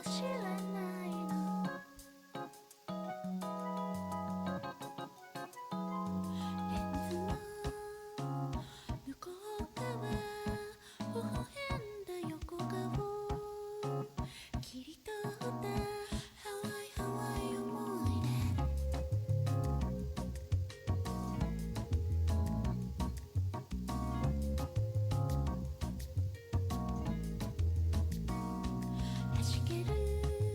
知らないのレンズの向こう側微笑んだ横顔切り取ったハワイハワイ思い出弾ける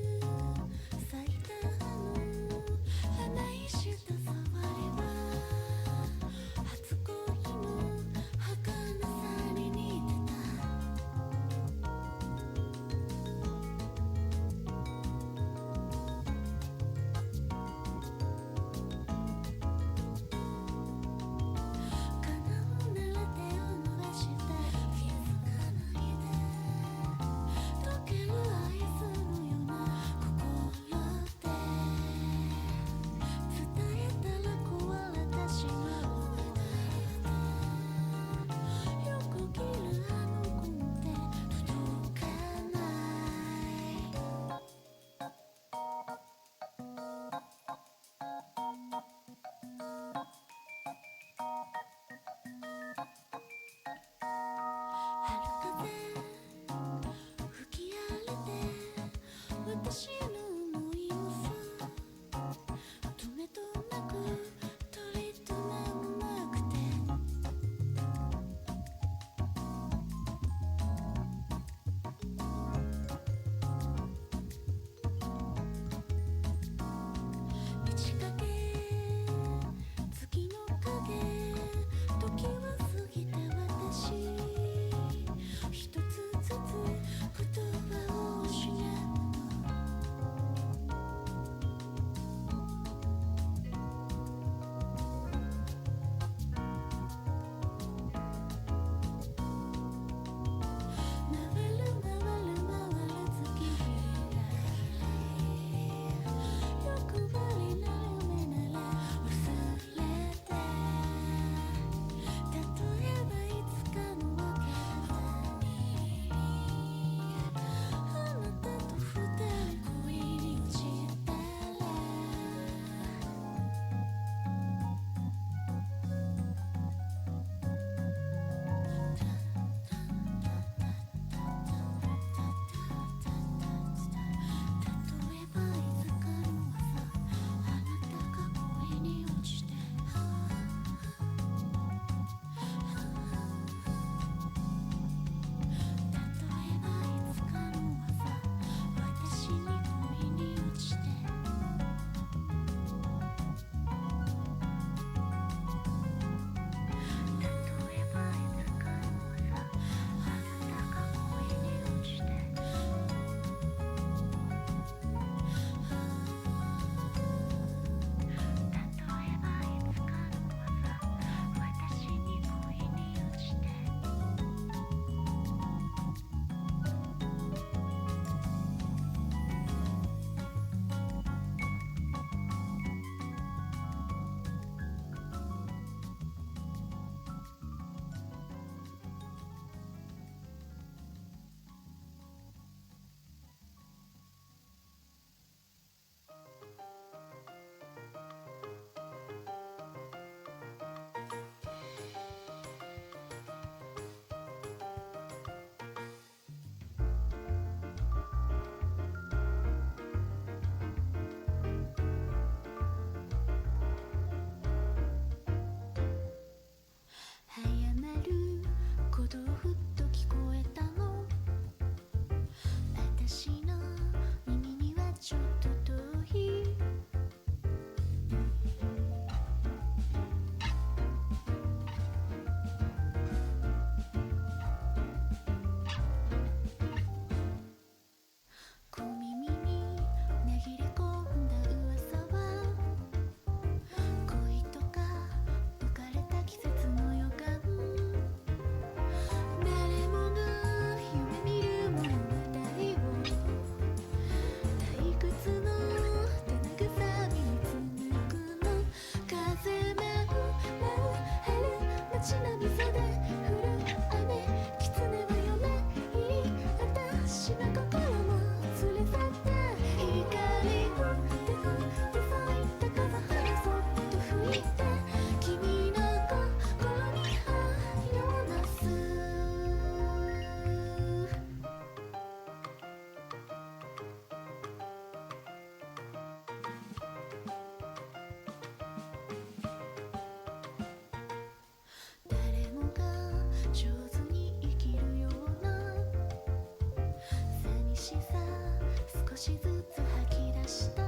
少しずつ吐き出したあ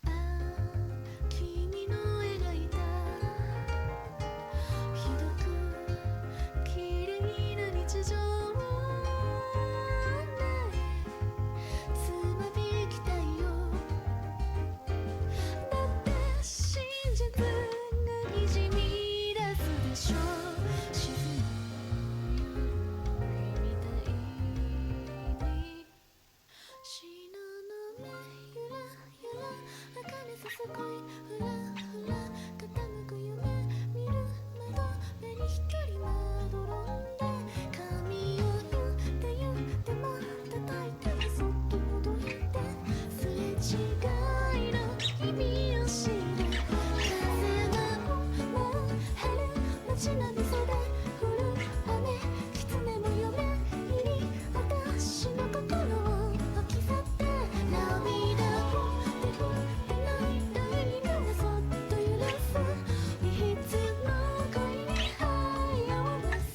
あ君の描いたひどく綺麗な日常をつまびきたいよだって真実がにじみ出すでしょ沈む夢みたいに東雲ゆらゆら茜さす恋ふらふら傾く夢見る窓辺に一人まどろんで髪を言ってまたたいてそっとほどいてすれ違いの日々を知る風がもう春街並み袖降る雨狐も嫁入り私の心を置き去って涙を手振って泣いた犬がそっと揺らすいつの恋に這い合わす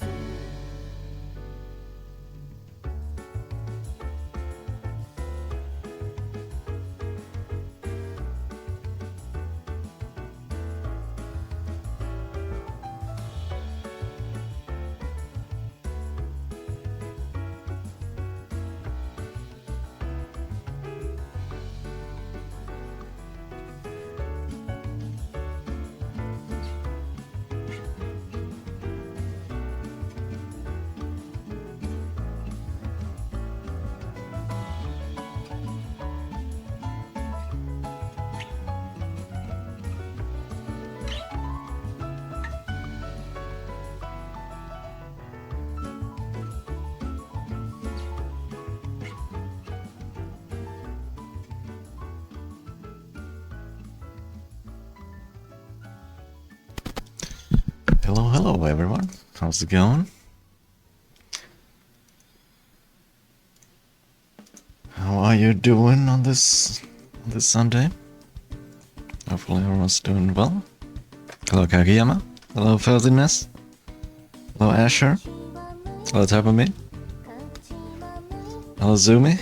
Hello, hello everyone. How's it going? How are you doing on this Sunday? Hopefully everyone's doing well. Hello Kageyama. Hello Ferdinand. Hello Asher. Hello Tabami. Hello Zumi.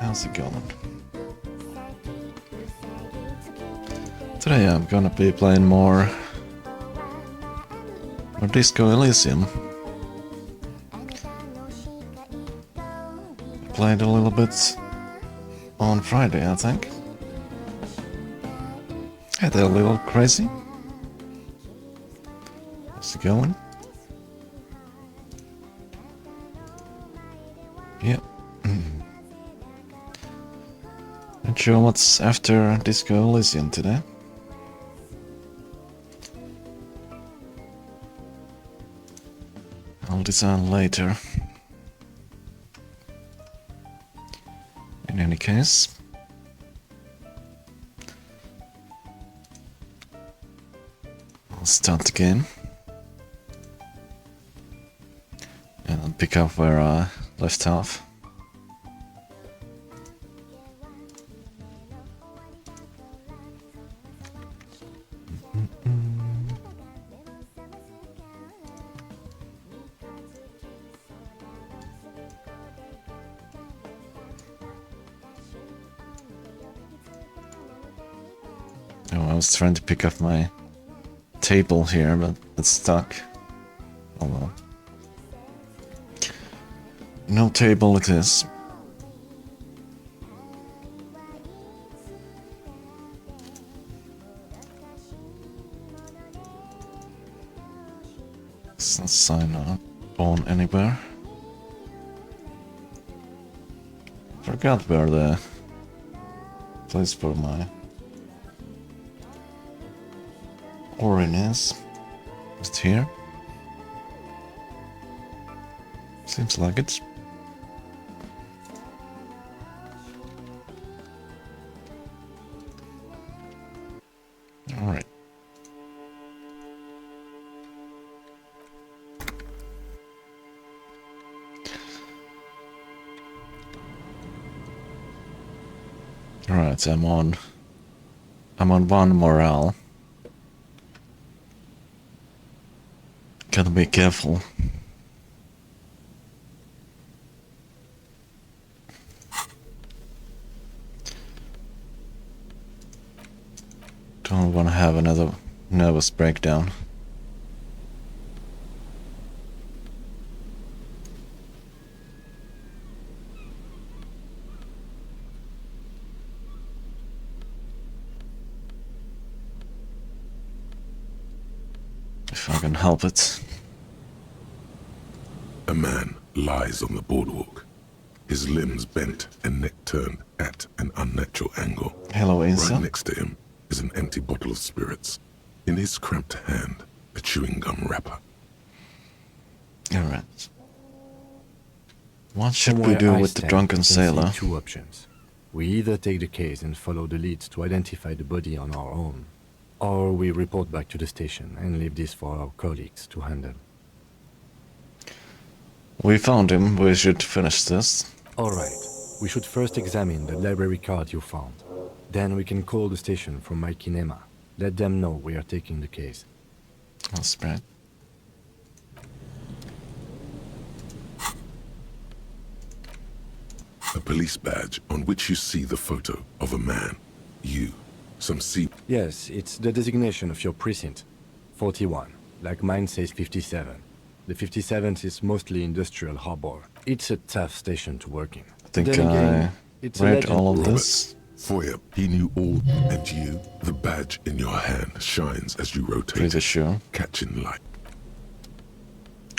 How's it going? Today I'm gonna be playing more Disco Elysium. Played a little bit on Friday, I think. Yeah, they're a little crazy. How's it going? Yep. Not sure what's after Disco Elysium today. I'll decide later. In any case, I'll start the game and I'll pick up where I left off. Oh, I was trying to pick up my table here, but it's stuck. Oh well. No table it is. It's not sign on anywhere. Forgot where the place for my Orin is. Is it here? Seems like it. Alright. Alright, I'm on 1 morale. Gotta be careful. Don't want to have another nervous breakdown. If I can help it. A man lies on the boardwalk, his limbs bent and neck turned at an unnatural angle. Hello, Asa. Right next to him is an empty bottle of spirits. In his cramped hand, a chewing gum wrapper. Alright. What should From we where do I with the stand, drunken I can see sailor? 2 options. We either take the case and follow the leads to identify the body on our own, or we report back to the station and leave this for our colleagues to handle. We found him, we should finish this. Alright, we should first examine the library card you found. Then we can call the station from my kinema. Let them know we are taking the case. That's right. A police badge on which you see the photo of a man. You. Some Yes, it's the designation of your precinct. 41, like mine says 57. The 57th is mostly industrial harbor. It's a tough station to work in. I think Then again, I it's a read legend. all of Robert. this. Foyer, he knew all, and you, the badge in your hand shines as you rotate, Pretty sure. catching light.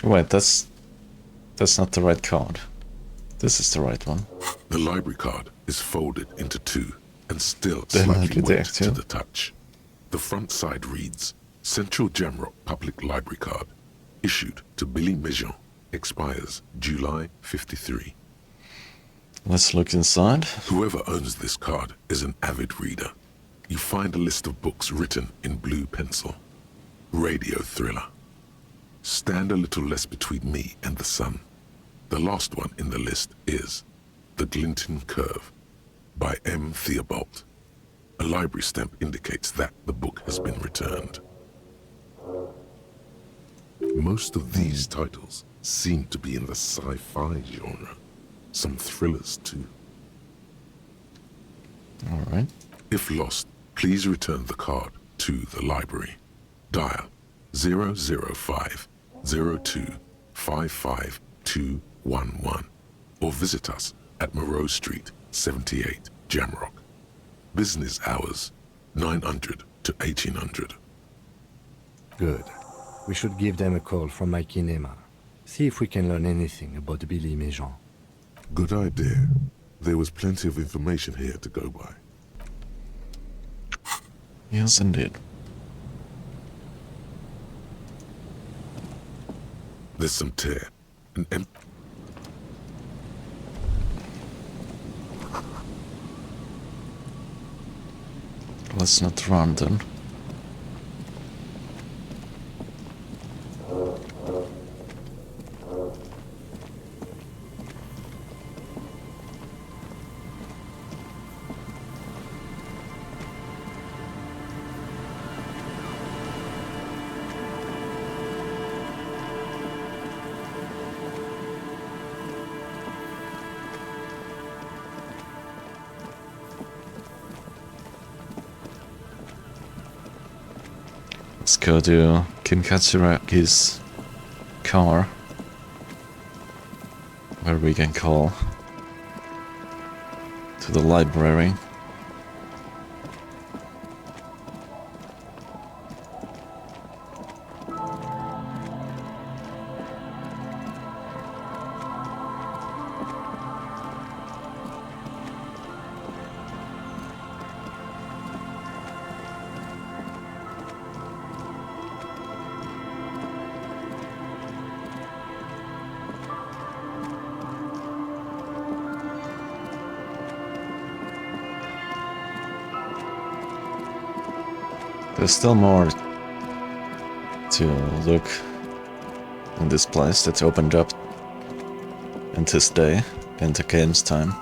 Wait, that's not the right card. This is the right one. The library card is folded into 2 and still Then slightly I'll get wet there to too. the touch. The front side reads, Central Jamrock Public Library Card, issued to Billy Mejean, expires July 53. Let's look inside. Whoever owns this card is an avid reader. You find a list of books written in blue pencil. Radio thriller. Stand a little less between me and the sun. The last one in the list is The Glinton Curve by M. Theobald. A library stamp indicates that the book has been returned. Most of these titles seem to be in the sci-fi genre. Some thrillers too. Alright. If lost, please return the card to the library. Dial 005 02 55211 or visit us at Moreau Street, 78, Jamrock. Business hours 900 to 1800. Good. We should give them a call from my kinema. See if we can learn anything about Billy Mejean. Good idea. There was plenty of information here to go by. Yes, indeed. There's some tear. An Let's not run then. Let's go to Kim Katsuraki's car, where we can call to the library. There's still more to look in this place that's opened up in this day, into games time.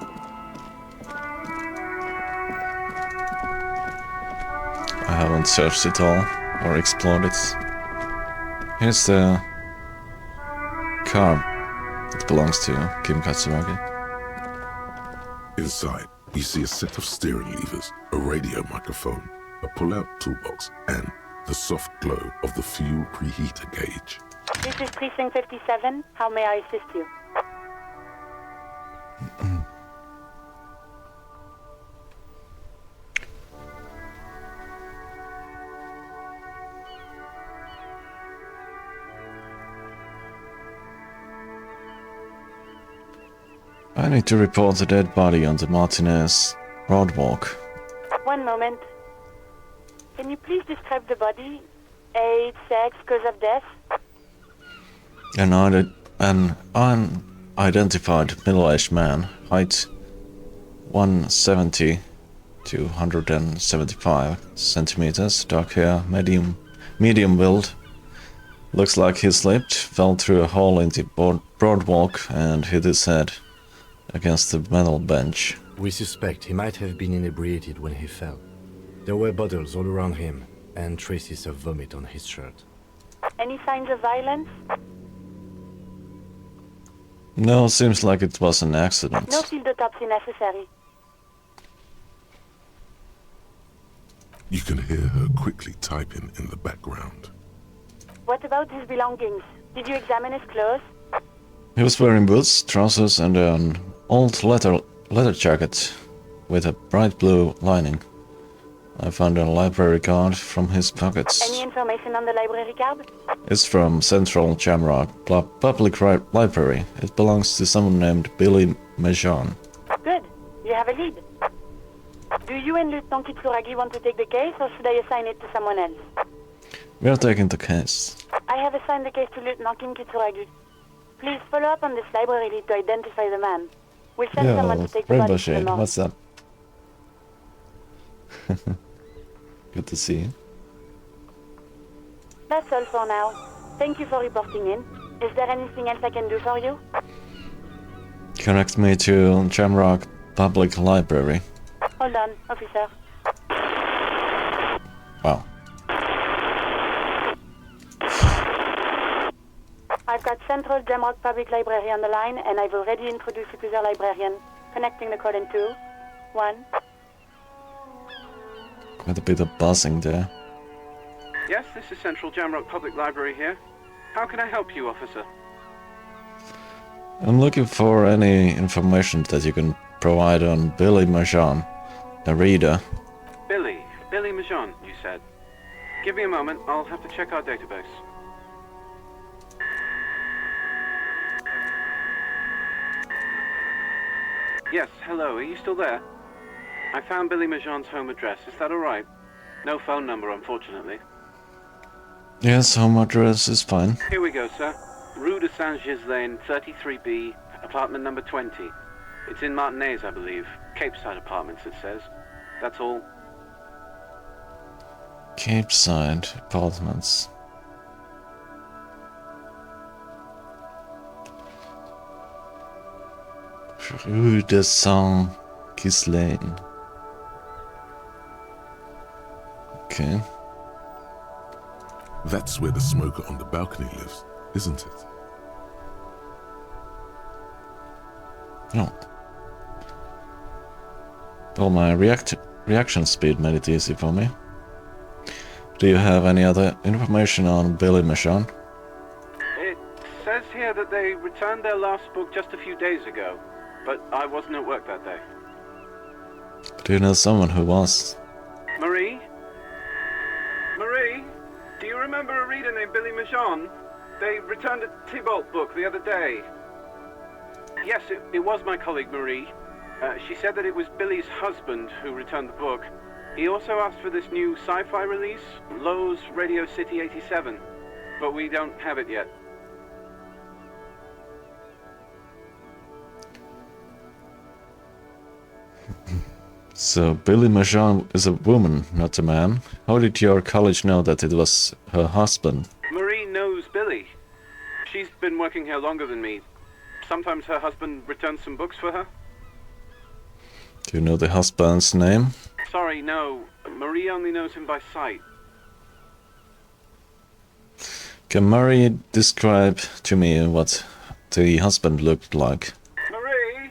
haven't searched it all or explored it. Here's the car that belongs to Kim Katsuragi. Inside, you see a set of steering levers, a radio microphone, a pull-out toolbox, and the soft glow of the fuel preheater gauge. This is Precinct 57. How may I assist you? I need to report the dead body on the Martinez Roadwalk. One moment. Can you please describe the body? Age, sex, cause of death? An unidentified middle-aged man, height 170 to 175 centimeters, dark hair, medium build. Looks like he slipped, fell through a hole in the boardwalk and hit his head against the metal bench. We suspect he might have been inebriated when he fell. There were bottles all around him, and traces of vomit on his shirt. Any signs of violence? No, seems like it was an accident. No field autopsy necessary. You can hear her quickly typing in the background. What about his belongings? Did you examine his clothes? He was wearing boots, trousers and an old leather jacket with a bright blue lining. I found a library card from his pockets. Any information on the library card? It's from Central Jamrock Public Library. It belongs to someone named Billy Majan. Good. You have a lead. Do you and Lieutenant Kitsuragi want to take the case, or should I assign it to someone else? We are taking the case. I have assigned the case to Lieutenant Kim Kitsuragi. Please follow up on this library lead to identify the man. We'll send someone to take the Rainbow body to the Shade, morgue. what's up? Good to see you. That's all for now. Thank you for reporting in. Is there anything else I can do for you? Connect me to Jamrock Public Library. Hold on, officer. Wow. I've got Central Jamrock Public Library on the line, and I've already introduced you to their librarian. Connecting the call in 2, 1. Quite a bit of buzzing there. Yes, this is Central Jamrock Public Library here. How can I help you, officer? I'm looking for any information that you can provide on Billy Majan, the reader. Billy Majan, you said. Give me a moment, I'll have to check our database. Yes, hello, are you still there? I found Billy Majan's home address, is that alright? No phone number, unfortunately. Yes, home address is fine. Here we go, sir. Rue de Saint-Ghislain, 33B, apartment number 20. It's in Martinez, I believe. Cape Side Apartments, it says. That's all. Cape Side Apartments. Rue de Saint-Ghislain. Okay. That's where the smoker on the balcony lives, isn't it? No. Well, my reaction speed made it easy for me. Do you have any other information on Billy Majan? It says here that they returned their last book just a few days ago, but I wasn't at work that day. Do you know someone who was? Marie? Marie? Do you remember a reader named Billy Majan? They returned a Tybalt book the other day. Yes, it was my colleague Marie. She said that it was Billy's husband who returned the book. He also asked for this new sci-fi release, Lowe's Radio City 87, but we don't have it yet. So Billy Majan is a woman, not a man. How did your college know that it was her husband? Marie knows Billy. She's been working here longer than me. Sometimes her husband returns some books for her. Do you know the husband's name? Sorry, no. Marie only knows him by sight. Can Murray describe to me what the husband looked like? Marie!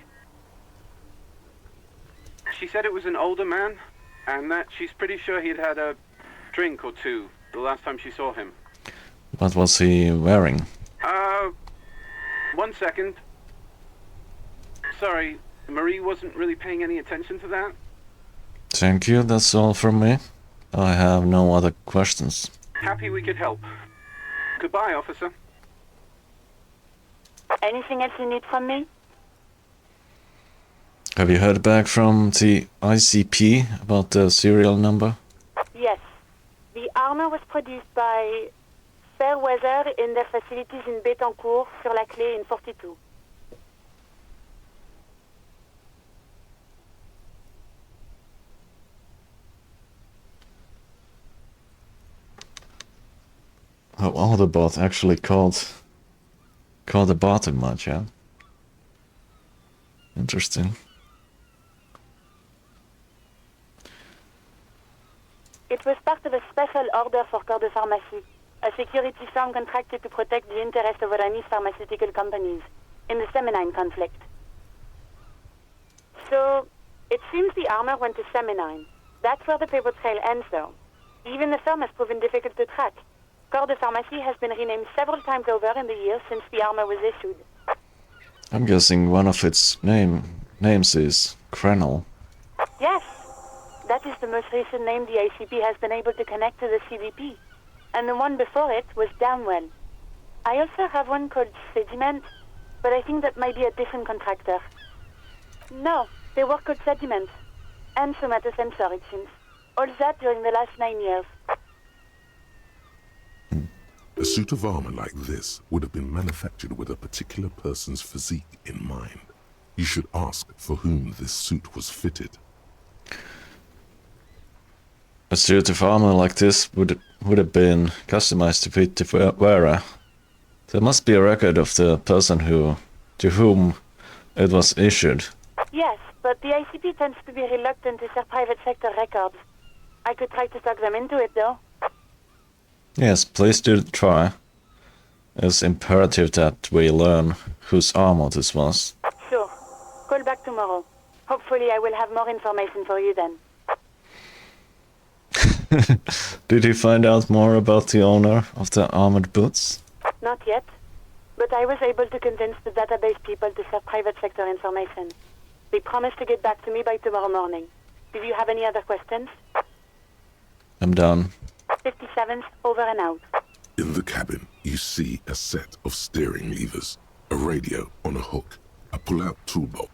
She said it was an older man, and that she's pretty sure he'd had a drink or two the last time she saw him. What was he wearing? 1 second. Sorry, Marie wasn't really paying any attention to that. Thank you, that's all from me. I have no other questions. Happy we could help. Goodbye, officer. Anything else you need from me? Have you heard back from the ICP about the serial number? Yes. The armor was produced by Fairweather in their facilities in Bétancourt, sur la Clé in 42. Oh, Autobot actually called the bottom much, yeah? Interesting. It was part of a special order for Corps de Pharmacie, a security firm contracted to protect the interests of Iranese pharmaceutical companies in the Semenine conflict. So, it seems the armor went to Semenine. That's where the paper trail ends, though. Even the firm has proven difficult to track. Corps de Pharmacie has been renamed several times over in the years since the armor was issued. I'm guessing one of its names is Krenel. Yes, that is the most recent name the ACP has been able to connect to the CDP. And the one before it was Downwell. I also have one called Sediment, but I think that might be a different contractor. No, they were called Sediment. And Somatosensor, it seems. All that during the last 9 years. A suit of armor like this would have been manufactured with a particular person's physique in mind. You should ask for whom this suit was fitted. A suit of armor like this would have been customized to fit the wearer. There must be a record of the person to whom it was issued. Yes, but the ICP tends to be reluctant to share private sector records. I could try to talk them into it, though. Yes, please do try. It's imperative that we learn whose armor this was. Sure. Call back tomorrow. Hopefully I will have more information for you then. Did you find out more about the owner of the armored boots? Not yet. But I was able to convince the database people to share private sector information. They promised to get back to me by tomorrow morning. Did you have any other questions? I'm done. 57's over and out. In the cabin, you see a set of steering levers, a radio on a hook, a pull-out toolbox.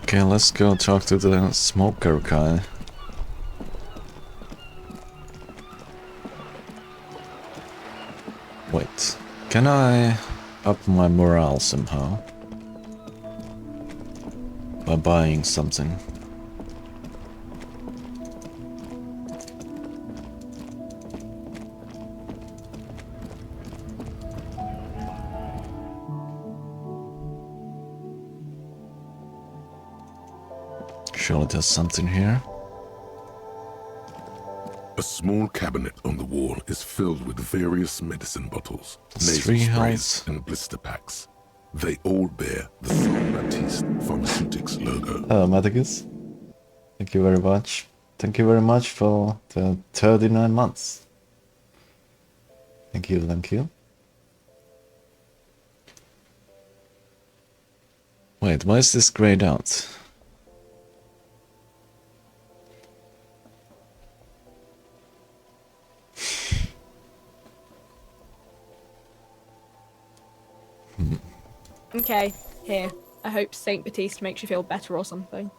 Okay, let's go talk to the smoker guy. Wait, can I up my morale somehow? By buying something. Surely there's something here. A small cabinet on the wall is filled with various medicine bottles, nasal Three sprays, health. and blister packs. They all bear the Saint Baptiste Pharmaceutics logo. Hello, Medicus. Thank you very much. Thank you very much for the 39 months. Thank you, thank you. Wait, why is this grayed out? Okay, here. I hope Saint Baptiste makes you feel better or something.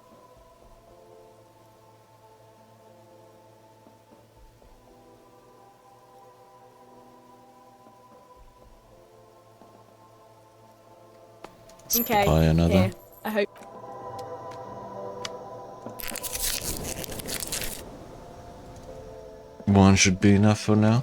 Let's Okay, buy another. here. I hope. One should be enough for now.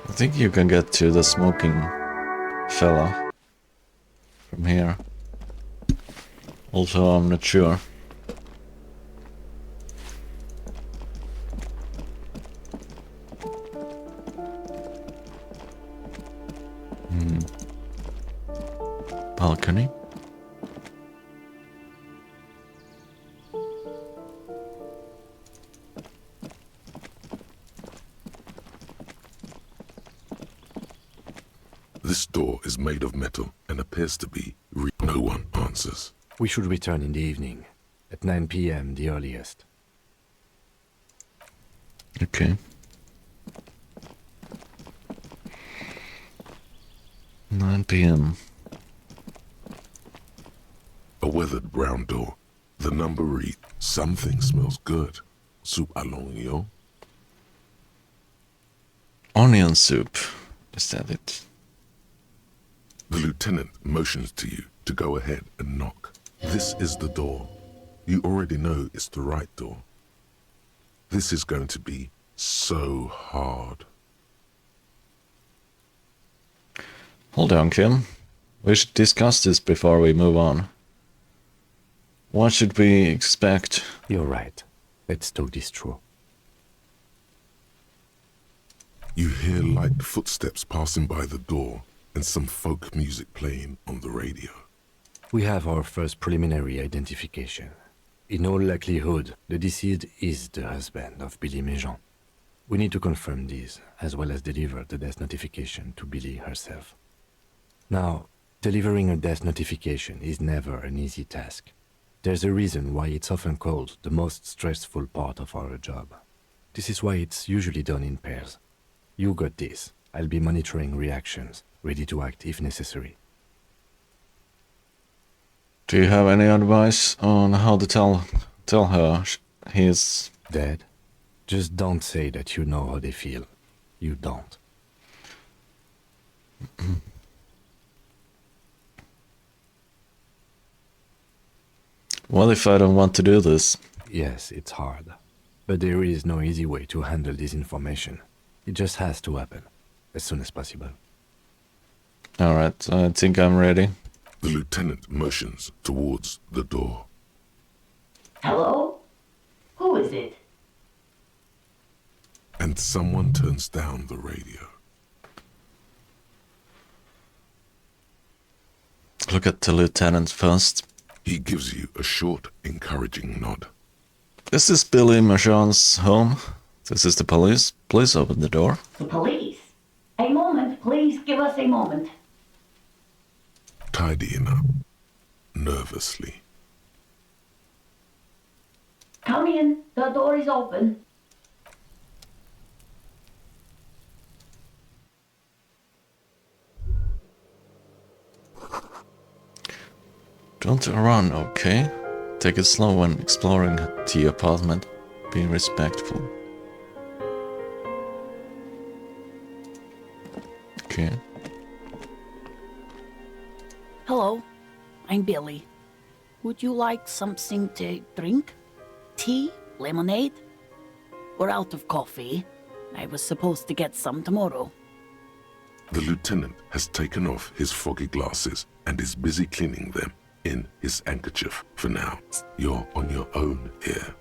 I think you can get to the smoking fella from here. Also, I'm not sure. Balcony. This door is made of metal and appears to be no one answers. We should return in the evening. At 9 p.m. the earliest. Okay. 9 p.m. A weathered brown door. The number reads, "Something smells good. Soup alongio." Onion soup. Is that it? The lieutenant motions to you to go ahead and knock. This is the door. You already know it's the right door. This is going to be so hard. Hold on, Kim. We should discuss this before we move on. What should we expect? You're right. Let's talk this through. You hear light footsteps passing by the door and some folk music playing on the radio. We have our first preliminary identification. In all likelihood, the deceased is the husband of Billy Méjean. We need to confirm this, as well as deliver the death notification to Billy herself. Now, delivering a death notification is never an easy task. There's a reason why it's often called the most stressful part of our job. This is why it's usually done in pairs. You got this. I'll be monitoring reactions, ready to act if necessary. Do you have any advice on how to tell her he's Dead? Just don't say that you know how they feel. You don't. What if I don't want to do this? Yes, it's hard. But there is no easy way to handle this information. It just has to happen, as soon as possible. Alright, I think I'm ready. The lieutenant motions towards the door. Hello? Who is it? And someone turns down the radio. Look at the lieutenant first. He gives you a short, encouraging nod. This is Billy Méjean's home. This is the police. Please open the door. The police. A moment, please give us a moment. Tidying up, nervously. Come in, the door is open. Don't run, okay? Take it slow when exploring the apartment. Be respectful. Okay. Hello, I'm Billy. Would you like something to drink? Tea? Lemonade? We're out of coffee. I was supposed to get some tomorrow. The lieutenant has taken off his foggy glasses and is busy cleaning them in his handkerchief for now. You're on your own here.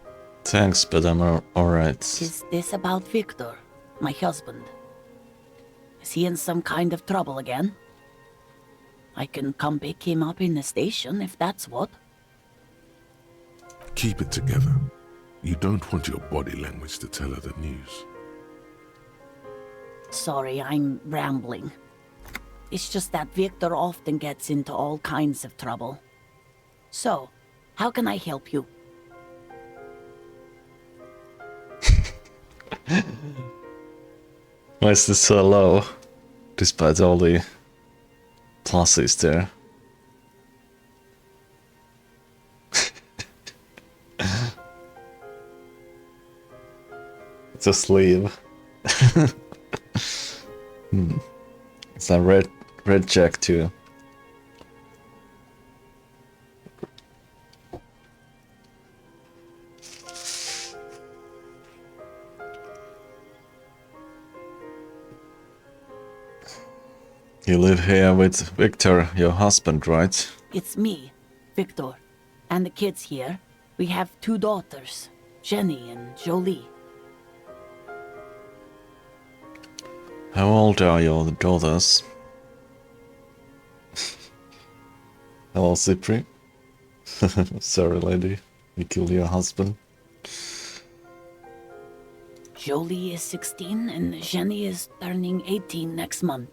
Thanks, but I'm alright. Is this about Victor, my husband? Is he in some kind of trouble again? I can come pick him up in the station if that's what. Keep it together. You don't want your body language to tell her the news. Sorry, I'm rambling. It's just that Victor often gets into all kinds of trouble. So, how can I help you? Why is this so low? Despite all the pluses there. Just leave. It's a red jack too. You live here with Victor, your husband, right? It's me, Victor, and the kids here. We have 2 daughters, Jenny and Jolie. How old are your daughters? Hello, Cypri. Sorry, lady. You killed your husband. Jolie is 16 and Jenny is turning 18 next month.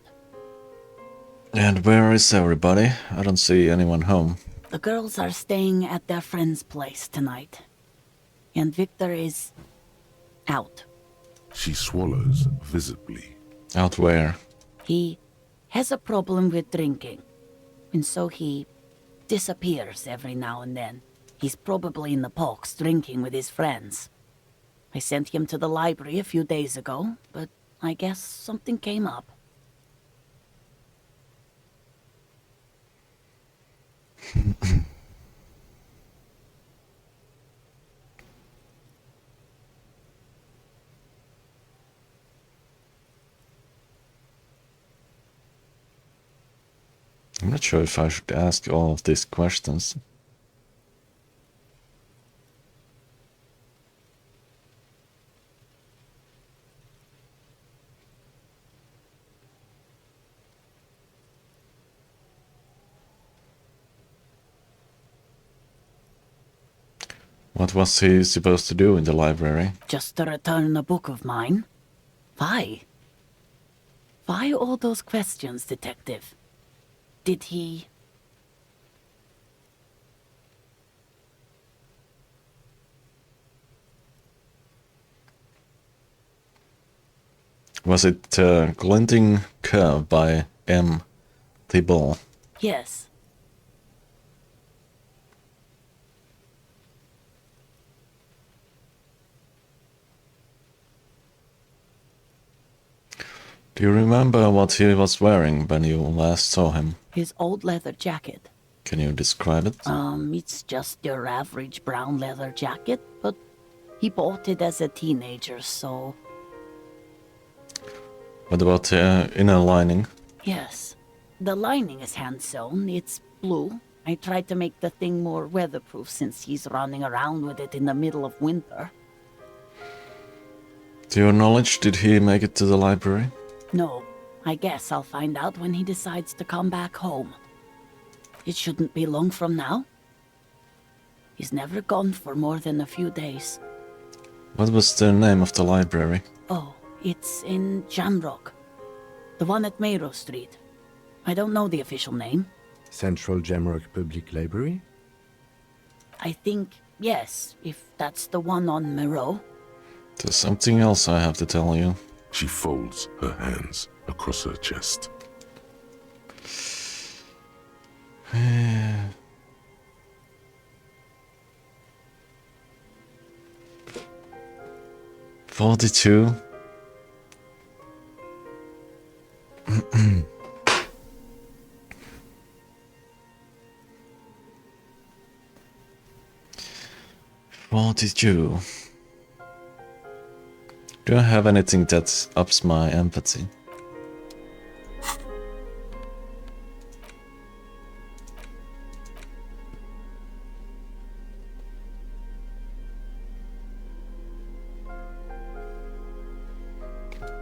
And where is everybody? I don't see anyone home. The girls are staying at their friend's place tonight. And Victor is out. She swallows visibly. Out where? He has a problem with drinking. And so he disappears every now and then. He's probably in the parks drinking with his friends. I sent him to the library a few days ago, but I guess something came up. I'm not sure if I should ask all of these questions. What was he supposed to do in the library? Just to return a book of mine? Why? Why all those questions, Detective? Did he... Was it Glinting Curve by M. Thibault? Yes. Do you remember what he was wearing when you last saw him? His old leather jacket. Can you describe it? It's just your average brown leather jacket, but he bought it as a teenager, so... What about the inner lining? Yes. The lining is hand-sewn. It's blue. I tried to make the thing more weatherproof since he's running around with it in the middle of winter. To your knowledge, did he make it to the library? No. I guess I'll find out when he decides to come back home. It shouldn't be long from now. He's never gone for more than a few days. What was the name of the library? Oh, it's in Jamrock. The one at Mayro Street. I don't know the official name. Central Jamrock Public Library? I think, yes, if that's the one on Mayro. There's something else I have to tell you. She folds her hands across her chest. 42. "42. Do I have anything that ups my empathy?"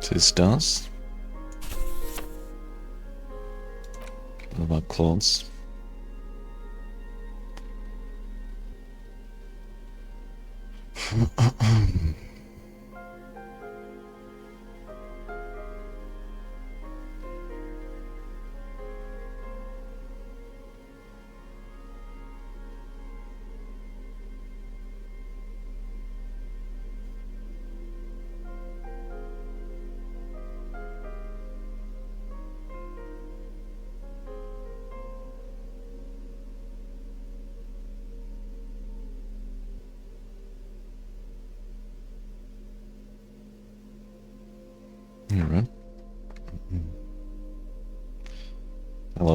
This does. What about clothes?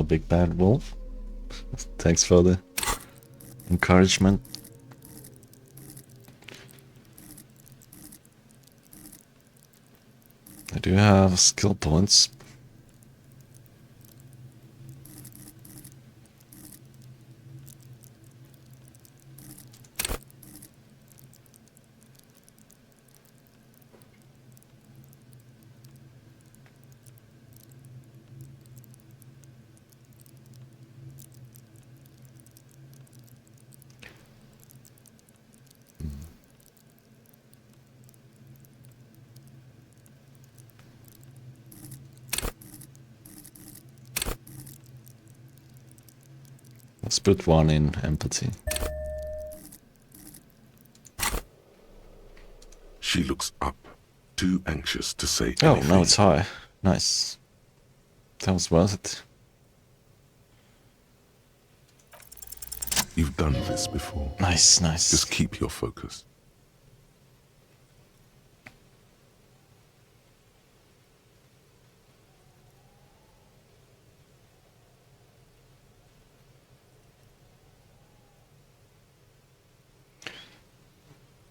big bad wolf. Thanks for the encouragement. I do have skill points. Let's put one in empathy. She looks up, too anxious to say Oh, anything. no, it's high. Nice. That was worth it. You've done this before. Nice, nice. Just keep your focus.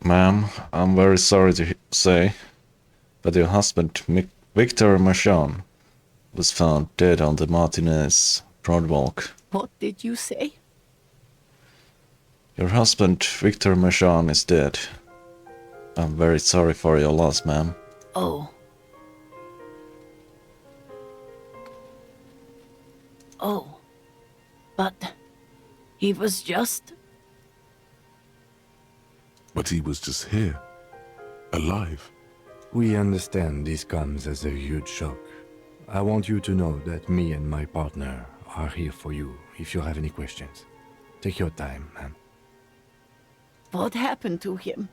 Ma'am, I'm very sorry to say, but your husband, Victor Marchand, was found dead on the Martinez Broadwalk. What did you say? Your husband, Victor Marchand, is dead. I'm very sorry for your loss, ma'am. Oh. Oh. But he was just... But he was just here, alive. We understand this comes as a huge shock. I want you to know that me and my partner are here for you if you have any questions. Take your time, ma'am. What happened to him?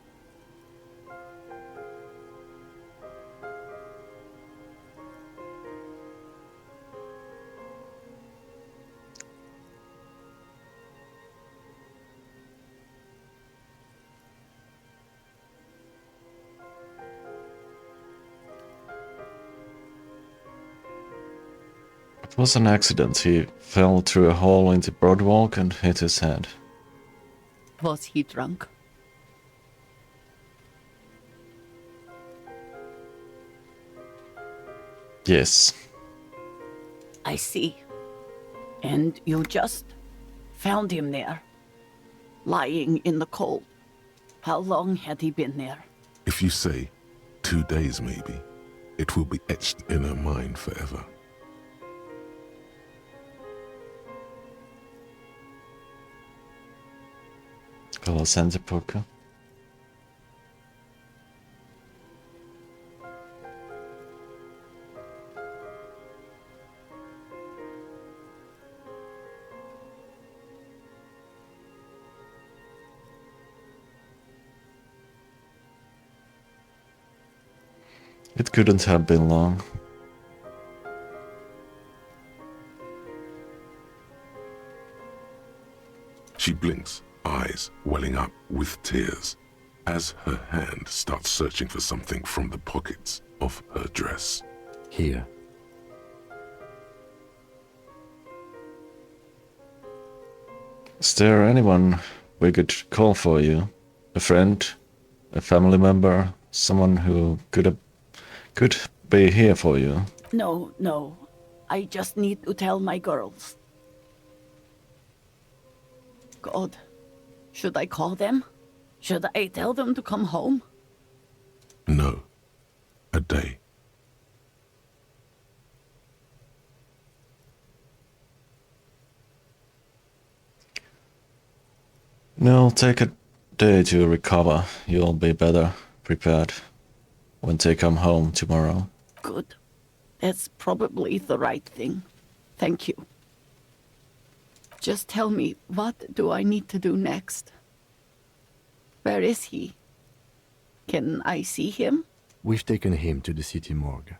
It was an accident. He fell through a hole in the Broadwalk and hit his head. Was he drunk? Yes. I see. And you just found him there, lying in the cold. How long had he been there? If you say 2 days maybe, it will be etched in her mind forever. Color center poker. It couldn't have been long. She blinks, eyes welling up with tears, as her hand starts searching for something from the pockets of her dress. Here. Is there anyone we could call for you? A friend? A family member? Someone who could be here for you? No, no. I just need to tell my girls. God. Should I call them? Should I tell them to come home? No. A day. No, take a day to recover. You'll be better prepared when they come home tomorrow. Good. That's probably the right thing. Thank you. Just tell me, what do I need to do next? Where is he? Can I see him? We've taken him to the city morgue.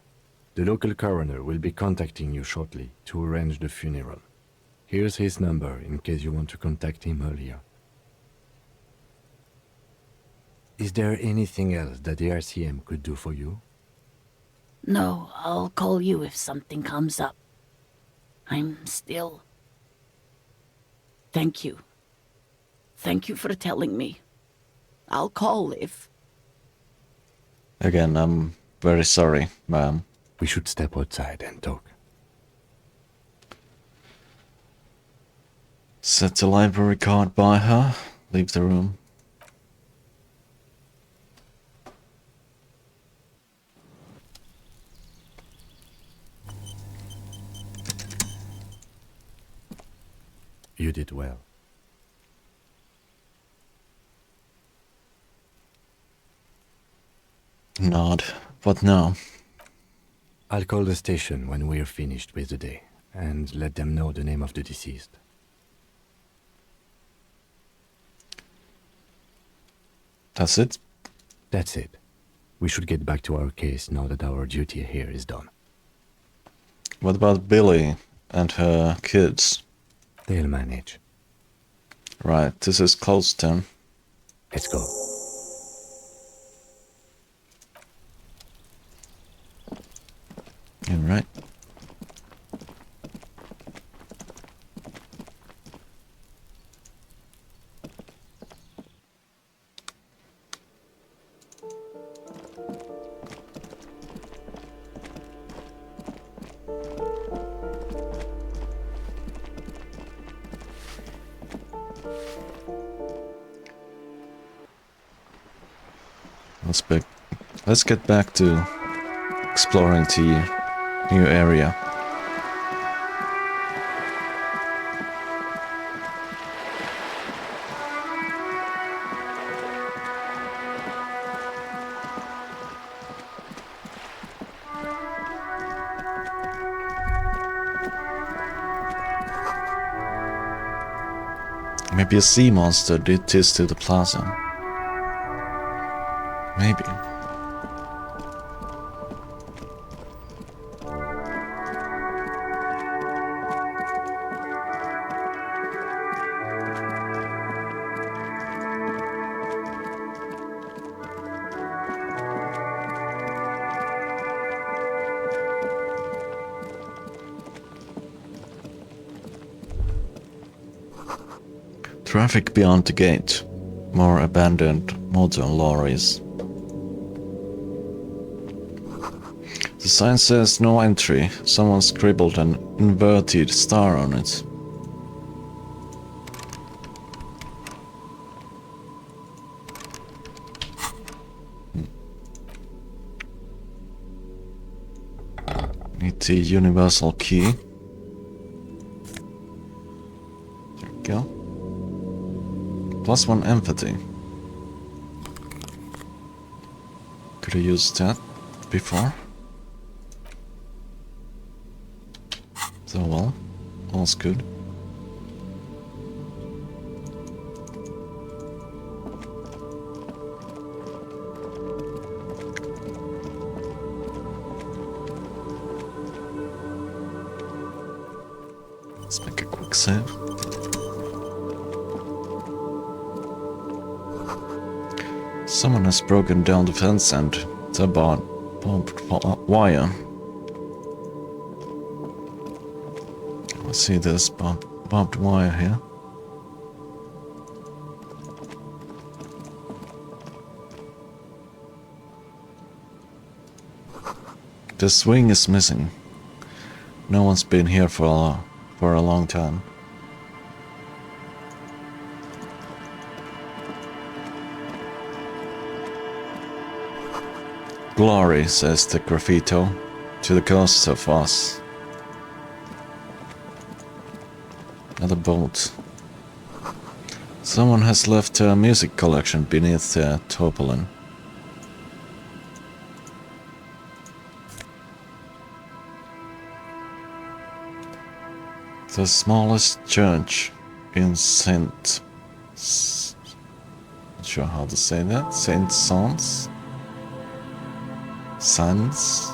The local coroner will be contacting you shortly to arrange the funeral. Here's his number in case you want to contact him earlier. Is there anything else that the RCM could do for you? No, I'll call you if something comes up. I'm still... Thank you. Thank you for telling me. I'll call if... Again, I'm very sorry, ma'am. We should step outside and talk. Set the library card by her. Leave the room. You did well. Nod. What now? I'll call the station when we're finished with the day, and let them know the name of the deceased. That's it? That's it. We should get back to our case now that our duty here is done. What about Billy and her kids? They'll manage. Right, this is close then. Let's go. You're right. Let's get back to exploring the new area. Maybe a sea monster did this to the plaza. Maybe. Traffic beyond the gate. More abandoned motor lorries. The sign says no entry. Someone scribbled an inverted star on it. Need the universal key. There we go. +1 empathy. Could have used that before. So well, all's good. Let's make a quick save. Someone has broken down the fence and the barbed wire. I see this barbed wire here. The swing is missing. No one's been here for a long time. Glory, says the graffito, to the ghosts of us. Another bolt. Someone has left a music collection beneath the tarpaulin. The smallest church in Saint... Not sure how to say that. Saint Sans? Sans?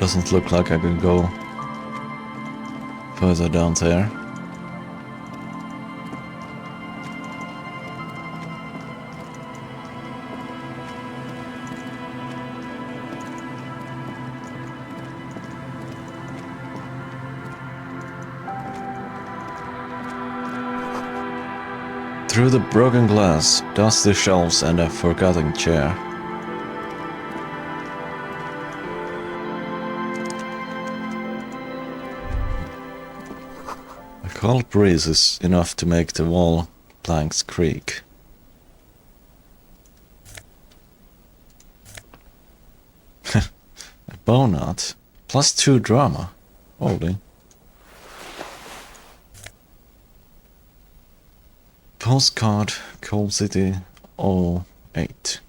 Doesn't look like I can go further down there. Through the broken glass, dusty shelves and a forgotten chair. A cold breeze is enough to make the wall planks creak. A bow knot? +2 drama. Holy. Postcard, Coal City 08.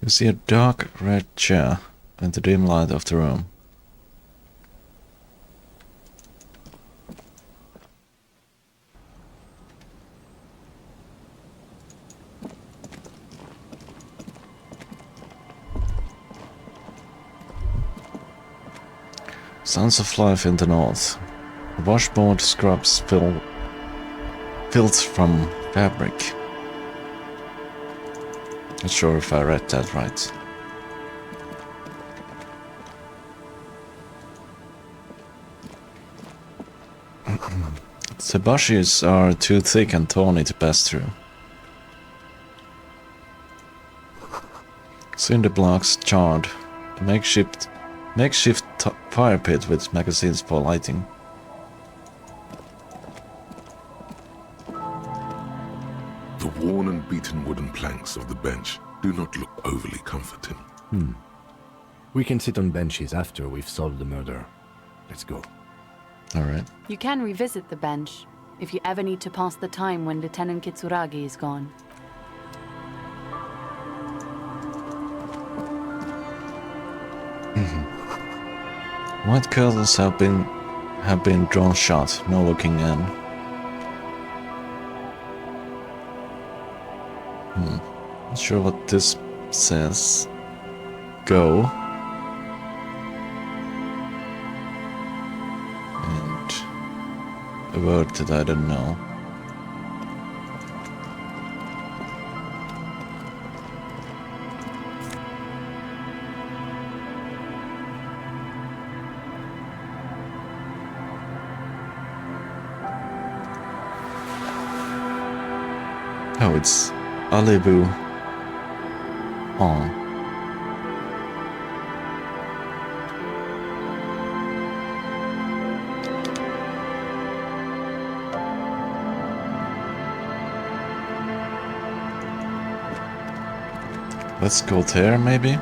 You see a dark red chair in the dim light of the room. Sounds of life in the north. The washboard scrubs filth from fabric. Not sure if I read that right. The bushes are too thick and thorny to pass through. Cinder blocks charred. A makeshift fire pit with magazines for lighting. The worn and beaten wooden planks of the bench do not look overly comforting. We can sit on benches after we've solved the murder. Let's go. Alright. You can revisit the bench if you ever need to pass the time when Lieutenant Kitsuragi is gone. White curtains have been drawn shut, no looking in. Not sure what this says. Go. And a word that I don't know. Oh, it's Alibu on. Let's go there, maybe?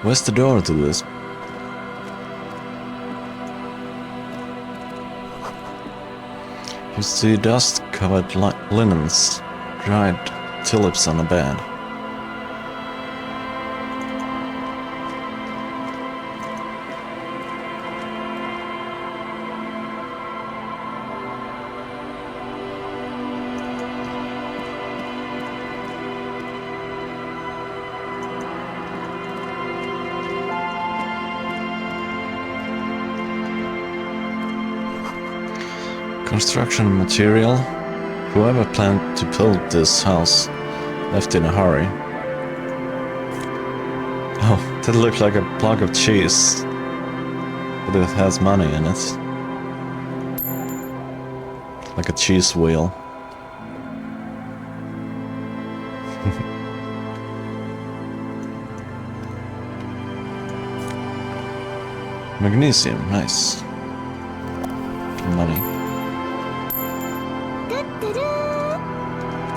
Where's the door to this? You see dust-covered linens, dried tulips on a bed. Construction material. Whoever planned to build this house left in a hurry. Oh, that looked like a block of cheese. But it has money in it. Like a cheese wheel. Magnesium, nice. Money.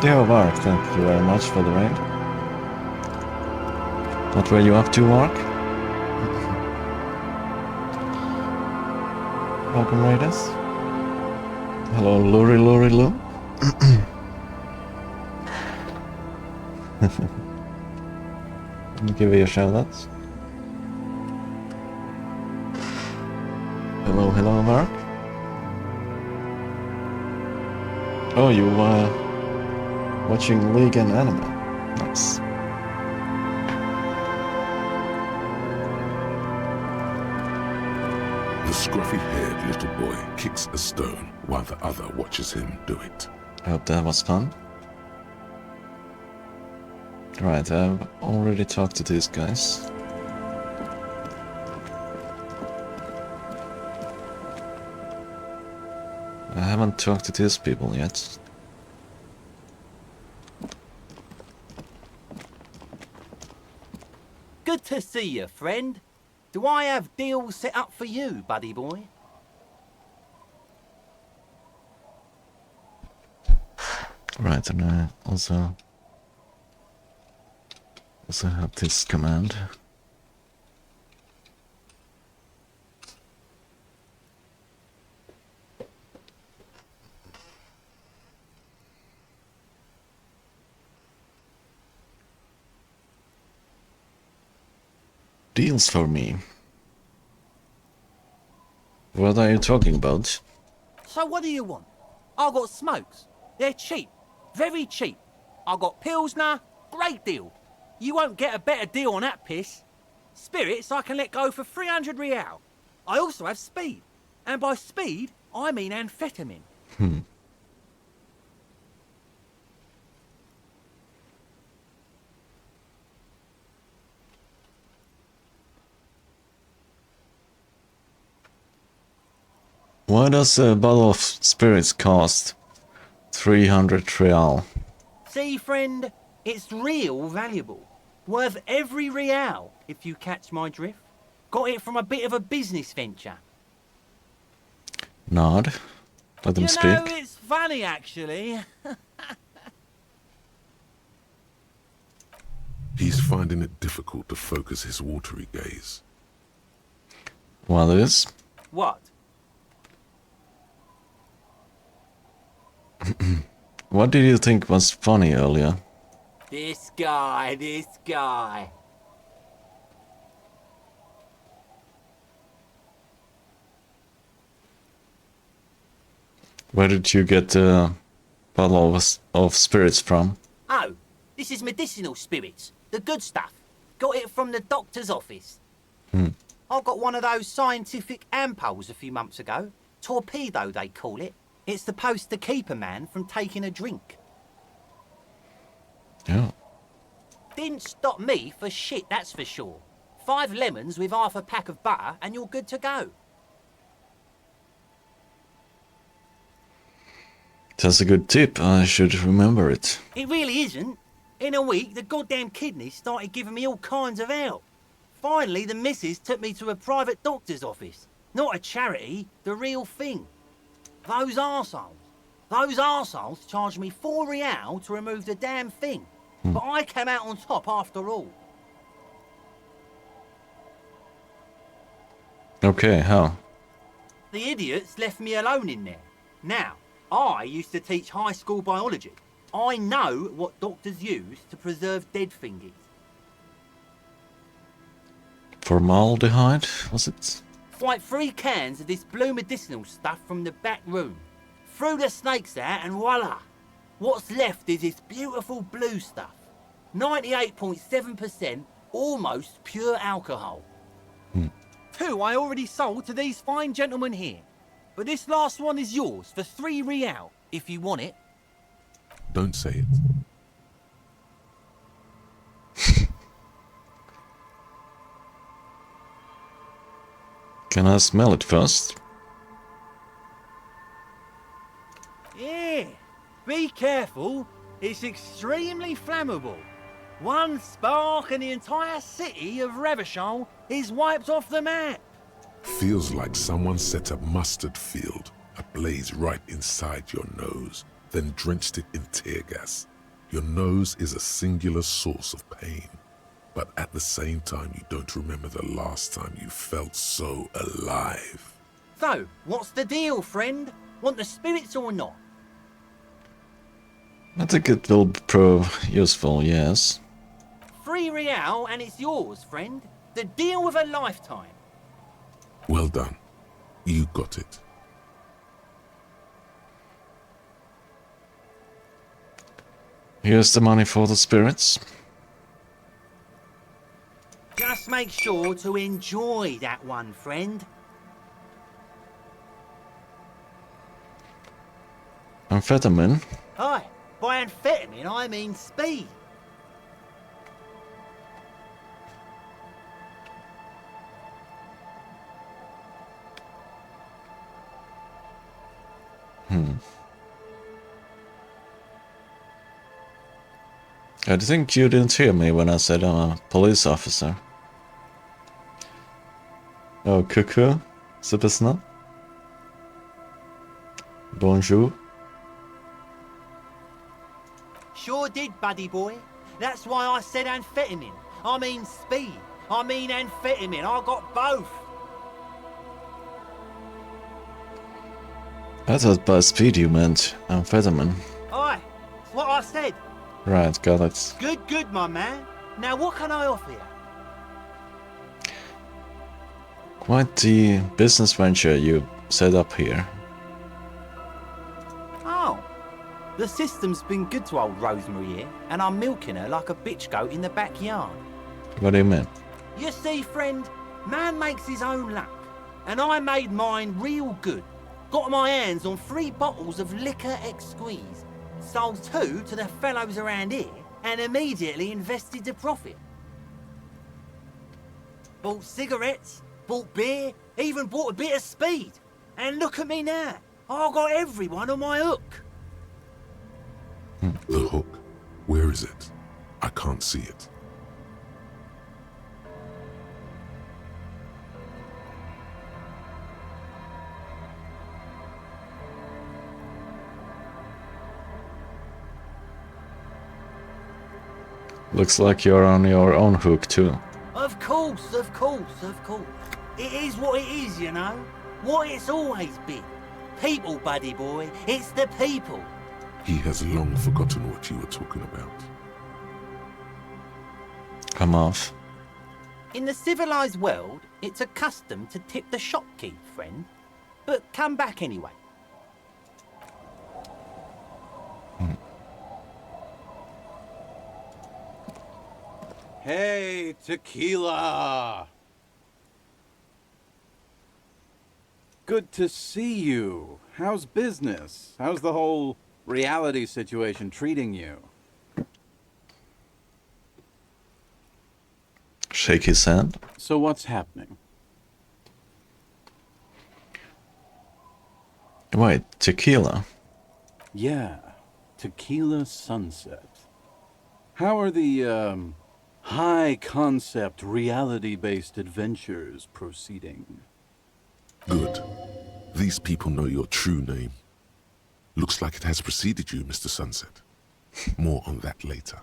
Yeah, Mark, thank you very much for the raid. What were you up to, Mark? Welcome, raiders. Hello, Luri Luri Lu. Let me give you a shout out. Hello, hello, Mark. Oh, you watching League and anime. Nice. The scruffy-haired little boy kicks a stone while the other watches him do it. I hope that was fun. Right, I've already talked to these guys. I haven't talked to these people yet. Good to see you, friend. Do I have deals set up for you, buddy boy? Right, and I also have this command. Deals for me. What are you talking about? So what do you want? I got smokes. They're cheap. Very cheap. I got Pilsner. Great deal. You won't get a better deal on that piss. Spirits I can let go for 300 real. I also have speed. And by speed, I mean amphetamine. Why does a bottle of spirits cost 300 real? See, friend, it's real valuable. Worth every real, if you catch my drift. Got it from a bit of a business venture. Nod. Let them speak. You know, it's funny, actually. He's finding it difficult to focus his watery gaze. What is? What? What did you think was funny earlier? This guy. Where did you get the bottle of spirits from? Oh, this is medicinal spirits. The good stuff. Got it from the doctor's office. I got one of those scientific ampoules a few months ago. Torpedo, they call it. It's supposed to keep a man from taking a drink. Yeah. Didn't stop me for shit, that's for sure. 5 lemons with half a pack of butter and you're good to go. That's a good tip. I should remember it. It really isn't. In a week, the goddamn kidneys started giving me all kinds of help. Finally, the missus took me to a private doctor's office. Not a charity, the real thing. Those arseholes charged me 4 real to remove the damn thing. But I came out on top after all. Okay, how? The idiots left me alone in there. Now, I used to teach high school biology. I know what doctors use to preserve dead thingies. Formaldehyde, was it? Like 3 cans of this blue medicinal stuff from the back room. Threw the snakes out and voila! What's left is this beautiful blue stuff. 98.7% almost pure alcohol. Two I already sold to these fine gentlemen here. But this last one is yours for 3 real, if you want it. Don't say it. Can I smell it first? Yeah, be careful. It's extremely flammable. One spark and the entire city of Revachol is wiped off the map. Feels like someone set a mustard field ablaze right inside your nose, then drenched it in tear gas. Your nose is a singular source of pain, but at the same time you don't remember the last time you felt so alive. So, what's the deal, friend? Want the spirits or not? I think it will prove useful, yes. £3 and it's yours, friend. The deal of a lifetime. Well done. You got it. Here's the money for the spirits. Just make sure to enjoy that one, friend. Amphetamine. Hi, by amphetamine I mean speed. I think you didn't hear me when I said I'm a police officer. Oh, coucou, c'est Bonjour. Sure did, buddy boy. That's why I said amphetamine. I mean speed. I mean amphetamine. I got both. I thought by speed you meant amphetamine. Aye, that's what I said. Right, got it. Good, my man. Now what can I offer you? Quite the business venture you set up here. Oh, the system's been good to old Rosemary here, and I'm milking her like a bitch goat in the backyard. What do you mean? You see, friend, man makes his own luck, and I made mine real good. Got my hands on 3 bottles of liquor ex-squeeze, sold 2 to the fellows around here, and immediately invested the profit. Bought cigarettes, bought beer, even bought a bit of speed. And look at me now. I got everyone on my hook. The hook. Where is it? I can't see it. Looks like you're on your own hook too. Of course. It is what it is, you know. What it's always been. People, buddy boy. It's the people. He has long forgotten what you were talking about. Come off. In the civilized world, it's a custom to tip the shopkeep, friend. But come back anyway. Hey, tequila! Good to see you. How's business? How's the whole reality situation treating you? Shake his hand. So what's happening? Wait, tequila? Yeah, Tequila Sunset. How are the, high-concept, reality-based adventures proceeding? Good. These people know your true name. Looks like it has preceded you, Mr. Sunset. More on that later.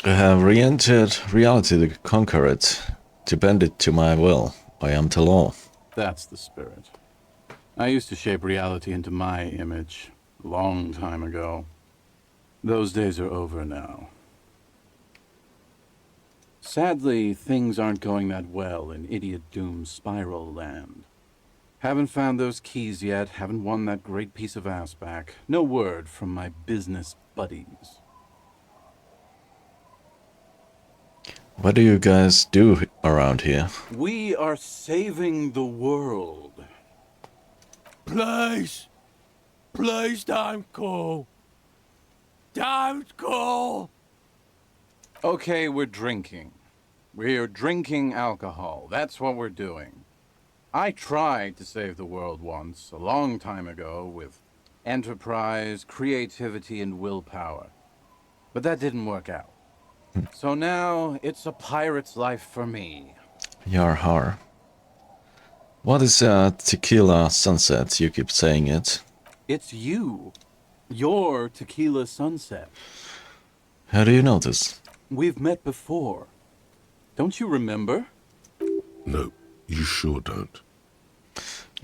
I have re-entered reality to conquer it, to bend it to my will. I am the law. That's the spirit. I used to shape reality into my image, a long time ago. Those days are over now. Sadly, things aren't going that well in Idiot Doom's Spiral Land. Haven't found those keys yet, haven't won that great piece of ass back. No word from my business buddies. What do you guys do around here? We are saving the world. Please! Please don't go! Don't go! Okay, we're drinking. We're drinking alcohol. That's what we're doing. I tried to save the world once, a long time ago, with enterprise, creativity, and willpower. But that didn't work out. So now, it's a pirate's life for me. Yar har. What is Tequila Sunset? You keep saying it. It's you. You're Tequila Sunset. How do you know this? We've met before. Don't you remember? No, you sure don't.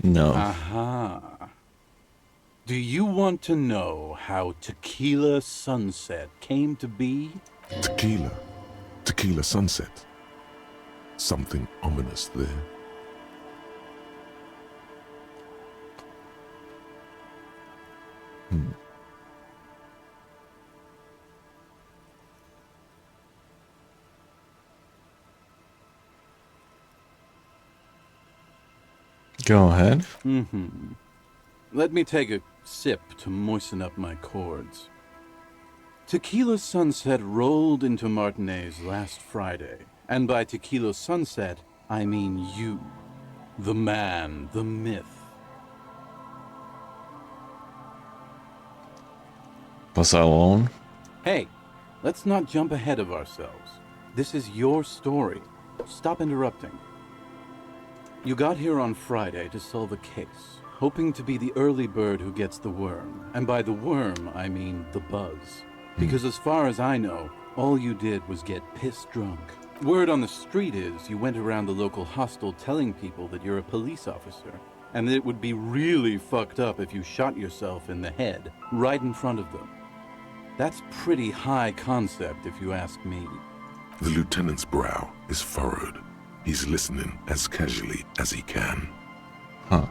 No. Aha. Do you want to know how Tequila Sunset came to be? Tequila. Tequila Sunset. Something ominous there. Go ahead. Mm-hmm. Let me take a sip to moisten up my chords. Tequila Sunset rolled into Martinez last Friday, and by Tequila Sunset, I mean you. The man, the myth. Was I alone? Hey, let's not jump ahead of ourselves. This is your story. Stop interrupting. You got here on Friday to solve a case, hoping to be the early bird who gets the worm. And by the worm, I mean the buzz. Because as far as I know, all you did was get piss drunk. Word on the street is you went around the local hostel telling people that you're a police officer, and that it would be really fucked up if you shot yourself in the head, right in front of them. That's pretty high concept, if you ask me. The lieutenant's brow is furrowed. He's listening as casually as he can. Huh.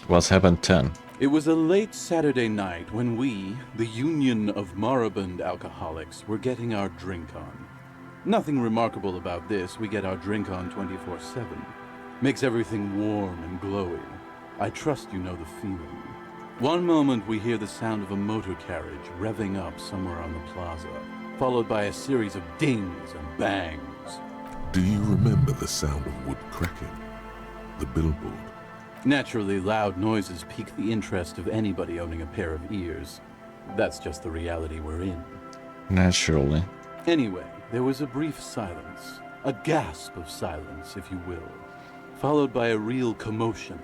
What's happened then? It was a late Saturday night when we, the Union of Moribund Alcoholics, were getting our drink on. Nothing remarkable about this, we get our drink on 24/7. Makes everything warm and glowy. I trust you know the feeling. One moment we hear the sound of a motor carriage revving up somewhere on the plaza, followed by a series of dings and bangs. Do you remember the sound of wood cracking? The billboard? Naturally, loud noises pique the interest of anybody owning a pair of ears. That's just the reality we're in. Naturally. Anyway, there was a brief silence. A gasp of silence, if you will. Followed by a real commotion.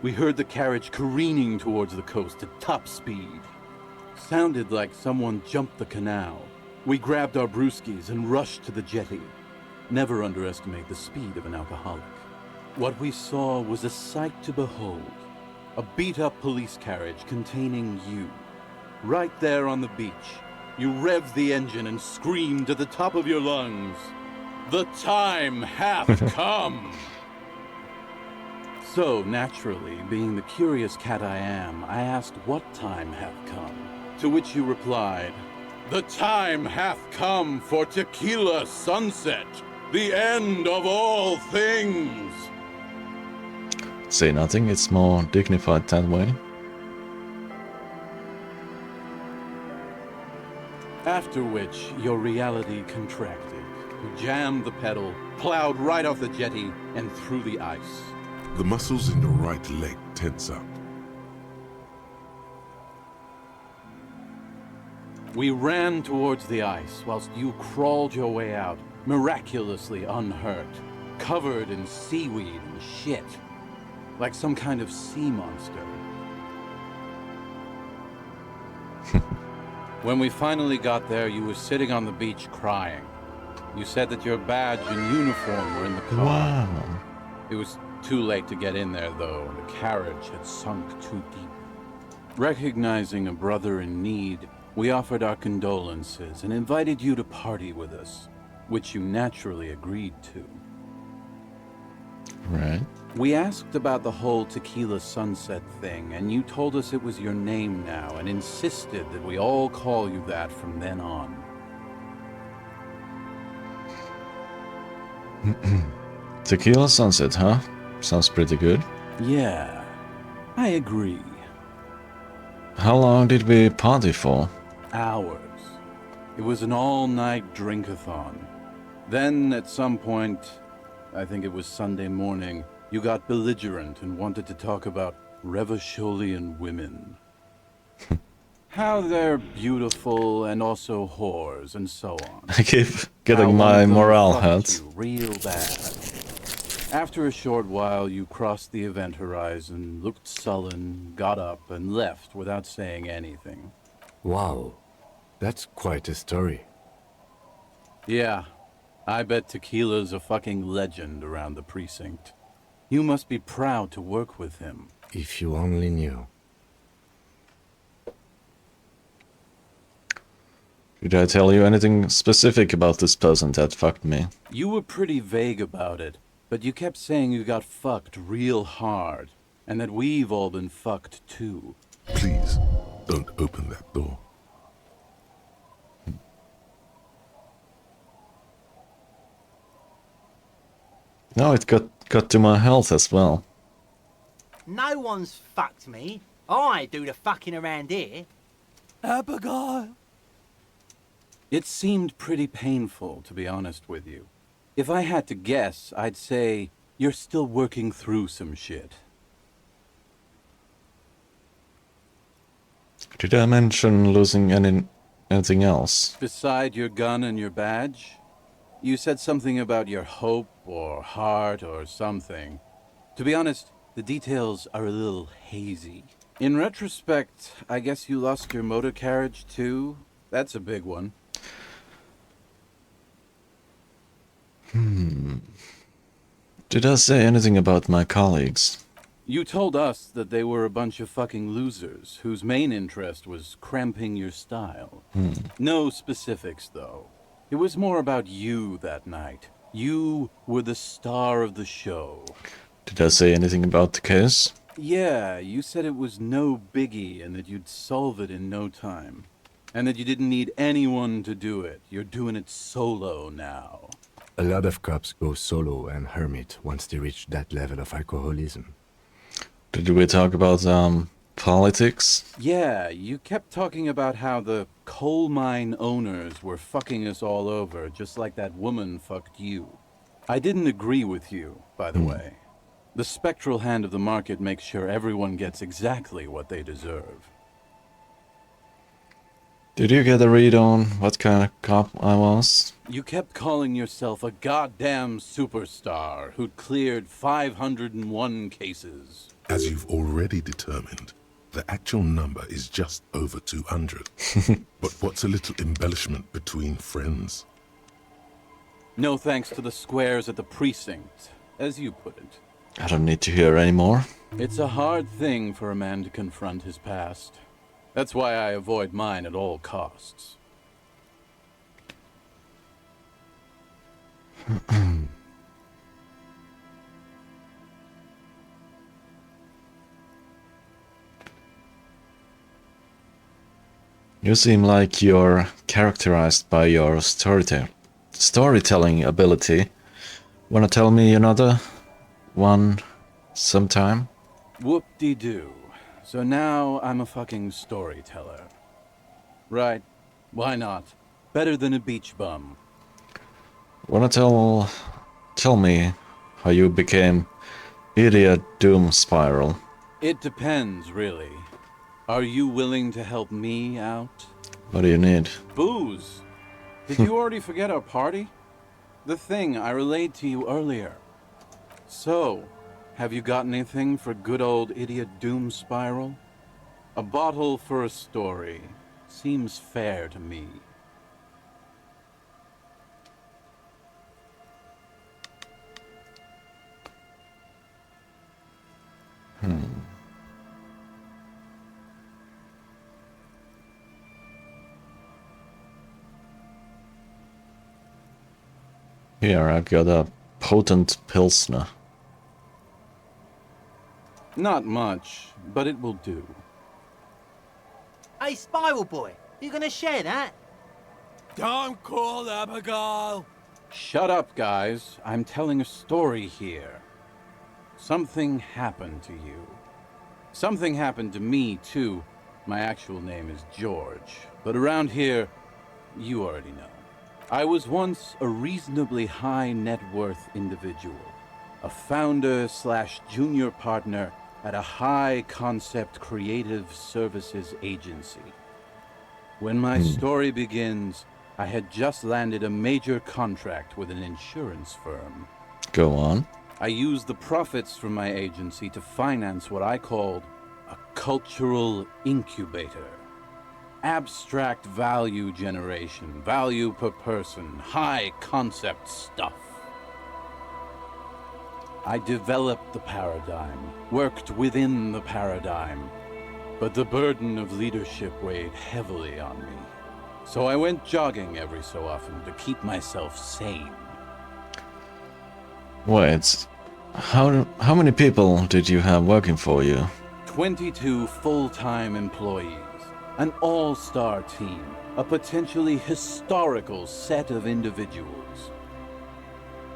We heard the carriage careening towards the coast at top speed. Sounded like someone jumped the canal. We grabbed our brewskis and rushed to the jetty. Never underestimate the speed of an alcoholic. What we saw was a sight to behold. A beat-up police carriage containing you. Right there on the beach, you revved the engine and screamed at the top of your lungs, "The time hath come!" So, naturally, being the curious cat I am, I asked what time hath come. To which you replied, "The time hath come for Tequila Sunset, the end of all things." Say nothing, it's more dignified that way. After which, your reality contracted. You jammed the pedal, plowed right off the jetty, and through the ice. The muscles in your right leg tense up. We ran towards the ice whilst you crawled your way out, miraculously unhurt, covered in seaweed and shit, like some kind of sea monster. When we finally got there, you were sitting on the beach crying. You said that your badge and uniform were in the car. Wow. It was too late to get in there, though. The carriage had sunk too deep. Recognizing a brother in need, we offered our condolences and invited you to party with us, which you naturally agreed to. Right. We asked about the whole Tequila Sunset thing, and you told us it was your name now and insisted that we all call you that from then on. Tequila Sunset, huh? Sounds pretty good. Yeah, I agree. How long did we party for? Hours. It was an all-night drink-a-thon. Then, at some point, I think it was Sunday morning, you got belligerent and wanted to talk about Revacholian women. How they're beautiful and also whores and so on. I keep getting How one my of them morale fucked hurt. you real bad. After a short while, you crossed the event horizon, looked sullen, got up, and left without saying anything. Wow, that's quite a story. Yeah, I bet Tequila's a fucking legend around the precinct. You must be proud to work with him. If you only knew. Did I tell you anything specific about this person that fucked me? You were pretty vague about it, but you kept saying you got fucked real hard, and that we've all been fucked too. Please, don't open that door. No, it got to my health as well. No one's fucked me. I do the fucking around here. Abigail! It seemed pretty painful, to be honest with you. If I had to guess, I'd say you're still working through some shit. Did I mention losing anything else? Beside your gun and your badge? You said something about your hope or heart or something. To be honest, the details are a little hazy. In retrospect, I guess you lost your motor carriage too? That's a big one. Did I say anything about my colleagues? You told us that they were a bunch of fucking losers whose main interest was cramping your style. No specifics, though. It was more about you that night. You were the star of the show. Did I say anything about the case? Yeah, you said it was no biggie and that you'd solve it in no time. And that you didn't need anyone to do it. You're doing it solo now. A lot of cops go solo and hermit once they reach that level of alcoholism. Did we talk about politics? Yeah, you kept talking about how the coal mine owners were fucking us all over, just like that woman fucked you. I didn't agree with you, by the way. The spectral hand of the market makes sure everyone gets exactly what they deserve. Did you get a read on what kind of cop I was? You kept calling yourself a goddamn superstar who'd cleared 501 cases. As you've already determined, the actual number is just over 200. But what's a little embellishment between friends? No thanks to the squares at the precinct, as you put it. I don't need to hear anymore. It's a hard thing for a man to confront his past. That's why I avoid mine at all costs. You seem like you're characterized by your storytelling ability. Wanna tell me another one sometime? Whoop-de-doo. So now I'm a fucking storyteller. Right. Why not? Better than a beach bum. Wanna tell me how you became Idiot Doom Spiral? It depends, really. Are you willing to help me out? What do you need? Booze. Did you already forget our party? The thing I relayed to you earlier. So, have you got anything for good old Idiot Doom Spiral? A bottle for a story. Seems fair to me. Here, I've got a potent Pilsner. Not much, but it will do. Hey, Spiral Boy, you gonna share that? Don't call Abigail! Shut up, guys. I'm telling a story here. Something happened to you. Something happened to me, too. My actual name is George, but around here, you already know. I was once a reasonably high net worth individual. A founder/junior partner at a high-concept creative services agency. When my story begins, I had just landed a major contract with an insurance firm. Go on. I used the profits from my agency to finance what I called a cultural incubator. Abstract value generation, value per person, high concept stuff. I developed the paradigm, worked within the paradigm, but the burden of leadership weighed heavily on me. So I went jogging every so often to keep myself sane. Wait, how many people did you have working for you? 22 full-time employees, an all-star team, a potentially historical set of individuals.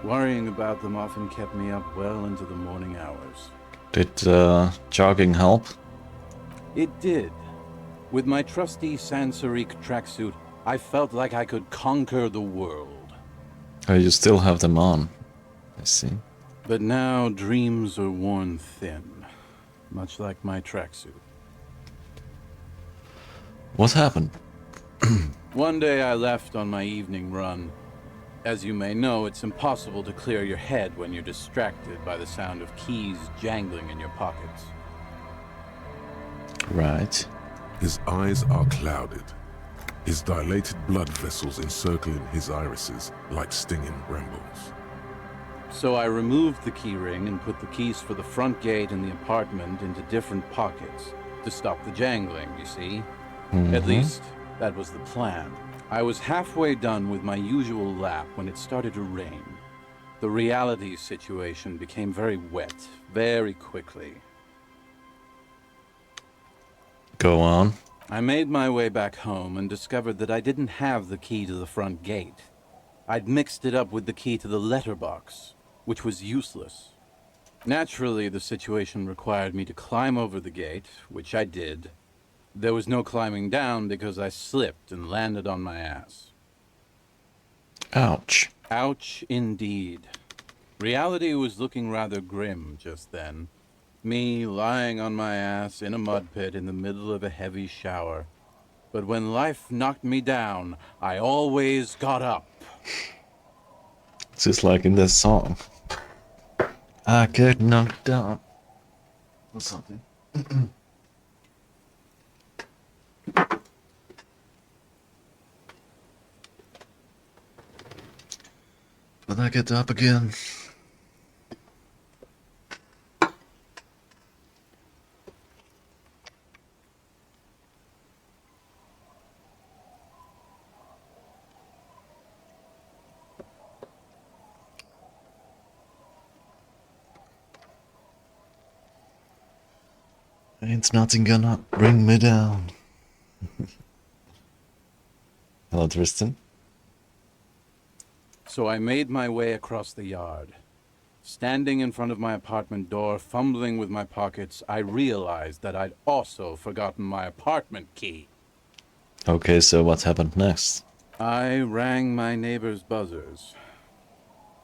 Worrying about them often kept me up well into the morning hours. Did jogging help? It did. With my trusty Sansariq tracksuit, I felt like I could conquer the world. Oh, you still have them on. I see. But now dreams are worn thin, much like my tracksuit. What happened? One day I left on my evening run. As you may know, it's impossible to clear your head when you're distracted by the sound of keys jangling in your pockets. Right. His eyes are clouded, his dilated blood vessels encircling his irises like stinging brambles. So I removed the key ring and put the keys for the front gate and the apartment into different pockets to stop the jangling, you see? At least, that was the plan. I was halfway done with my usual lap when it started to rain. The reality situation became very wet, very quickly. Go on. I made my way back home and discovered that I didn't have the key to the front gate. I'd mixed it up with the key to the letterbox, which was useless. Naturally, the situation required me to climb over the gate, which I did. There was no climbing down because I slipped and landed on my ass. Ouch. Ouch indeed. Reality was looking rather grim just then. Me lying on my ass in a mud pit in the middle of a heavy shower. But when life knocked me down, I always got up. It's just like in this song. I get knocked down. Or something. But I get up again. Ain't nothing gonna bring me down. Hello, Tristan. So I made my way across the yard. Standing in front of my apartment door, fumbling with my pockets, I realized that I'd also forgotten my apartment key. Okay, so what happened next? I rang my neighbors' buzzers.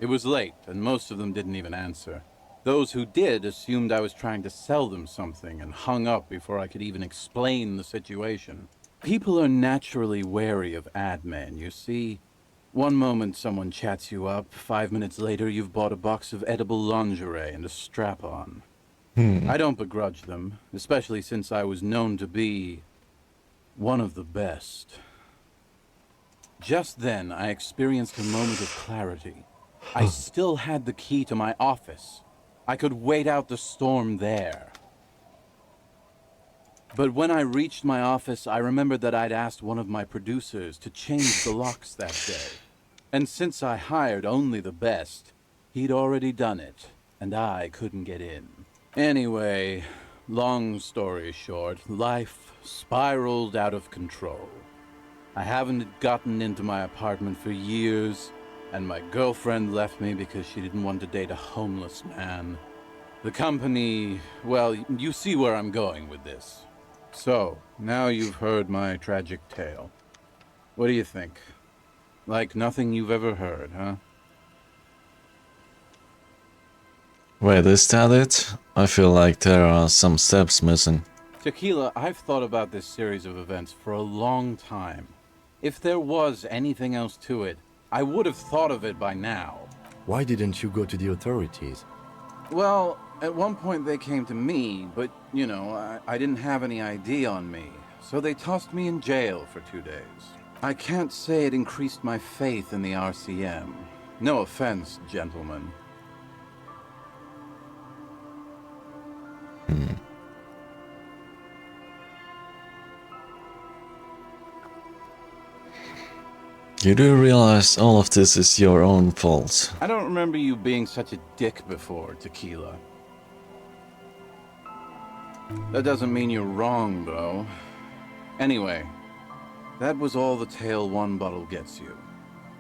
It was late, and most of them didn't even answer. Those who did assumed I was trying to sell them something and hung up before I could even explain the situation. People are naturally wary of ad men, you see. One moment someone chats you up, 5 minutes later you've bought a box of edible lingerie and a strap-on. I don't begrudge them, especially since I was known to be one of the best. Just then, I experienced a moment of clarity. I still had the key to my office. I could wait out the storm there. But when I reached my office, I remembered that I'd asked one of my producers to change the locks that day. And since I hired only the best, he'd already done it, and I couldn't get in. Anyway, long story short, life spiraled out of control. I haven't gotten into my apartment for years, and my girlfriend left me because she didn't want to date a homeless man. The company, well, you see where I'm going with this. So, now you've heard my tragic tale. What do you think? Like nothing you've ever heard, huh? Wait, is that it? I feel like there are some steps missing. Tequila, I've thought about this series of events for a long time. If there was anything else to it, I would have thought of it by now. Why didn't you go to the authorities? Well, at one point they came to me, but, you know, I didn't have any ID on me. So they tossed me in jail for 2 days. I can't say it increased my faith in the RCM. No offense, gentlemen. You do realize all of this is your own fault. I don't remember you being such a dick before, Tequila. That doesn't mean you're wrong, though. Anyway, that was all the tale one bottle gets you.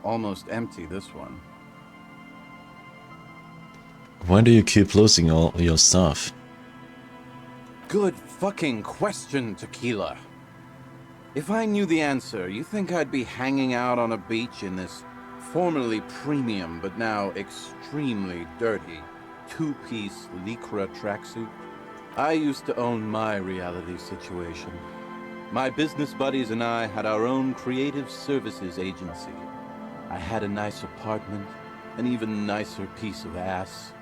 Almost empty, this one. Why do you keep losing all your stuff? Good fucking question, Tequila. If I knew the answer, you think I'd be hanging out on a beach in this formerly premium but now extremely dirty two-piece Lycra tracksuit? I used to own my reality situation. My business buddies and I had our own creative services agency. I had a nice apartment, an even nicer piece of ass.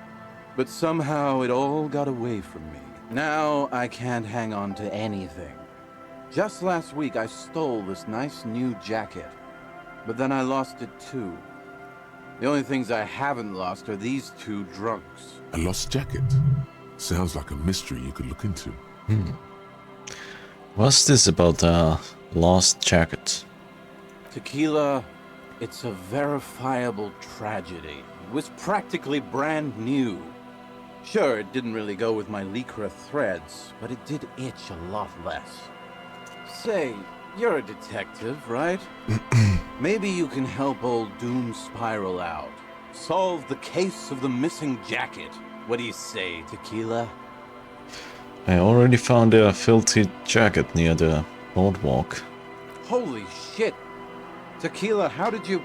But somehow it all got away from me. Now I can't hang on to anything. Just last week I stole this nice new jacket, but then I lost it too. The only things I haven't lost are these two drunks. A lost jacket? Sounds like a mystery you could look into. What's this about the lost jacket? Tequila, it's a verifiable tragedy. It was practically brand new. Sure, it didn't really go with my Lycra threads, but it did itch a lot less. Say, you're a detective, right? Maybe you can help old Doom Spiral out. Solve the case of the missing jacket. What do you say, Tequila? I already found a filthy jacket near the boardwalk. Holy shit! Tequila, how did you...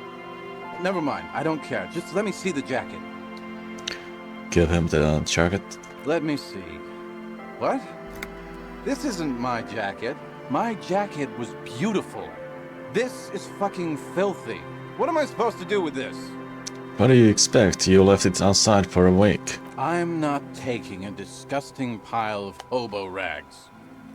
Never mind, I don't care. Just let me see the jacket. Give him the jacket. Let me see. What? This isn't my jacket. My jacket was beautiful. This is fucking filthy. What am I supposed to do with this? What do you expect? You left it outside for a week. I'm not taking a disgusting pile of hobo rags.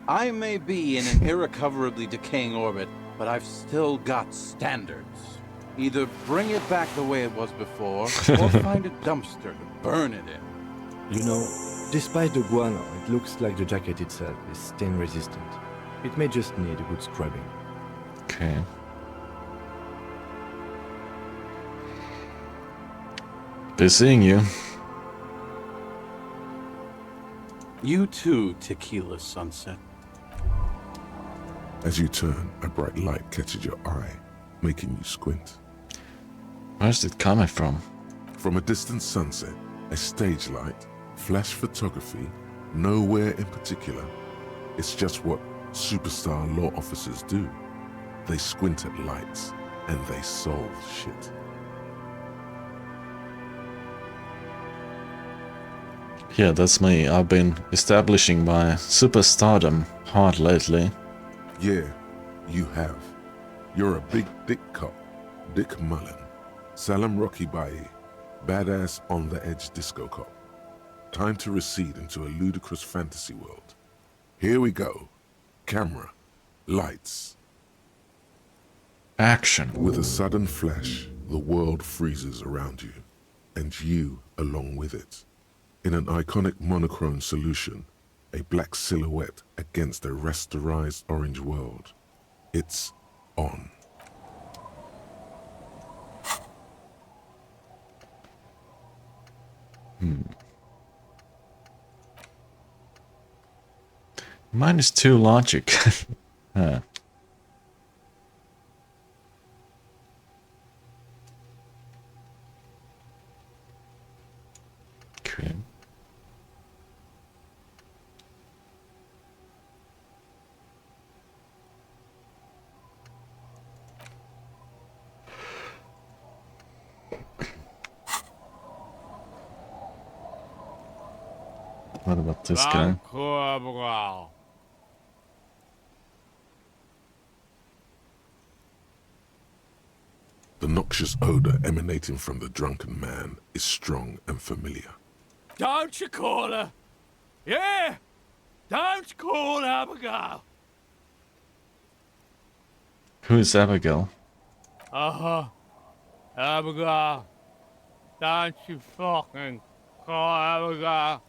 I may be in an irrecoverably decaying orbit, but I've still got standards. Either bring it back the way it was before, or find a dumpster to burn it in. You know, despite the guano, it looks like the jacket itself is stain resistant. It may just need a good scrubbing. Okay. Be seeing you. You too, Tequila Sunset. As you turn, a bright light catches your eye, making you squint. Where's it coming from? From a distant sunset, a stage light, flash photography, nowhere in particular. It's just what superstar law officers do. They squint at lights, and they solve shit. Yeah, that's me. I've been establishing my superstardom hard lately. Yeah, you have. You're a big dick cop, Dick Mullen. Salam Rocky Bayi, badass on-the-edge disco cop. Time to recede into a ludicrous fantasy world. Here we go. Camera. Lights. Action. With a sudden flash, the world freezes around you, and you along with it. In an iconic monochrome solution, a black silhouette against a rasterized orange world. It's on. Mine is too logic. Huh. Okay. What about this guy? The noxious odor emanating from the drunken man is strong and familiar. Don't you call her? Yeah! Don't call Abigail! Who is Abigail? Uh-huh. Abigail. Don't you fucking call Abigail.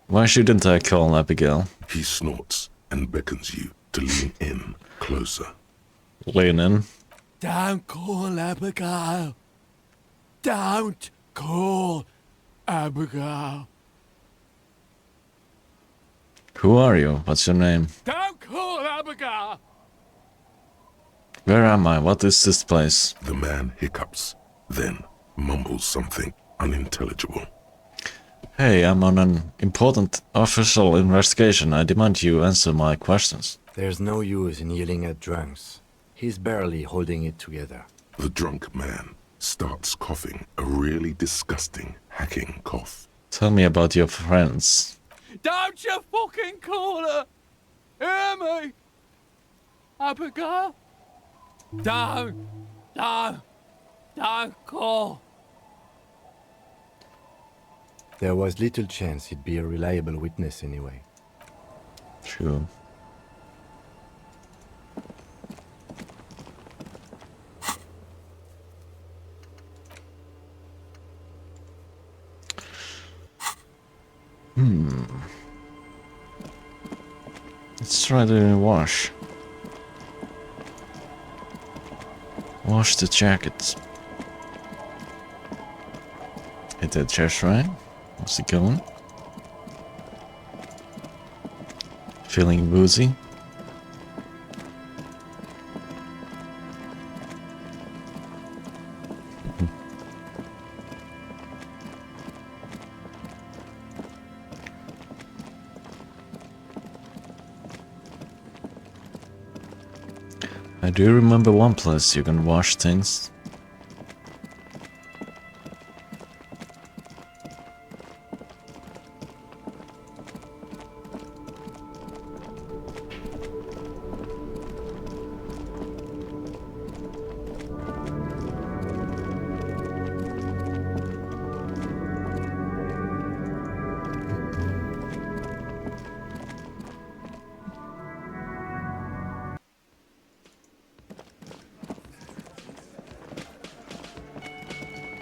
Why shouldn't I call Abigail? He snorts and beckons you to lean in closer. Lean in. Don't call Abigail. Don't call Abigail. Who are you? What's your name? Don't call Abigail. Where am I? What is this place? The man hiccups, then mumbles something unintelligible. Hey, I'm on an important official investigation. I demand you answer my questions. There's no use in yelling at drunks. He's barely holding it together. The drunk man starts coughing, a really disgusting, hacking cough. Tell me about your friends. Don't you fucking call her. Hear me? Abigail? Don't call. There was little chance he'd be a reliable witness anyway. True. Let's try to wash. Wash the jacket. Hit that chest, right? How's it going? Feeling woozy? I do remember one place you can wash things.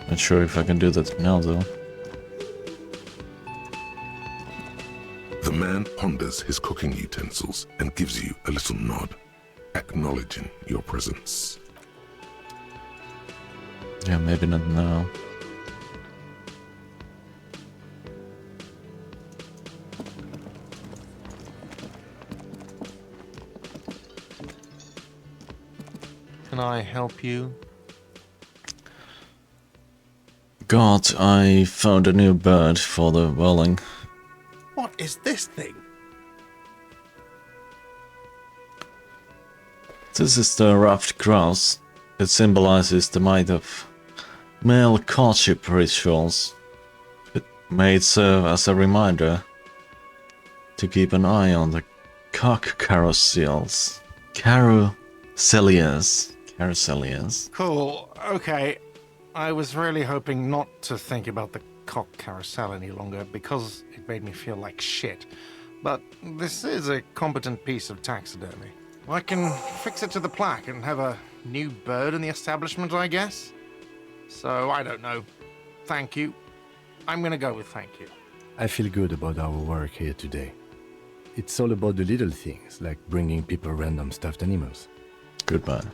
Not sure if I can do that now, though. The man ponders his cooking utensils and gives you a little nod, acknowledging your presence. Yeah, maybe not now. Can I help you? God, I found a new bird for the welling. What is this thing? This is the ruffed grouse. It symbolizes the might of male courtship rituals. It may serve as a reminder to keep an eye on the cock carousels. Carouseliers. Cool, okay. I was really hoping not to think about the cock carousel any longer because it made me feel like shit. But this is a competent piece of taxidermy. I can fix it to the plaque and have a new bird in the establishment, I guess. So, I don't know. Thank you. I'm gonna go with thank you. I feel good about our work here today. It's all about the little things, like bringing people random stuffed animals. Goodbye.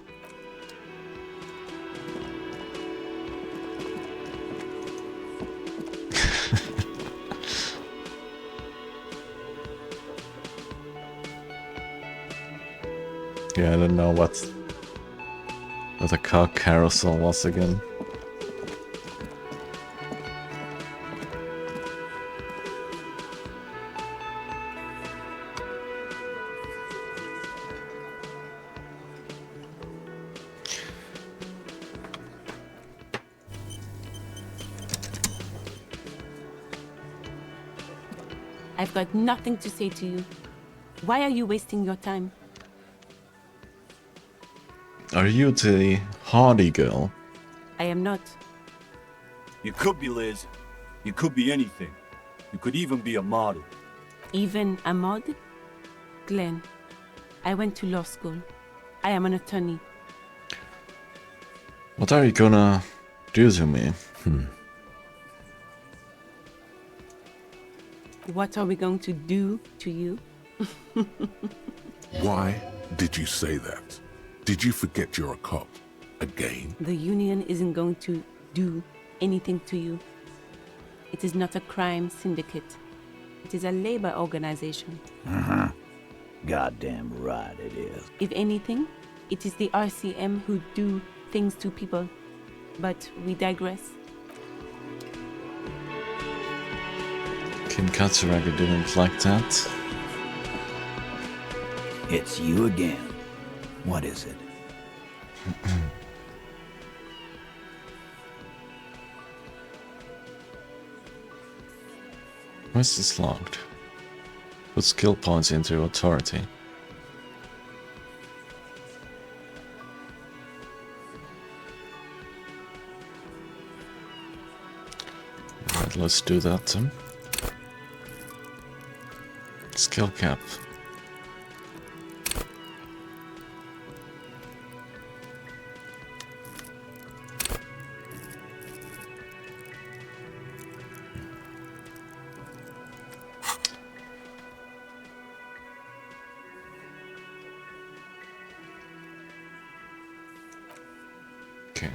Yeah, I don't know what a cock carousel was again. I've got nothing to say to you. Why are you wasting your time? Are you the hardy girl? I am not. You could be, Liz. You could be anything. You could even be a model. Even a mod? Glenn, I went to law school. I am an attorney. What are you gonna do to me? What are we going to do to you? Why did you say that? Did you forget you're a cop? Again? The union isn't going to do anything to you. It is not a crime syndicate. It is a labor organization. Goddamn right it is. If anything, it is the RCM who do things to people. But we digress. Kim Katsuragi didn't like that. It's you again. What is it? Why is this locked? Put skill points into authority. Alright, let's do that then. Skill cap. Okay.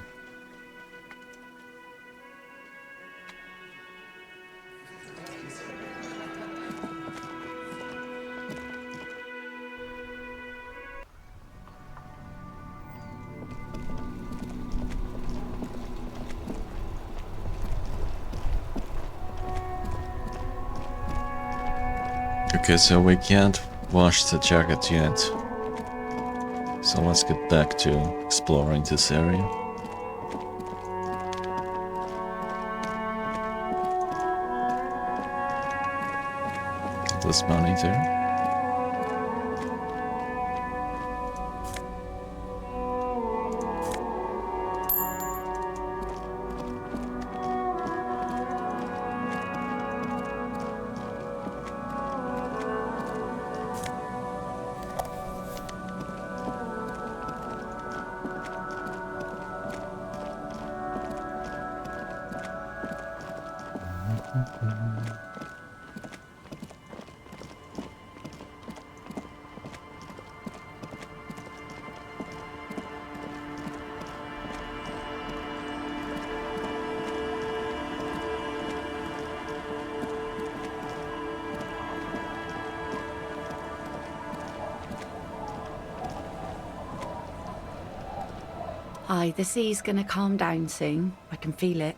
Okay, so we can't wash the jacket yet. So let's get back to exploring this area. This money there. Aye, the sea's gonna calm down soon. I can feel it.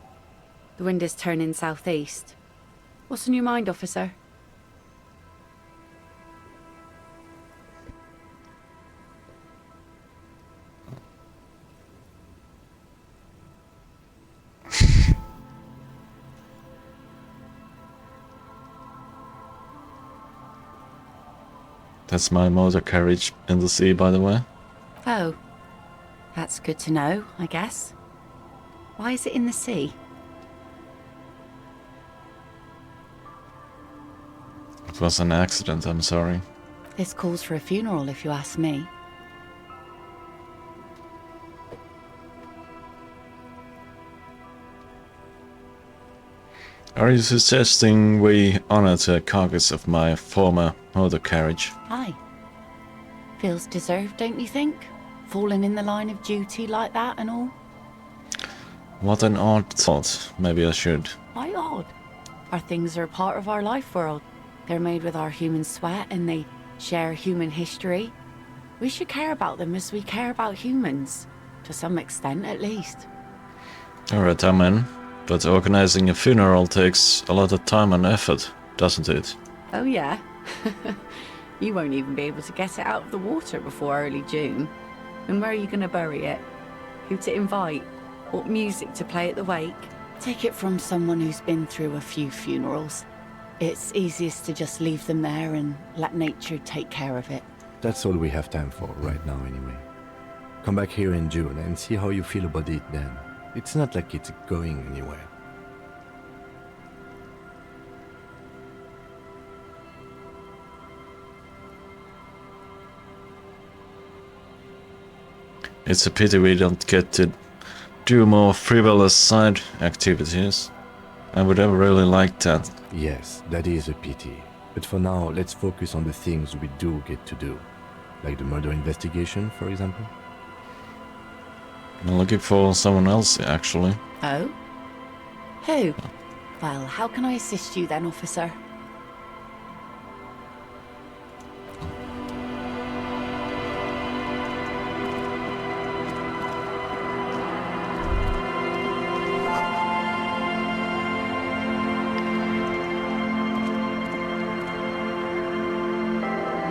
The wind is turning southeast. What's on your mind, officer? That's my motor carriage in the sea, by the way. Oh, that's good to know, I guess. Why is it in the sea? It was an accident, I'm sorry. This calls for a funeral, if you ask me. Are you suggesting we honor the carcass of my former motor carriage? Aye. Feels deserved, don't you think? Falling in the line of duty like that and all? What an odd thought. Maybe I should. Why odd? Our things are a part of our life world. They're made with our human sweat and they share human history. We should care about them as we care about humans. To some extent, at least. Alright, I'm in. But organizing a funeral takes a lot of time and effort, doesn't it? Oh yeah? You won't even be able to get it out of the water before early June. And where are you going to bury it? Who to invite? What music to play at the wake? Take it from someone who's been through a few funerals. It's easiest to just leave them there and let nature take care of it. That's all we have time for right now anyway. Come back here in June and see how you feel about it then. It's not like it's going anywhere. It's a pity we don't get to do more frivolous side activities. I would have really liked that. Yes, that is a pity. But for now, let's focus on the things we do get to do. Like the murder investigation, for example. I'm looking for someone else, actually. Oh? Who? Well, how can I assist you then, officer?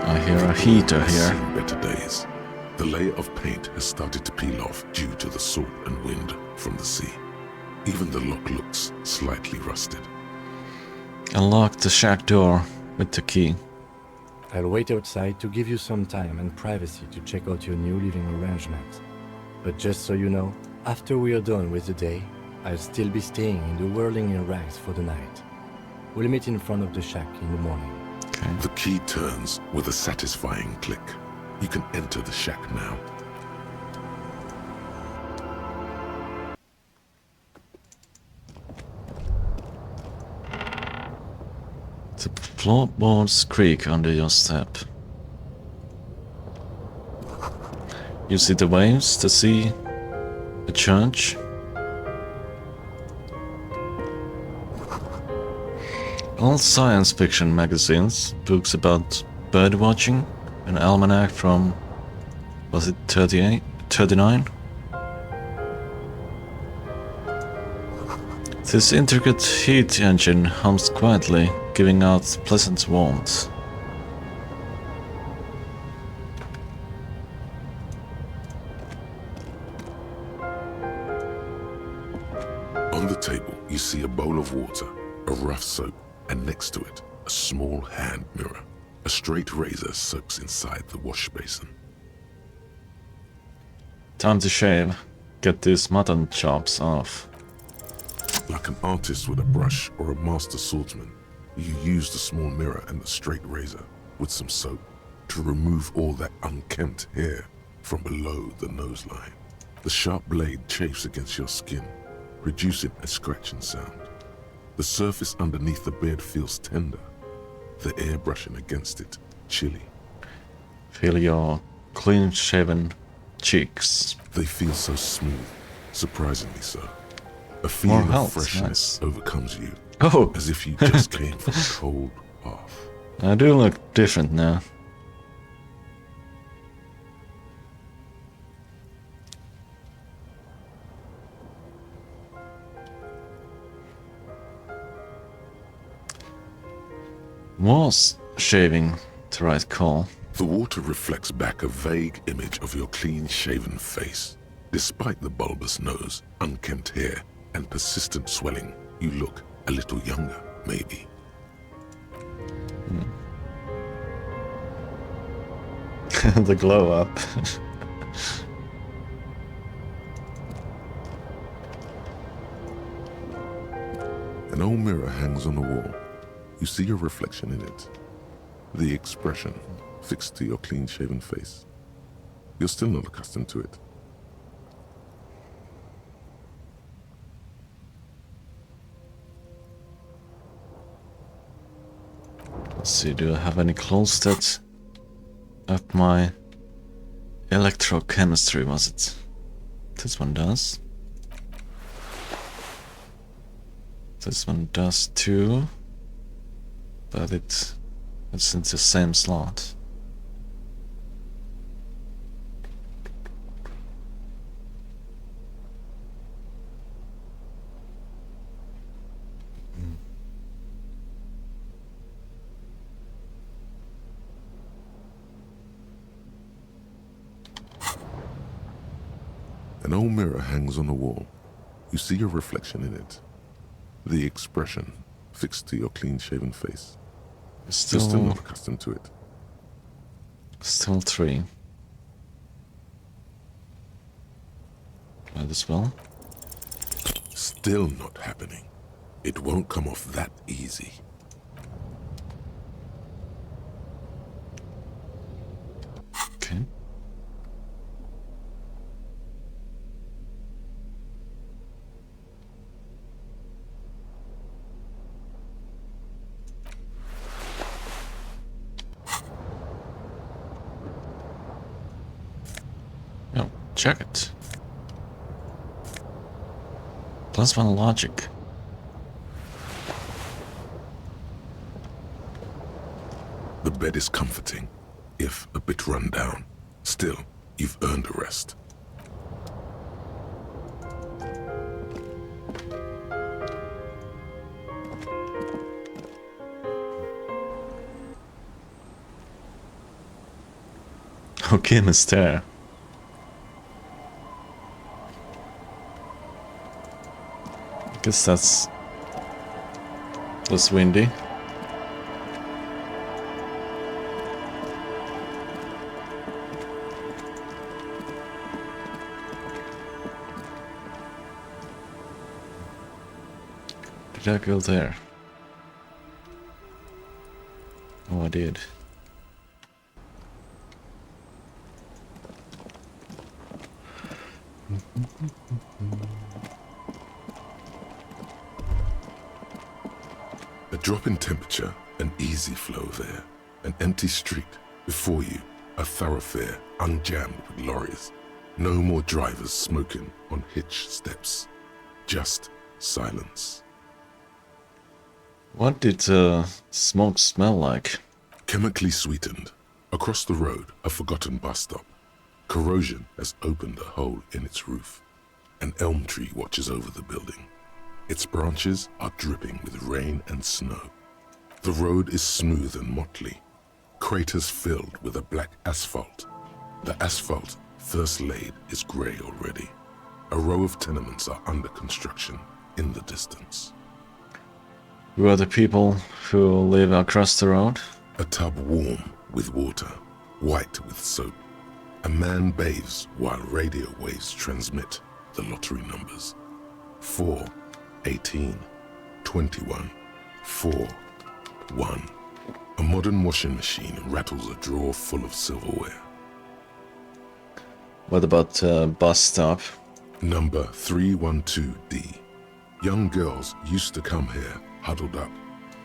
I hear a heater I've here. seen better days. The layer of paint has started to peel off due to the salt and wind from the sea. Even the lock looks slightly rusted. Unlock the shack door with the key. I'll wait outside to give you some time and privacy to check out your new living arrangements. But just so you know, after we are done with the day, I'll still be staying in the Whirling in Rags for the night. We'll meet in front of the shack in the morning. Okay. The key turns with a satisfying click. You can enter the shack now. The floorboards creak under your step. You see the waves, the sea, the church. All science fiction magazines, books about bird watching, an almanac from, was it 38, 39? This intricate heat engine hums quietly, giving out pleasant warmth. On the table, you see a bowl of water, a rough soap, and next to it, a small hand mirror. A straight razor soaks inside the wash basin. Time to shave. Get these mutton chops off. Like an artist with a brush or a master swordsman, you use the small mirror and the straight razor with some soap to remove all that unkempt hair from below the nose line. The sharp blade chafes against your skin, reducing a scratching sound. The surface underneath the beard feels tender, the air brushing against it chilly. Feel your clean-shaven cheeks. They feel so smooth, surprisingly so. A feeling of freshness overcomes you, as if you just came from a cold bath. I do look different now. Was shaving the right call? The water reflects back a vague image of your clean-shaven face. Despite the bulbous nose, unkempt hair, and persistent swelling, you look a little younger, maybe. The glow up. An old mirror hangs on the wall. You see your reflection in it. The expression fixed to your clean-shaven face. You're still not accustomed to it. Let's see, do I have any clothes that up my electrochemistry, was it? This one does. This one does too. But it's in the same slot. An old mirror hangs on the wall. You see your reflection in it. The expression fixed to your clean-shaven face. You're still not accustomed to it. Still 3. Might as well. Still not happening. It won't come off that easy. Okay. Oh, check it. +1 logic. The bed is comforting, if a bit run down. Still, you've earned a rest. Okay, Mister. Guess that's windy. Did I go there? Oh, I did. A drop in temperature, an easy flow of air, an empty street. Before you, a thoroughfare unjammed with lorries. No more drivers smoking on hitch steps. Just silence. What did smoke smell like? Chemically sweetened. Across the road, a forgotten bus stop. Corrosion has opened a hole in its roof. An elm tree watches over the building. Its branches are dripping with rain and snow. The road is smooth and motley. Craters filled with a black asphalt. The asphalt, first laid, is grey already. A row of tenements are under construction in the distance. Who are the people who live across the road? A tub warm with water, white with soap. A man bathes while radio waves transmit the lottery numbers. 4, 18, 21, 4, 1. A modern washing machine rattles a drawer full of silverware. What about bus stop? Number 312D. Young girls used to come here huddled up,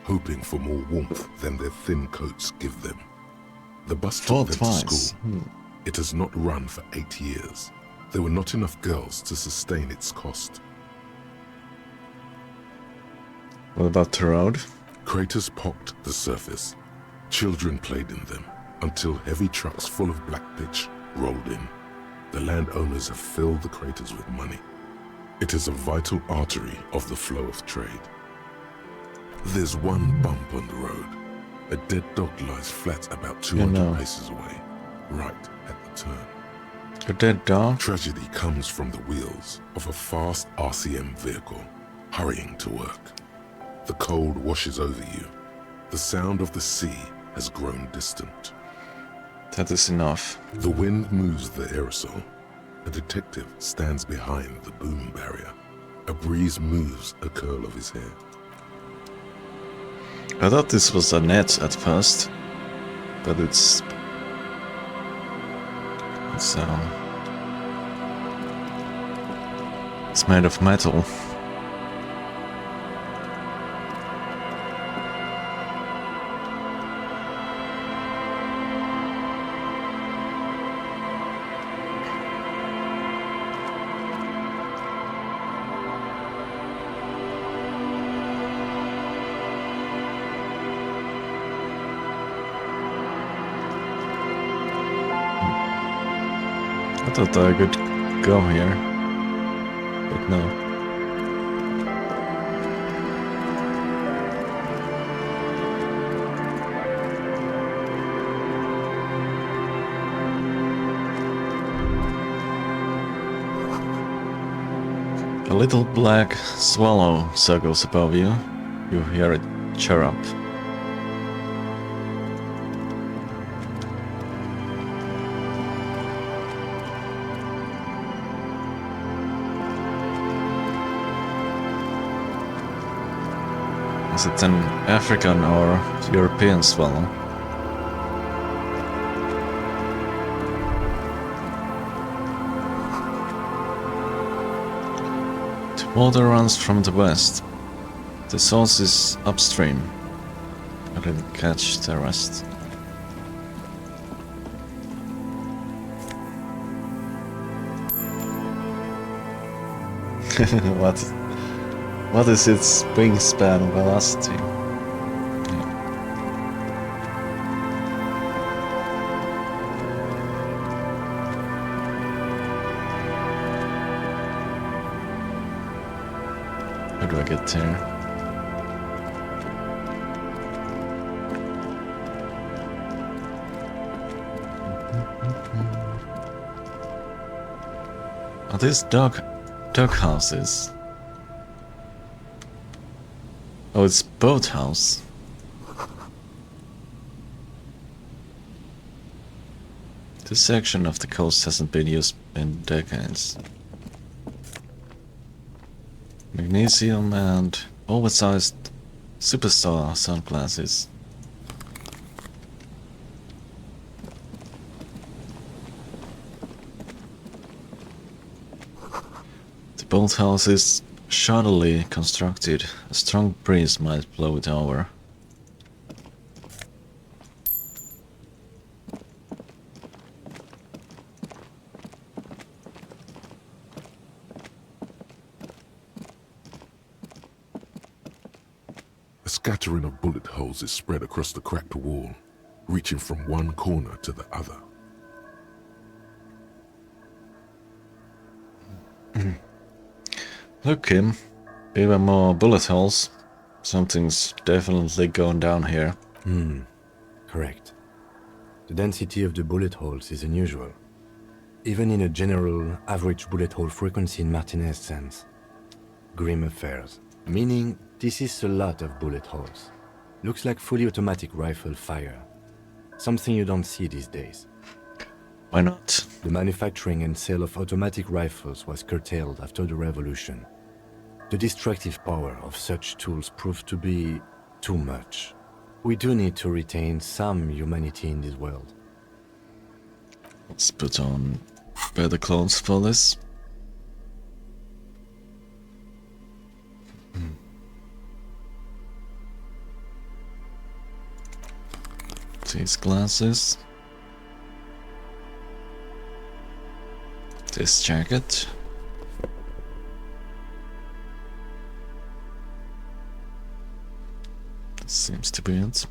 hoping for more warmth than their thin coats give them. The bus took them to school. It has not run for 8 years. There were not enough girls to sustain its cost. What about the road? Craters pocked the surface. Children played in them until heavy trucks full of black pitch rolled in. The landowners have filled the craters with money. It is a vital artery of the flow of trade. There's one bump on the road. A dead dog lies flat about 200 paces away, right at the turn. A dead dog? Tragedy comes from the wheels of a fast RCM vehicle, hurrying to work. The cold washes over you. The sound of the sea has grown distant. That is enough. The wind moves the aerosol. A detective stands behind the boom barrier. A breeze moves a curl of his hair. I thought this was a net at first, but it's made of metal. I thought I could go here, but no. A little black swallow circles above you. You hear it chirrup. Is it an African or European swallow? The water runs from the west. The source is upstream. I didn't catch the rest. What is its wingspan velocity? How do I get there? Are these dog houses? Oh, it's boathouse. This section of the coast hasn't been used in decades. Magnesium and oversized superstar sunglasses. The boathouse is shoddily constructed. A strong breeze might blow it over. A scattering of bullet holes is spread across the cracked wall, reaching from one corner to the other. Look, Kim. Even more bullet holes. Something's definitely going down here. Correct. The density of the bullet holes is unusual. Even in a general average bullet hole frequency in Martinez sense. Grim affairs. Meaning, this is a lot of bullet holes. Looks like fully automatic rifle fire. Something you don't see these days. Why not? The manufacturing and sale of automatic rifles was curtailed after the revolution. The destructive power of such tools proved to be too much. We do need to retain some humanity in this world. Let's put on better clothes for this. These glasses. This jacket. Seems to be it.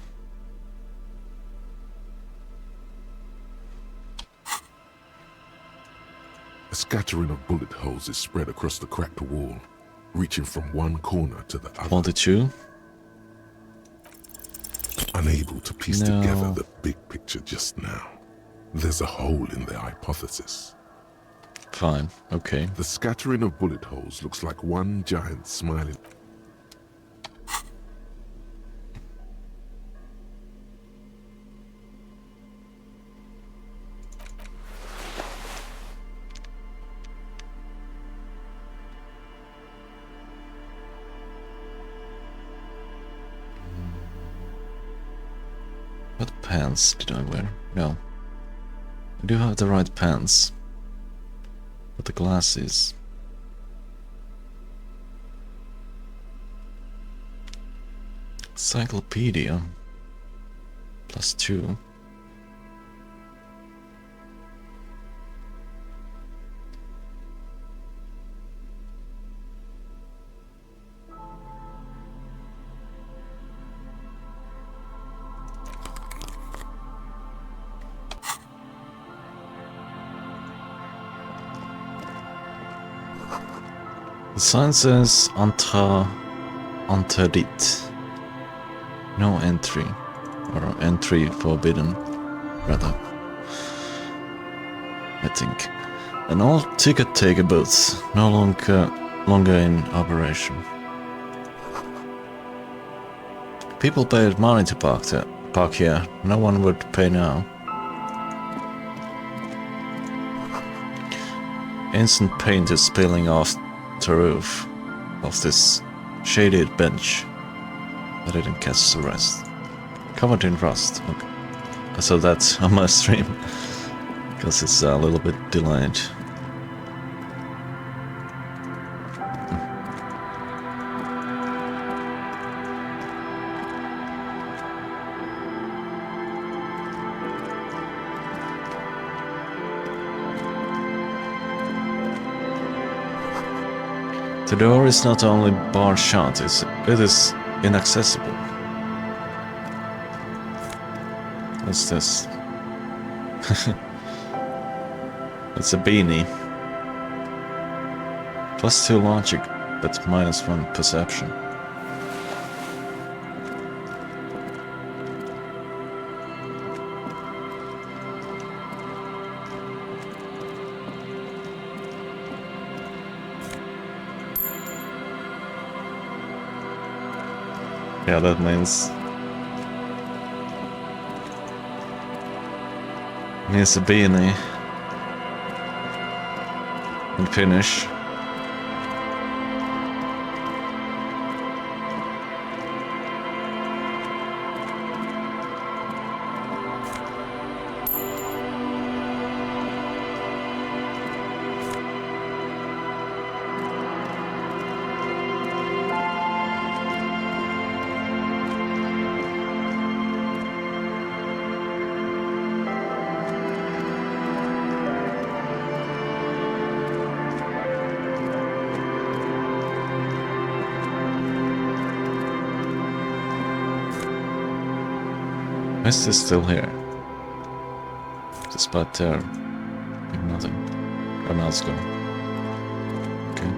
A scattering of bullet holes is spread across the cracked wall, reaching from one corner to the other. 42. Unable to piece together the big picture just now. There's a hole in their hypothesis. Fine, okay. The scattering of bullet holes looks like one giant smiling. What pants did I wear? No. I do have the right pants. But the glasses. Encyclopedia. +2. The sign says interdit. No entry. Or entry forbidden, rather. I think. An old ticket taker booth, no longer in operation. People paid money to park here. No one would pay now. Instant paint is spilling off the roof of this shaded bench. I didn't catch the rest. Covered in rust. Okay. So that's on my stream. Because it's a little bit delayed. The door is not only barred shut, it is inaccessible. What's this? It's a beanie. +2 logic, but -1 perception. Yeah, that means a beanie and finish. Mist is still here. Despite terror. Nothing. Ronald's gone. Okay.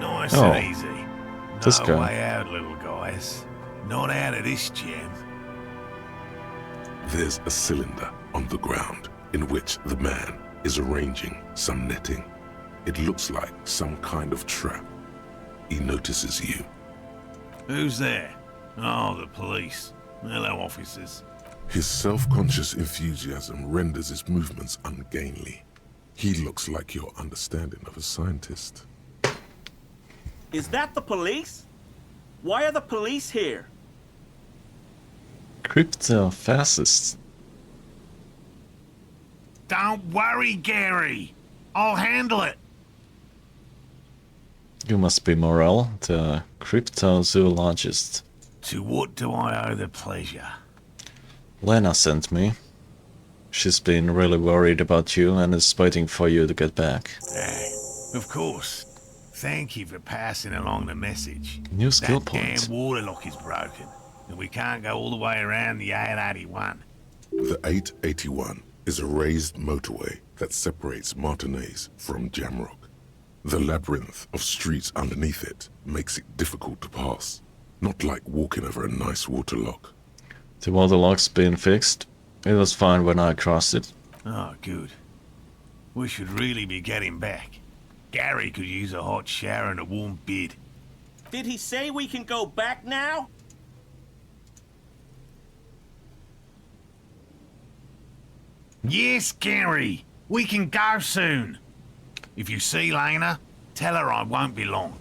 Nice Oh, and easy. this No guy. way out, little guys. Not out of this gem. There's a cylinder on the ground in which the man is arranging some netting. It looks like some kind of trap. He notices you. Who's there? Oh, the police. Hello, officers. His self-conscious enthusiasm renders his movements ungainly. He looks like your understanding of a scientist. Is that the police? Why are the police here? Crypto-fascists. Don't worry, Gary. I'll handle it. You must be Morel, the cryptozoologist. To what do I owe the pleasure? Lena sent me. She's been really worried about you and is waiting for you to get back. Of course. Thank you for passing along the message. New skill that point. damn water lock is broken, and we can't go all the way around the 881. The 881 is a raised motorway that separates Martinez from Jamrock. The labyrinth of streets underneath it makes it difficult to pass. Not like walking over a nice water lock. The water lock's been fixed. It was fine when I crossed it. Oh, good. We should really be getting back. Gary could use a hot shower and a warm bed. Did he say we can go back now? Yes, Gary. We can go soon. If you see Lena, tell her I won't be long.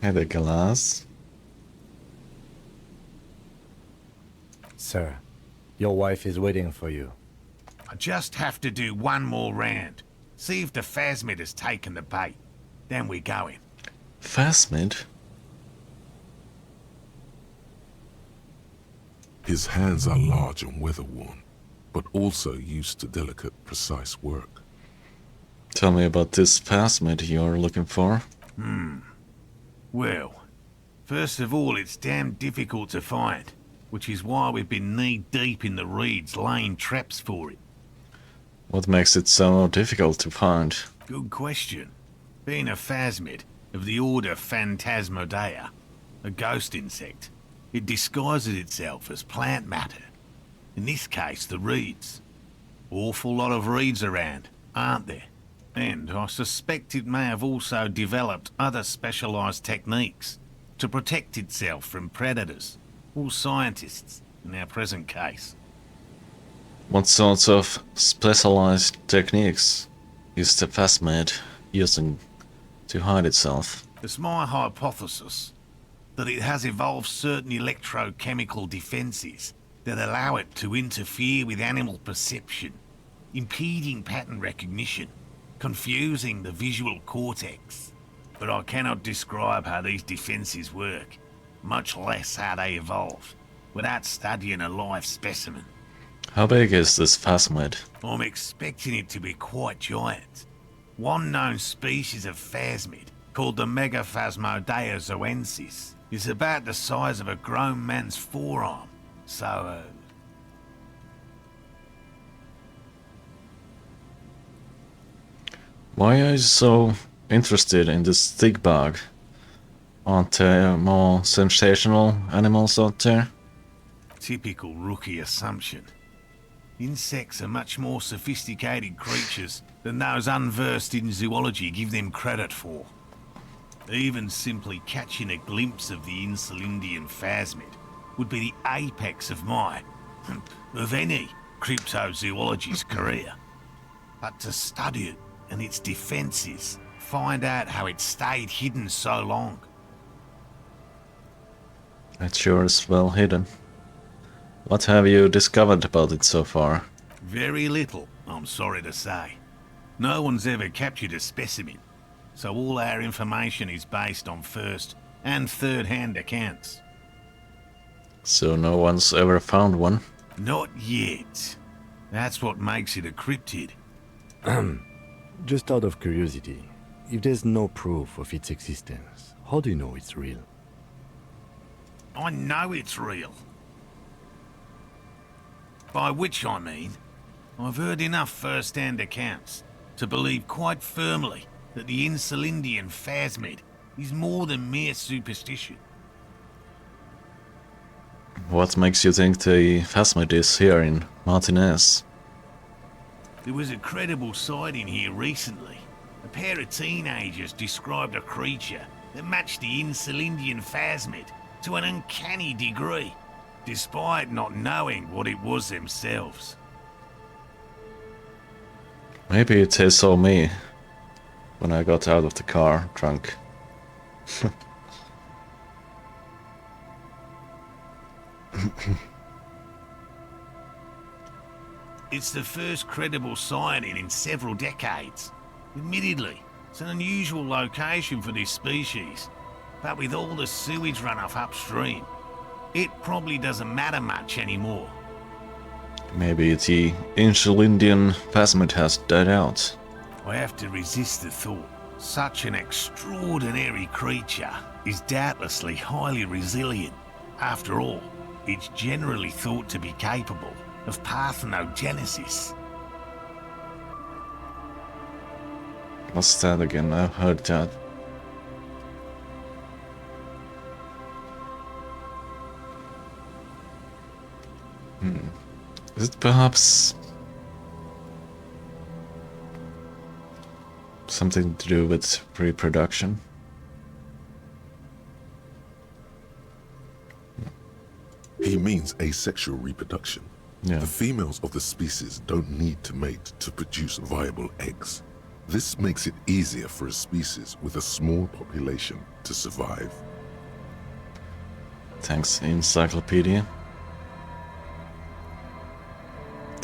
Hey there, Galas. Sir, your wife is waiting for you. I just have to do one more round. See if the Phasmid has taken the bait. Then we're going. Phasmid? His hands are large and weather-worn, but also used to delicate, precise work. Tell me about this Phasmid you're looking for. Well, First of all, it's damn difficult to find, which is why we've been knee-deep in the reeds laying traps for it. What makes it so difficult to find? Good question. Being a phasmid of the order Phantasmodea, a ghost insect, it disguises itself as plant matter. In this case, the reeds. Awful lot of reeds around, aren't there? And I suspect it may have also developed other specialised techniques to protect itself from predators, or scientists, in our present case. What sorts of specialized techniques is the phasmid using to hide itself? It's my hypothesis that it has evolved certain electrochemical defenses that allow it to interfere with animal perception, impeding pattern recognition, confusing the visual cortex. But I cannot describe how these defenses work, much less how they evolve, without studying a live specimen. How big is this phasmid? I'm expecting it to be quite giant. One known species of phasmid, called the Megaphasmodea zoensis, is about the size of a grown man's forearm. So, Why are you so interested in this thick bug? Aren't there more sensational animals out there? Typical rookie assumption. Insects are much more sophisticated creatures than those unversed in zoology give them credit for. Even simply catching a glimpse of the Insulindian phasmid would be the apex of any cryptozoology's career. But to study it and its defenses, find out how it stayed hidden so long. It sure is well hidden. What have you discovered about it so far? Very little, I'm sorry to say. No one's ever captured a specimen, so all our information is based on first and third-hand accounts. So no one's ever found one? Not yet. That's what makes it a cryptid. Just out of curiosity, if there's no proof of its existence, how do you know it's real? I know it's real. By which I mean, I've heard enough first-hand accounts to believe quite firmly that the Insulindian phasmid is more than mere superstition. What makes you think the phasmid is here in Martinez? There was a credible sighting here recently. A pair of teenagers described a creature that matched the Insulindian phasmid to an uncanny degree, despite not knowing what it was themselves. Maybe they saw me when I got out of the car drunk. It's the first credible sighting in several decades. Admittedly, it's an unusual location for this species, but with all the sewage runoff upstream, it probably doesn't matter much anymore. Maybe the Insulindian phasmid has died out. I have to resist the thought. Such an extraordinary creature is doubtlessly highly resilient. After all, it's generally thought to be capable of parthenogenesis. What's that again? I've heard that. Is it perhaps something to do with reproduction? He means asexual reproduction. Yeah. The females of the species don't need to mate to produce viable eggs. This makes it easier for a species with a small population to survive. Thanks, Encyclopedia.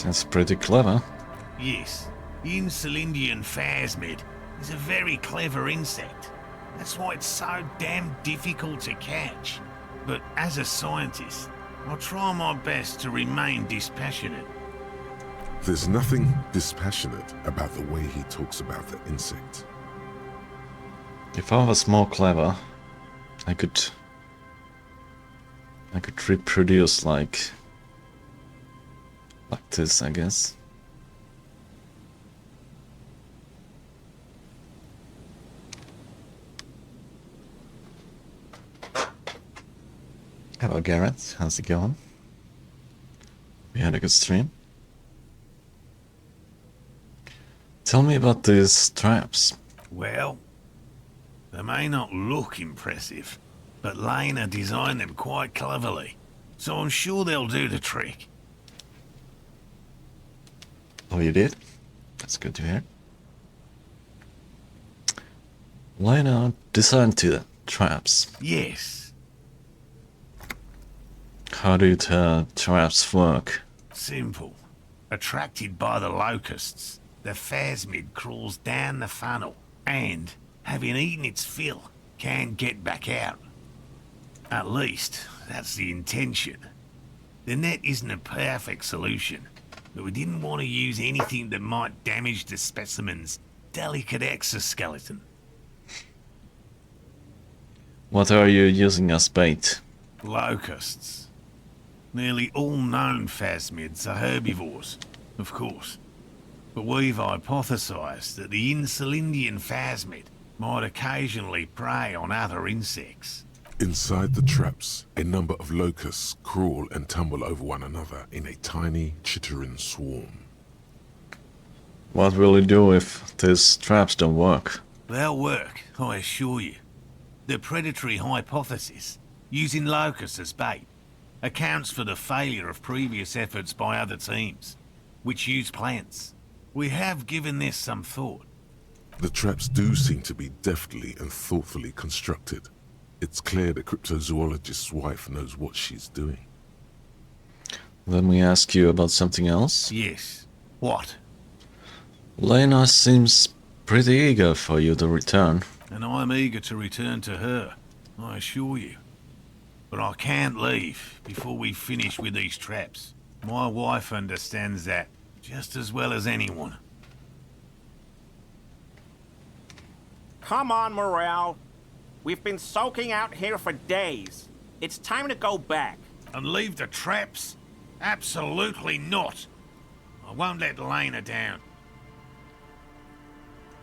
That's pretty clever. Yes, the Insulindian phasmid is a very clever insect. That's why it's so damn difficult to catch. But as a scientist, I'll try my best to remain dispassionate. There's nothing dispassionate about the way he talks about the insect. If I was more clever, I could I could reproduce like this, I guess. Hello Garrett, how's it going? We had a good stream. Tell me about these traps. Well, they may not look impressive, but Lena designed them quite cleverly, so I'm sure they'll do the trick. Oh, you did? That's good to hear. Lena designed the traps. Yes. How do the traps work? Simple. Attracted by the locusts, the phasmid crawls down the funnel and, having eaten its fill, can get back out. At least, that's the intention. The net isn't a perfect solution, but we didn't want to use anything that might damage the specimen's delicate exoskeleton. What are you using as bait? Locusts. Nearly all known phasmids are herbivores, of course. But we've hypothesized that the Insulindian phasmid might occasionally prey on other insects. Inside the traps, a number of locusts crawl and tumble over one another in a tiny, chittering swarm. What will you do if these traps don't work? They'll work, I assure you. The predatory hypothesis, using locusts as bait, accounts for the failure of previous efforts by other teams, which use plants. We have given this some thought. The traps do seem to be deftly and thoughtfully constructed. It's clear the cryptozoologist's wife knows what she's doing. Let me ask you about something else. Yes. What? Lena seems pretty eager for you to return. And I'm eager to return to her, I assure you. But I can't leave before we finish with these traps. My wife understands that just as well as anyone. Come on, Morale. We've been soaking out here for days. It's time to go back. And leave the traps? Absolutely not. I won't let Lena down.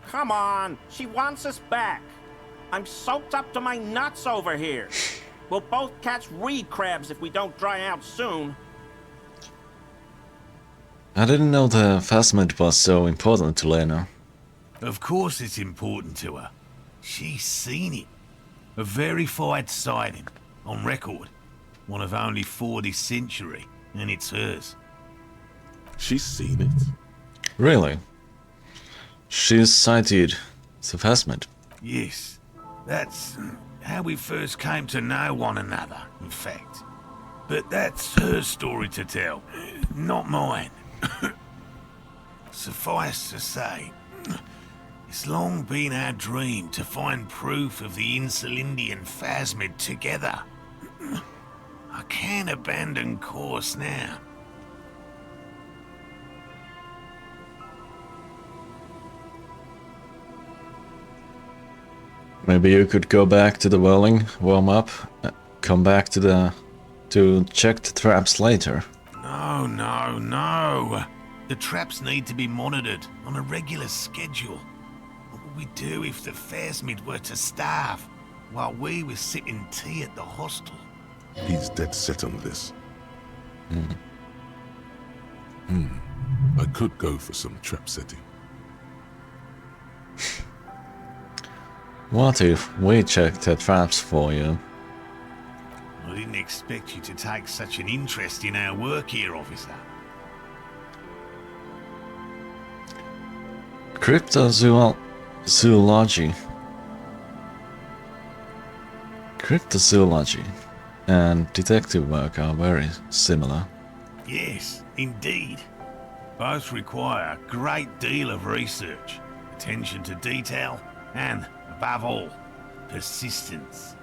Come on, she wants us back. I'm soaked up to my nuts over here. We'll both catch reed crabs if we don't dry out soon. I didn't know the phasmid was so important to Lena. Of course it's important to her. She's seen it. A verified sighting, on record. One of only 4 this century, and it's hers. She's seen it? Really? She's sighted the phasmid? Yes. That's how we first came to know one another, in fact. But that's her story to tell, not mine. Suffice to say, it's long been our dream to find proof of the Insulindian phasmid together. I can't abandon course now. Maybe you could go back to the Welling, warm up, come back to check the traps later. No, no, no. The traps need to be monitored on a regular schedule. What would we do if the phasmid were to starve while we were sipping tea at the hostel? He's dead set on this. I could go for some trap setting. What if we checked the traps for you? I didn't expect you to take such an interest in our work here, officer. Cryptozoology. Cryptozoology and detective work are very similar. Yes, indeed. Both require a great deal of research, attention to detail, and, above all, persistence.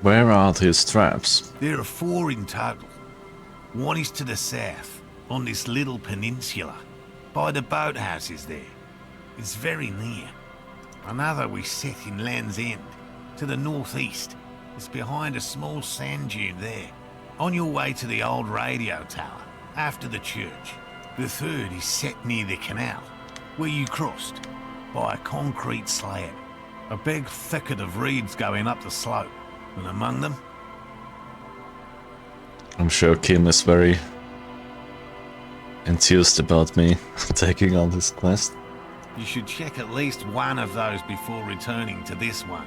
Where are these traps? There are 4 in total. One is to the south, on this little peninsula, by the boathouses there. It's very near. Another we set in Land's End, to the northeast, It's behind a small sand dune there, on your way to the old radio tower, after the church. The third is set near the canal, where you crossed, by a concrete slab. A big thicket of reeds going up the slope, and among them... I'm sure Kim is very enthused about me taking on this quest. You should check at least one of those before returning to this one,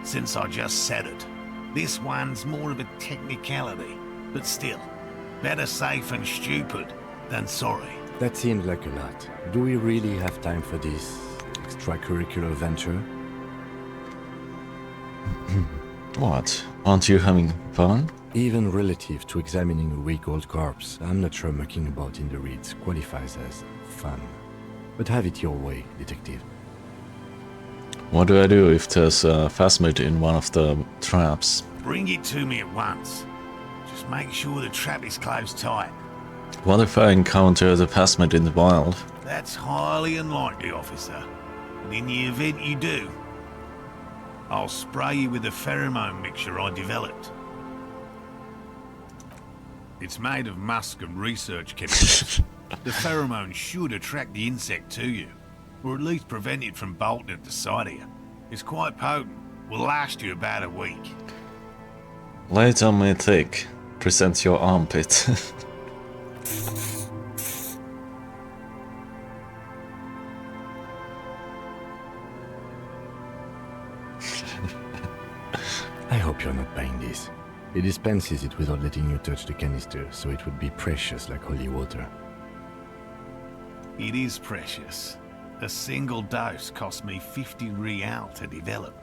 since I just said it. This one's more of a technicality, but still, better safe and stupid than sorry. That seems like a lot. Do we really have time for this extracurricular venture? What? Aren't you having fun? Even relative to examining a week-old corpse, I'm not sure mucking about in the reeds qualifies as fun. But have it your way, detective. What do I do if there's a phasmid in one of the traps? Bring it to me at once. Just make sure the trap is closed tight. What if I encounter the phasmid in the wild? That's highly unlikely, officer. And in the event you do, I'll spray you with the pheromone mixture I developed. It's made of musk and research chemicals. The pheromone should attract the insect to you, or at least prevent it from bolting at the sight of you. It's quite potent. Will last you about a week. Lay it on me thick. Present your armpit. I hope you're not buying this. It dispenses it without letting you touch the canister, so it would be precious like holy water. It is precious. A single dose cost me 50 real to develop.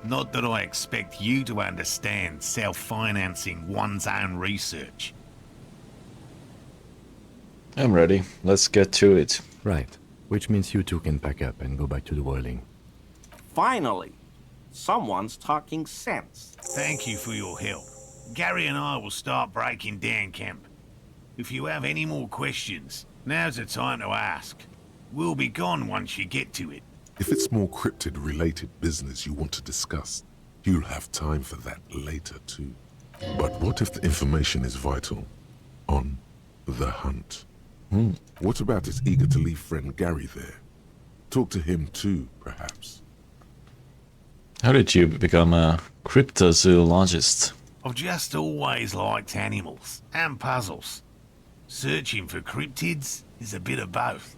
Not that I expect you to understand self-financing one's own research. I'm ready. Let's get to it. Right. Which means you two can pack up and go back to the whirling. Finally, someone's talking sense. Thank you for your help. Gary and I will start breaking down camp. If you have any more questions, now's the time to ask. We'll be gone once you get to it. If it's more cryptid-related business you want to discuss, you'll have time for that later too. But what if the information is vital? On the hunt? What about his eager-to-leave friend Gary there? Talk to him too, perhaps. How did you become a cryptozoologist? I've just always liked animals and puzzles. Searching for cryptids is a bit of both.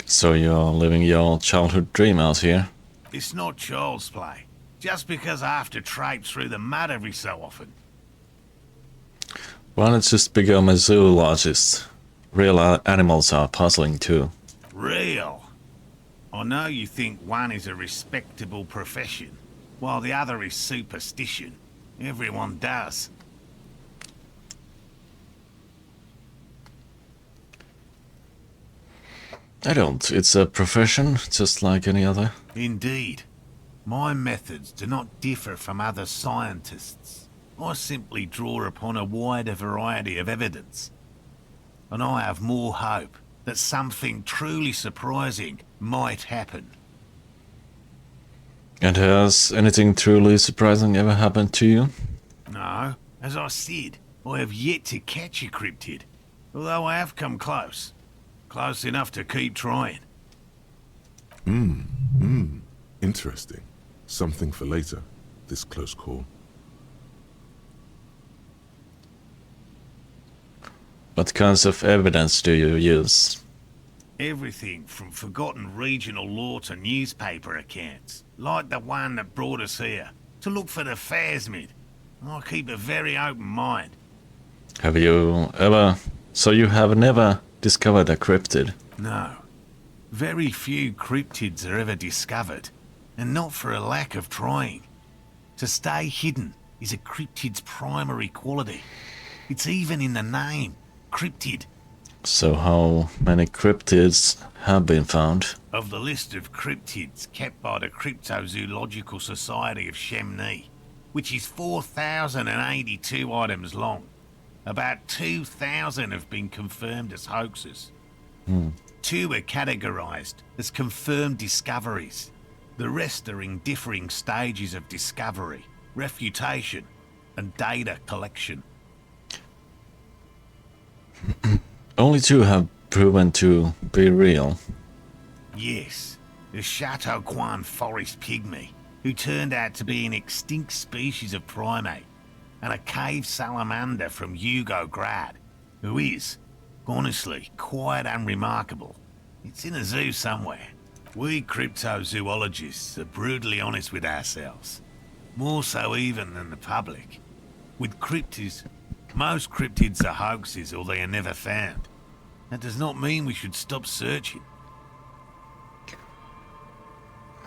So you're living your childhood dream out here? It's not child's play. Just because I have to traipse through the mud every so often. Why not just become a zoologist? Real animals are puzzling too. Real? I know you think one is a respectable profession, while the other is superstition. Everyone does. I don't. It's a profession, just like any other. Indeed. My methods do not differ from other scientists. I simply draw upon a wider variety of evidence. And I have more hope that something truly surprising might happen. And has anything truly surprising ever happened to you? No, as I said, I have yet to catch a cryptid, although I have come close. Close enough to keep trying. Interesting. Something for later, this close call. What kinds of evidence do you use? Everything from forgotten regional lore to newspaper accounts, like the one that brought us here, to look for the phasmid. I keep a very open mind. Have you ever... So you have never discovered a cryptid? No. Very few cryptids are ever discovered, and not for a lack of trying. To stay hidden is a cryptid's primary quality. It's even in the name, cryptid. So how many cryptids have been found? Of the list of cryptids kept by the Cryptozoological Society of Chemnee, which is 4,082 items long, about 2,000 have been confirmed as hoaxes. 2 are categorized as confirmed discoveries. The rest are in differing stages of discovery, refutation, and data collection. Only 2 have proven to be real. Yes, the Chateau Quan forest pygmy, who turned out to be an extinct species of primate, and a cave salamander from Hugo Grad, who is, honestly, quite unremarkable. It's in a zoo somewhere. We cryptozoologists are brutally honest with ourselves, more so even than the public. With cryptids, most cryptids are hoaxes or they are never found. That does not mean we should stop searching.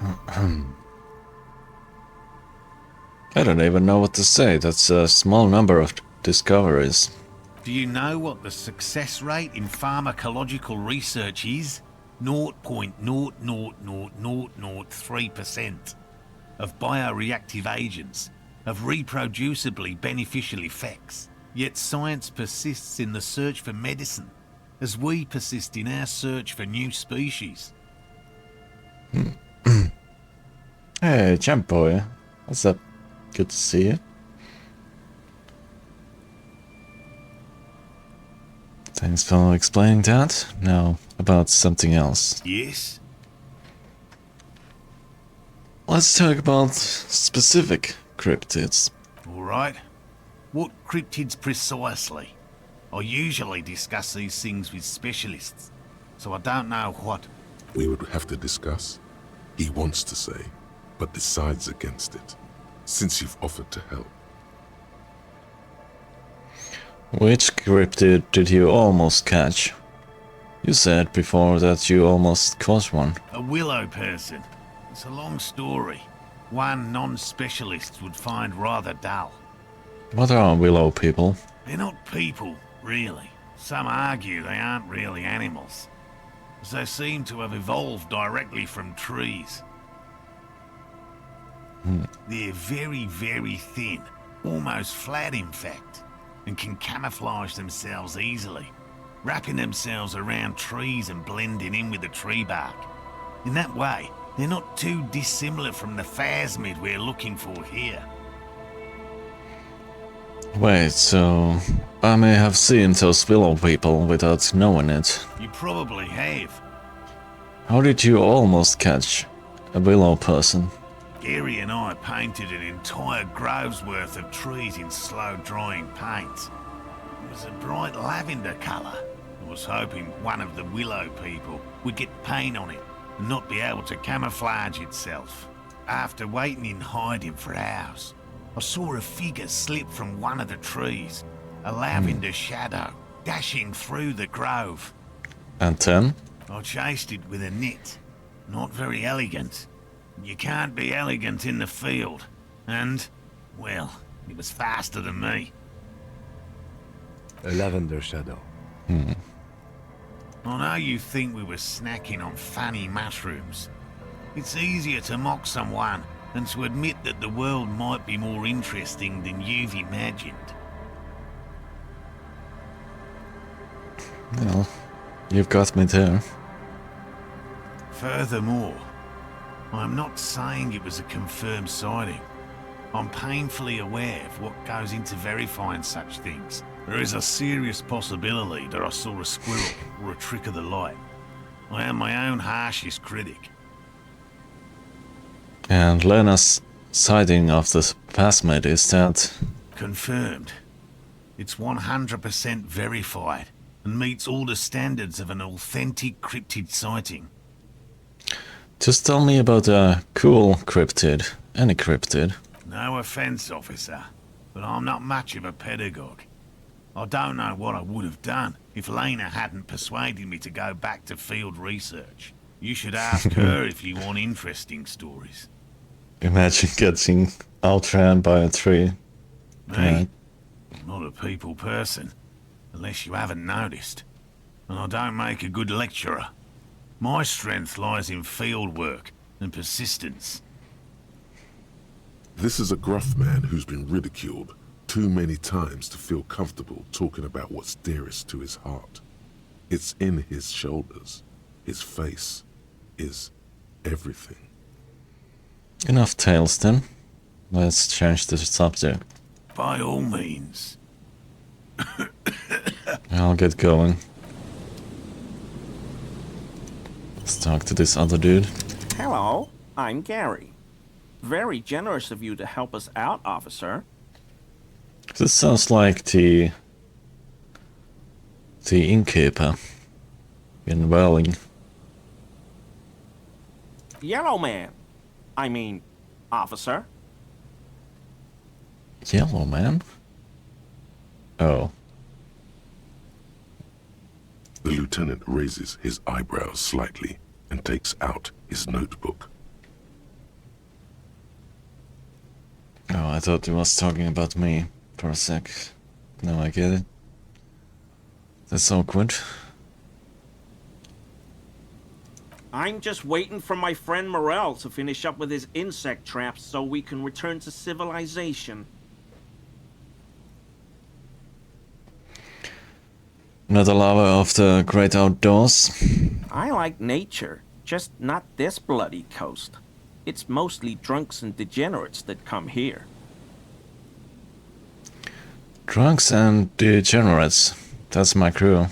I don't even know what to say. That's a small number of discoveries. Do you know what the success rate in pharmacological research is? 0.00003% of bioreactive agents have reproducibly beneficial effects. Yet science persists in the search for medicine, as we persist in our search for new species. Hey, Champ Boy. What's up? Good to see you. Thanks for explaining that. Now, about something else. Yes? Let's talk about specific cryptids. All right. What cryptids precisely? I usually discuss these things with specialists, so I don't know what. We would have to discuss. He wants to say, but decides against it, since you've offered to help. Which cryptid did you almost catch? You said before that you almost caught one. A willow person. It's a long story. One non-specialist would find rather dull. What are willow people? They're not people, really. Some argue they aren't really animals, as they seem to have evolved directly from trees. They're very, very thin, almost flat in fact, and can camouflage themselves easily, wrapping themselves around trees and blending in with the tree bark. In that way, they're not too dissimilar from the phasmid we're looking for here. Wait, so I may have seen those willow people without knowing it. You probably have. How did you almost catch a willow person? Gary and I painted an entire grove's worth of trees in slow-drying paint. It was a bright lavender colour. I was hoping one of the willow people would get paint on it and not be able to camouflage itself. After waiting in hiding for hours, I saw a figure slip from one of the trees, a lavender shadow, dashing through the grove. And then? I chased it with a net. Not very elegant. You can't be elegant in the field. And, well, it was faster than me. A lavender shadow. I know you think we were snacking on funny mushrooms. It's easier to mock someone than to admit that the world might be more interesting than you've imagined. Well, you've got me there. Furthermore, I'm not saying it was a confirmed sighting. I'm painfully aware of what goes into verifying such things. There is a serious possibility that I saw a squirrel or a trick of the light. I am my own harshest critic. And Lena's sighting of the phasmid, is that... Confirmed. It's 100% verified and meets all the standards of an authentic cryptid sighting. Just tell me about a cool cryptid. Any cryptid. No offense, officer, but I'm not much of a pedagogue. I don't know what I would have done if Lena hadn't persuaded me to go back to field research. You should ask her if you want interesting stories. Imagine getting outran by a tree. Me? I'm not a people person, unless you haven't noticed. And I don't make a good lecturer. My strength lies in field work and persistence. This is a gruff man who's been ridiculed too many times to feel comfortable talking about what's dearest to his heart. It's in his shoulders. His face is everything. Enough tales then. Let's change the subject. By all means. I'll get going. Let's talk to this other dude. Hello, I'm Gary. Very generous of you to help us out, officer. This sounds like the innkeeper in Welling. Yellow man. I mean, officer. Yellow man? Oh. The lieutenant raises his eyebrows slightly and takes out his notebook. Oh, I thought he was talking about me for a sec. Now I get it. That's awkward. I'm just waiting for my friend Morel to finish up with his insect traps so we can return to civilization. Not a lover of the great outdoors? I like nature, just not this bloody coast. It's mostly drunks and degenerates that come here. Drunks and degenerates. That's my crew.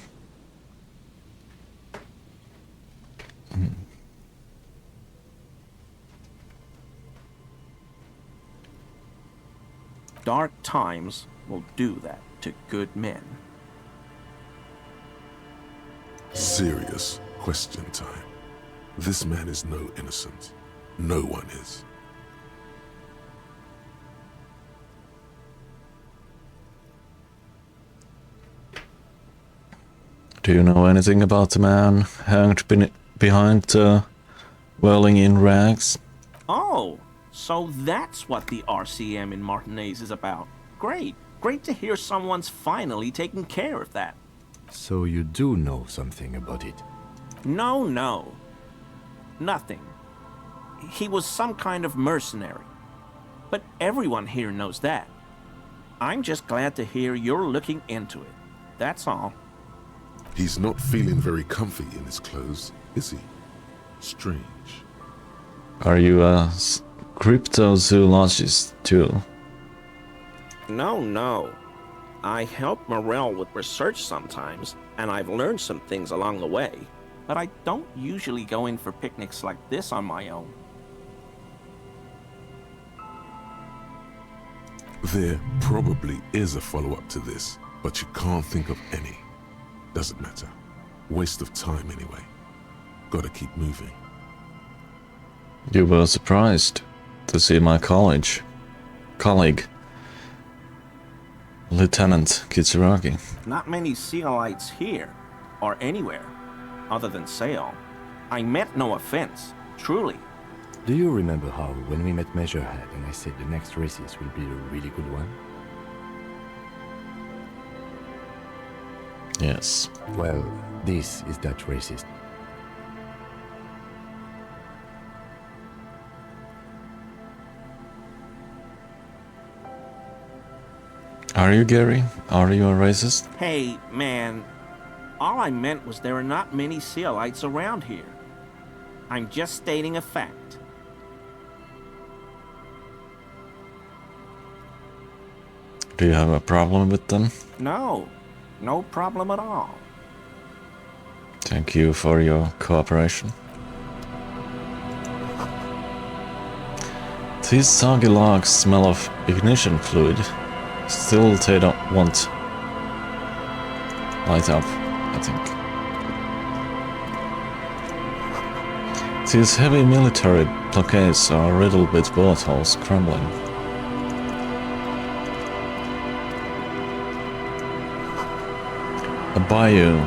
Dark times will do that to good men. Serious question time. This man is no innocent. No one is. Do you know anything about the man hanged behind the Welling in rags? Oh, so that's what the RCM in Martinez is about. Great. Great to hear someone's finally taking care of that. So you do know something about it? No. Nothing. He was some kind of mercenary. But everyone here knows that. I'm just glad to hear you're looking into it. That's all. He's not feeling very comfy in his clothes, is he? Strange. Are you a cryptozoologist too? No. I help Morel with research sometimes, and I've learned some things along the way. But I don't usually go in for picnics like this on my own. There probably is a follow-up to this, but you can't think of any. Doesn't matter. Waste of time anyway. Gotta keep moving. You were surprised to see my colleague, Lieutenant Kitsuragi. Not many Sealites here, or anywhere, other than Sail. I meant no offense, truly. Do you remember how, when we met Measurehead and I said the next races will be a really good one? Yes. Well, this is that racist. Are you, Gary? Are you a racist? Hey, man. All I meant was there are not many Sealites around here. I'm just stating a fact. Do you have a problem with them? No problem at all. Thank you for your cooperation. These soggy logs smell of ignition fluid. Still, they don't want light up, I think. These heavy military blockades are riddled with bullet holes crumbling. A bayou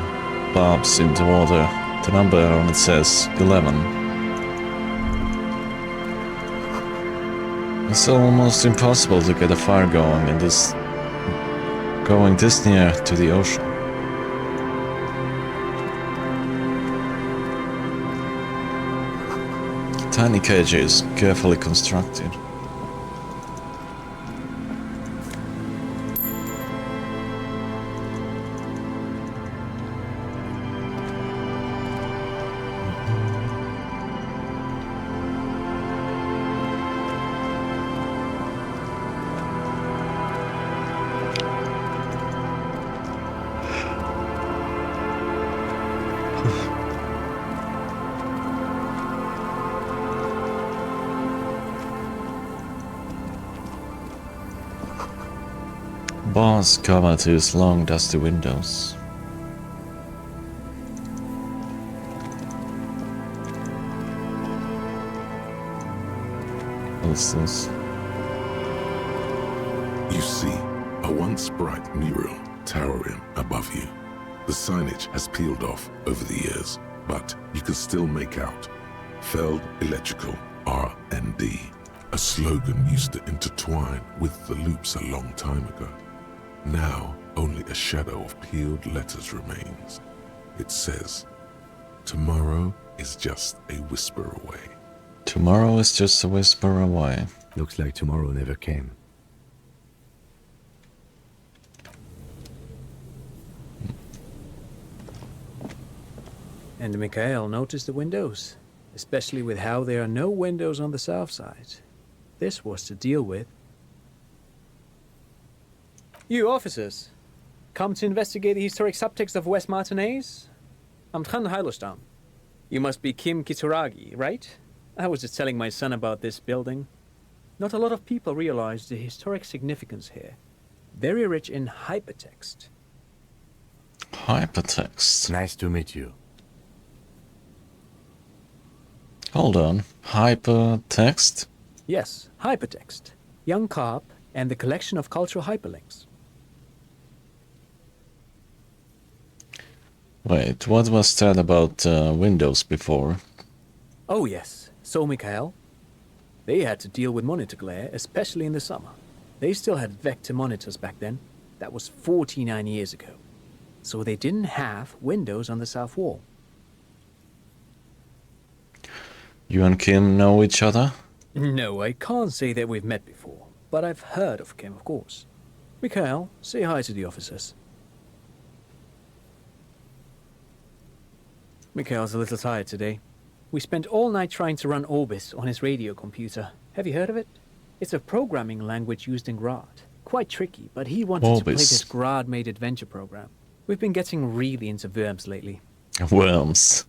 bobs into water. The number on it says 11. It's almost impossible to get a fire going in this near to the ocean. Tiny cages, carefully constructed. Bars cover to his long, dusty windows. What's this? You see a once bright mural towering above you. The signage has peeled off over the years, but you can still make out Feld Electrical R&D. A slogan used to intertwine with the loops a long time ago. Now, only a shadow of peeled letters remains. It says, "Tomorrow is just a whisper away." Tomorrow is just a whisper away. Looks like tomorrow never came. And Mikhail noticed the windows, especially with how there are no windows on the south side. This was to deal with. You officers, come to investigate the historic subtext of West Martinez? I'm Tran Heilostam. You must be Kim Kitsuragi, right? I was just telling my son about this building. Not a lot of people realize the historic significance here. Very rich in hypertext. Hypertext. Nice to meet you. Hold on. Hypertext? Yes, hypertext. Young Carp and the collection of cultural hyperlinks. Wait, what was that about Windows before? Oh yes, so Mikhail. They had to deal with monitor glare, especially in the summer. They still had vector monitors back then. That was 49 years ago. So they didn't have windows on the south wall. You and Kim know each other? No, I can't say that we've met before, but I've heard of Kim, of course. Mikhail, say hi to the officers. Mikhail's a little tired today. We spent all night trying to run Orbis on his radio computer. Have you heard of it? It's a programming language used in Grad. Quite tricky, but he wanted to play this Grad-made adventure program. We've been getting really into worms lately. Worms.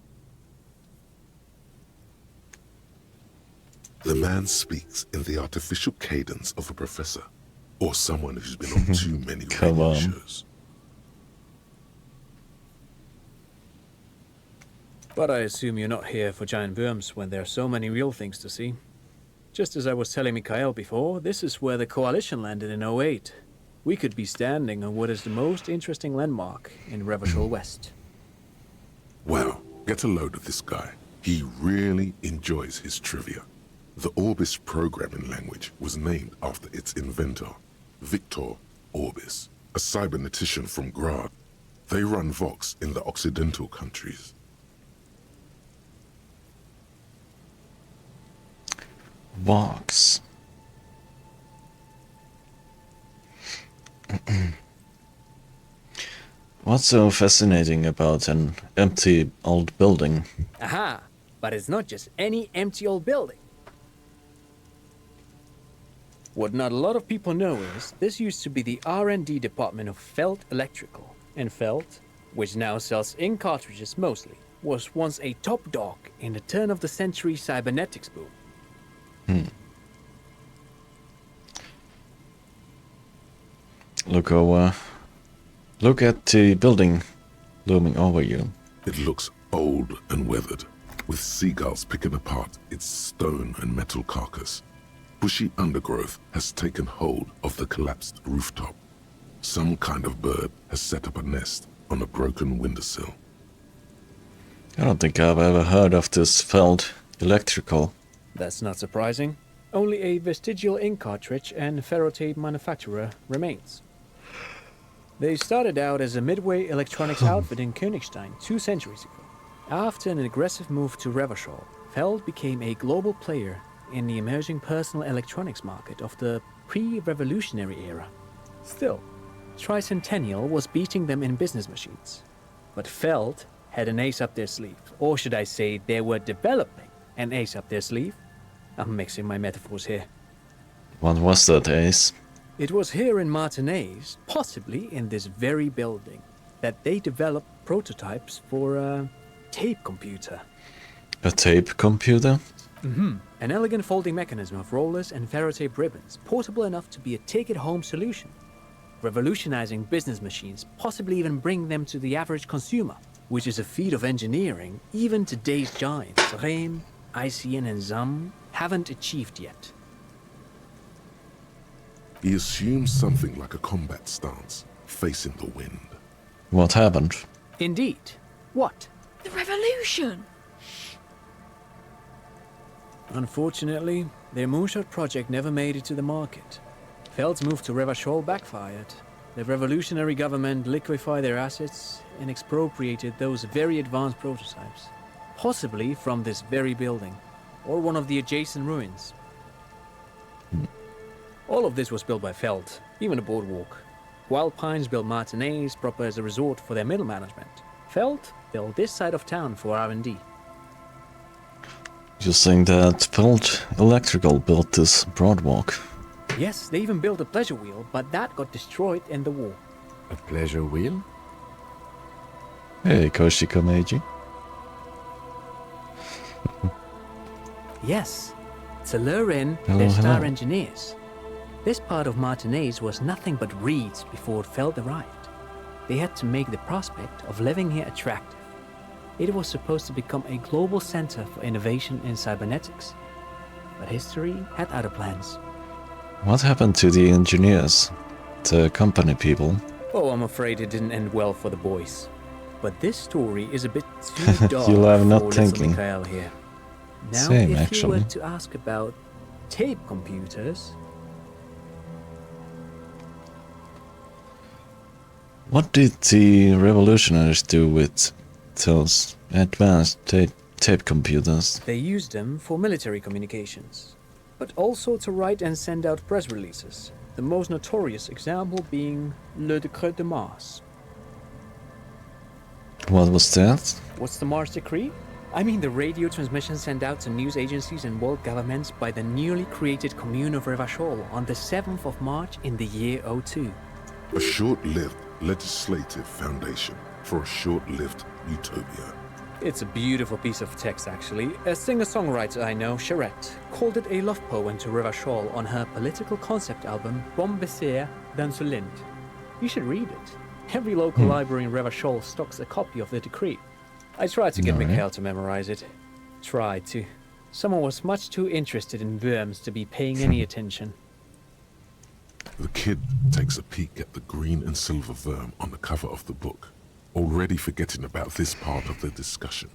The man speaks in the artificial cadence of a professor, or someone who's been on too many radio shows. But I assume you're not here for giant worms when there are so many real things to see. Just as I was telling Mikhail before, this is where the Coalition landed in 08. We could be standing on what is the most interesting landmark in Revachol West. Wow, get a load of this guy. He really enjoys his trivia. The Orbis programming language was named after its inventor, Victor Orbis, a cybernetician from Grad. They run Vox in the Occidental countries. Vox. What's so fascinating about an empty old building? Aha! But it's not just any empty old building. What not a lot of people know is this used to be the R&D department of Feld Electrical. And Feld, which now sells ink cartridges mostly, was once a top dog in the turn-of-the-century cybernetics boom. Look at the building looming over you. It looks old and weathered, with seagulls picking apart its stone and metal carcass. Bushy undergrowth has taken hold of the collapsed rooftop. Some kind of bird has set up a nest on a broken windowsill. I don't think I've ever heard of this Feld Electrical. That's not surprising. Only a vestigial ink cartridge and ferrotape manufacturer remains. They started out as a midway electronics outfit in Königstein 2 centuries ago. After an aggressive move to Revachol, Feld became a global player in the emerging personal electronics market of the pre-revolutionary era. Still, Tricentennial was beating them in business machines. But Feld had an ace up their sleeve, or should I say they were developing an ace up their sleeve. I'm mixing my metaphors here. What was that, Ace? It was here in Martinez, possibly in this very building, that they developed prototypes for a tape computer. A tape computer? An elegant folding mechanism of rollers and ferrotape ribbons, portable enough to be a take-it-home solution. revolutionizing business machines, possibly even bring them to the average consumer, which is a feat of engineering even today's giants, Rehm, ICN and ZAM, haven't achieved yet. He assumes something like a combat stance, facing the wind. What happened? Indeed. What? The revolution! Unfortunately, their moonshot project never made it to the market. Feld's move to Revachol backfired. The revolutionary government liquefied their assets and expropriated those very advanced prototypes, possibly from this very building, or one of the adjacent ruins. All of this was built by Feld, even the boardwalk. Wild Pines built Martinez proper as a resort for their middle management. Feld built this side of town for R&D. You think that Feld Electrical built this Broadwalk? Yes, they even built a pleasure wheel, but that got destroyed in the war. A pleasure wheel? Hey, Koshiko Meiji. Yes, to lure in Hello, their star hello. engineers. This part of Martinez was nothing but reeds before Feld arrived. They had to make the prospect of living here attractive. It was supposed to become a global center for innovation in cybernetics. But history had other plans. What happened to the engineers? The company people? Oh, I'm afraid it didn't end well for the boys. But this story is a bit too dark You are not for little thinking. Mikhail here. Now, Same, if you actually. were to ask about tape computers, What did the revolutionaries do with those advanced tape computers? they used them for military communications, but also to write and send out press releases. The most notorious example being Le Decret de Mars. What was that? What's the Mars Decree? I mean the radio transmission sent out to news agencies and world governments by the newly created Commune of Revachol on the 7th of March in the year 02. A short-lived legislative foundation for a short-lived utopia. It's a beautiful piece of text, actually. A singer-songwriter I know, Charette, called it a love poem to Revachol on her political concept album, Bon Baiser dans ce Lind. You should read it. Every local library in Revachol stocks a copy of the decree. I tried to get Alright. Mikhail to memorize it. Tried to. Someone was much too interested in Worms to be paying any attention. The kid takes a peek at the green and silver worm on the cover of the book, already forgetting about this part of the discussion.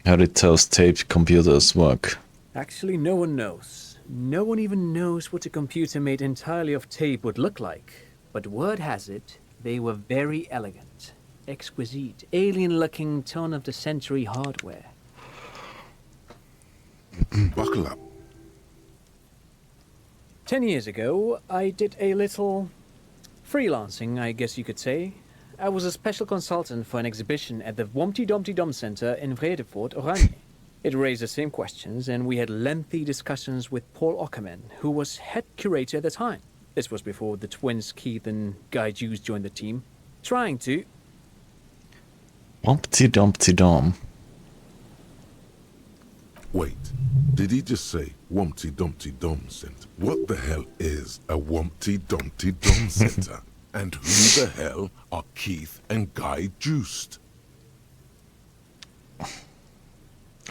How did those tape computers work? Actually, no one knows. No one even knows what a computer made entirely of tape would look like. But word has it, they were very elegant, exquisite, alien-looking turn-of-the-century hardware. Buckle up. 10 years ago, I did a little freelancing, I guess you could say. I was a special consultant for an exhibition at the Womty Dumpty Dum Center in Vredefort, Oranje. It raised the same questions, and we had lengthy discussions with Paul Ockerman, who was head curator at the time. This was before the twins Keith and Guy Juice joined the team, trying to... Humpty Dumpty Dum. Wait, did he just say Wumpty Dumpty Dum Center? What the hell is a Wumpty Dumpty Dum Center? And who the hell are Keith and Guy Juiced?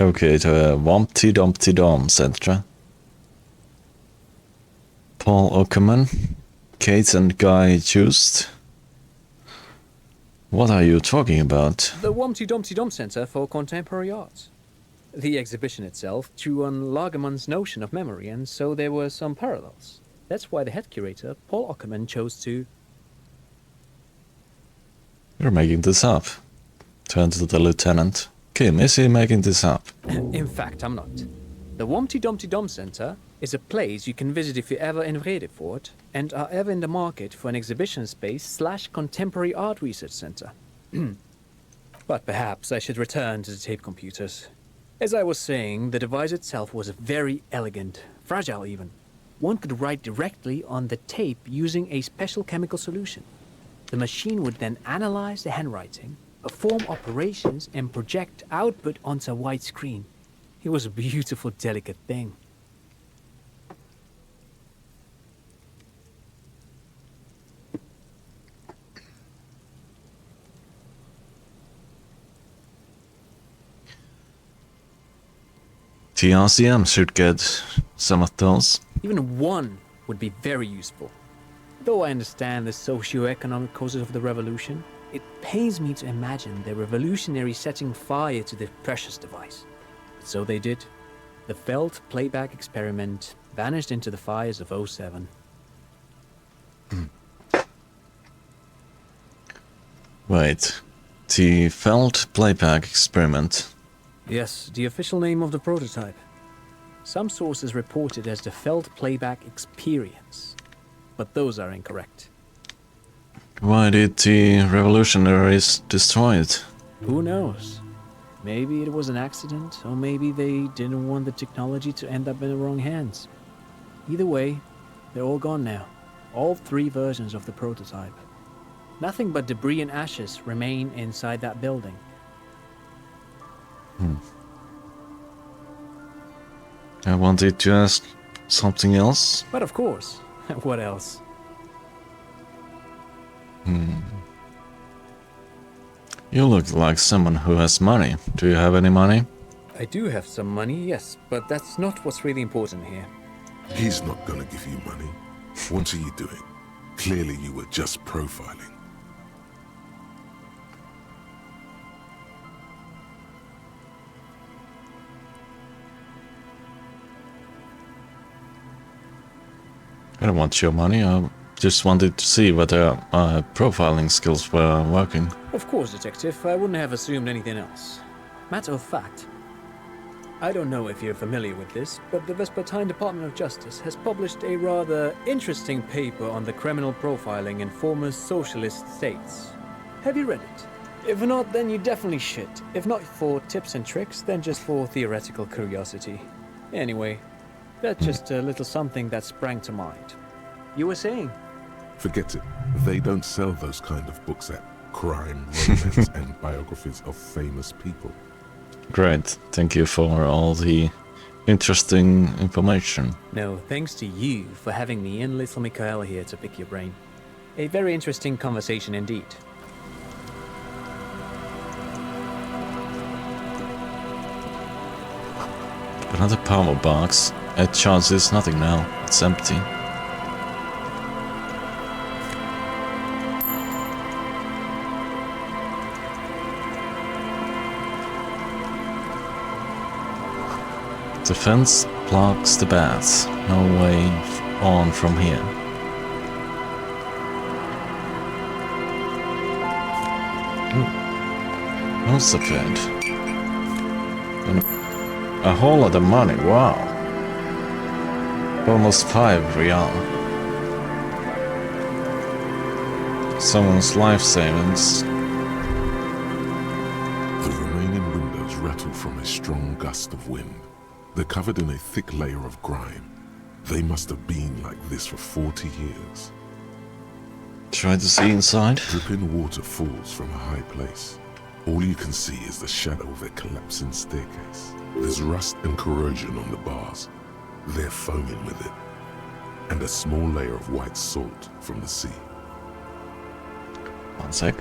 Okay, the Humpty Dumpty Dum Center. Paul Ockerman, Kate and Guy Just. What are you talking about? The Womty Dumpty Dum Center for Contemporary Art. The exhibition itself drew on Lagerman's notion of memory, and so there were some parallels. That's why the head curator, Paul Ockerman, chose to... You're making this up. Turn to the lieutenant. Kim, is he making this up? In fact, I'm not. The Womty Dumpty Dum Center is a place you can visit if you're ever in Vredefort and are ever in the market for an exhibition space / contemporary art research center. But perhaps I should return to the tape computers. As I was saying, the device itself was very elegant, fragile even. One could write directly on the tape using a special chemical solution. The machine would then analyze the handwriting, perform operations, and project output onto a white screen. It was a beautiful, delicate thing. TRCM should get some of those. Even one would be very useful. Though I understand the socio-economic causes of the revolution, it pains me to imagine the revolutionaries setting fire to the precious device. But so they did. The Feld playback experiment vanished into the fires of '07. Wait, the Feld playback experiment. Yes, the official name of the prototype. Some sources report it as the Feld playback experience, but those are incorrect. Why did the revolutionaries destroy it? Who knows? Maybe it was an accident, or maybe they didn't want the technology to end up in the wrong hands. Either way, they're all gone now. All 3 versions of the prototype. Nothing but debris and ashes remain inside that building. I wanted to ask something else. But of course, what else? You look like someone who has money. Do you have any money? I do have some money, yes, but that's not what's really important here. He's not gonna give you money. What are you doing? Clearly you were just profiling. I don't want your money. I just wanted to see whether my profiling skills were working. Of course, Detective. I wouldn't have assumed anything else. Matter of fact, I don't know if you're familiar with this, but the Vespertine Department of Justice has published a rather interesting paper on the criminal profiling in former socialist states. Have you read it? If not, then you definitely should. If not for tips and tricks, then just for theoretical curiosity. Anyway, that's just a little something that sprang to mind. You were saying? Forget it. They don't sell those kind of books at crime, romance, and biographies of famous people. Great. Thank you for all the interesting information. No, thanks to you for having me and little Mikhail here to pick your brain. A very interesting conversation indeed. Another power box. It charges nothing now. It's empty. The fence blocks the bats. No way on from here. What's the bed? A whole lot of money, wow. Almost 5 real. Someone's life savings. The remaining windows rattle from a strong gust of wind. They're covered in a thick layer of grime. They must have been like this for 40 years. Try to see inside. Dripping water falls from a high place. All you can see is the shadow of a collapsing staircase. There's rust and corrosion on the bars. They're foaming with it. And a small layer of white salt from the sea. One sec.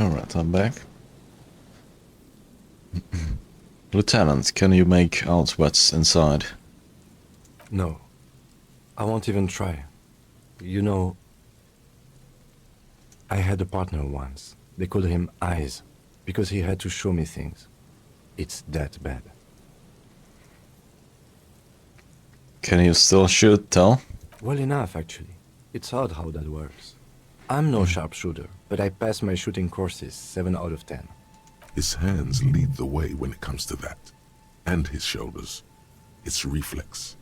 Alright, I'm back. Lieutenant, can you make out what's inside? No. I won't even try. You know, I had a partner once. They called him Eyes, because he had to show me things. It's that bad. Can you still shoot, Tal? Well enough, actually. It's odd how that works. I'm no sharpshooter, but I pass my shooting courses 7 out of 10. His hands lead the way when it comes to that. And his shoulders. It's reflex.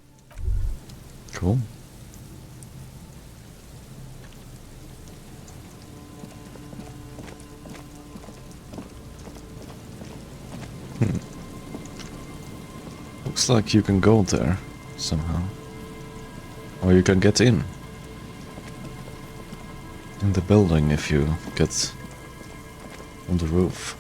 Cool. Looks like you can go there somehow. Or you can get in the building if you get on the roof.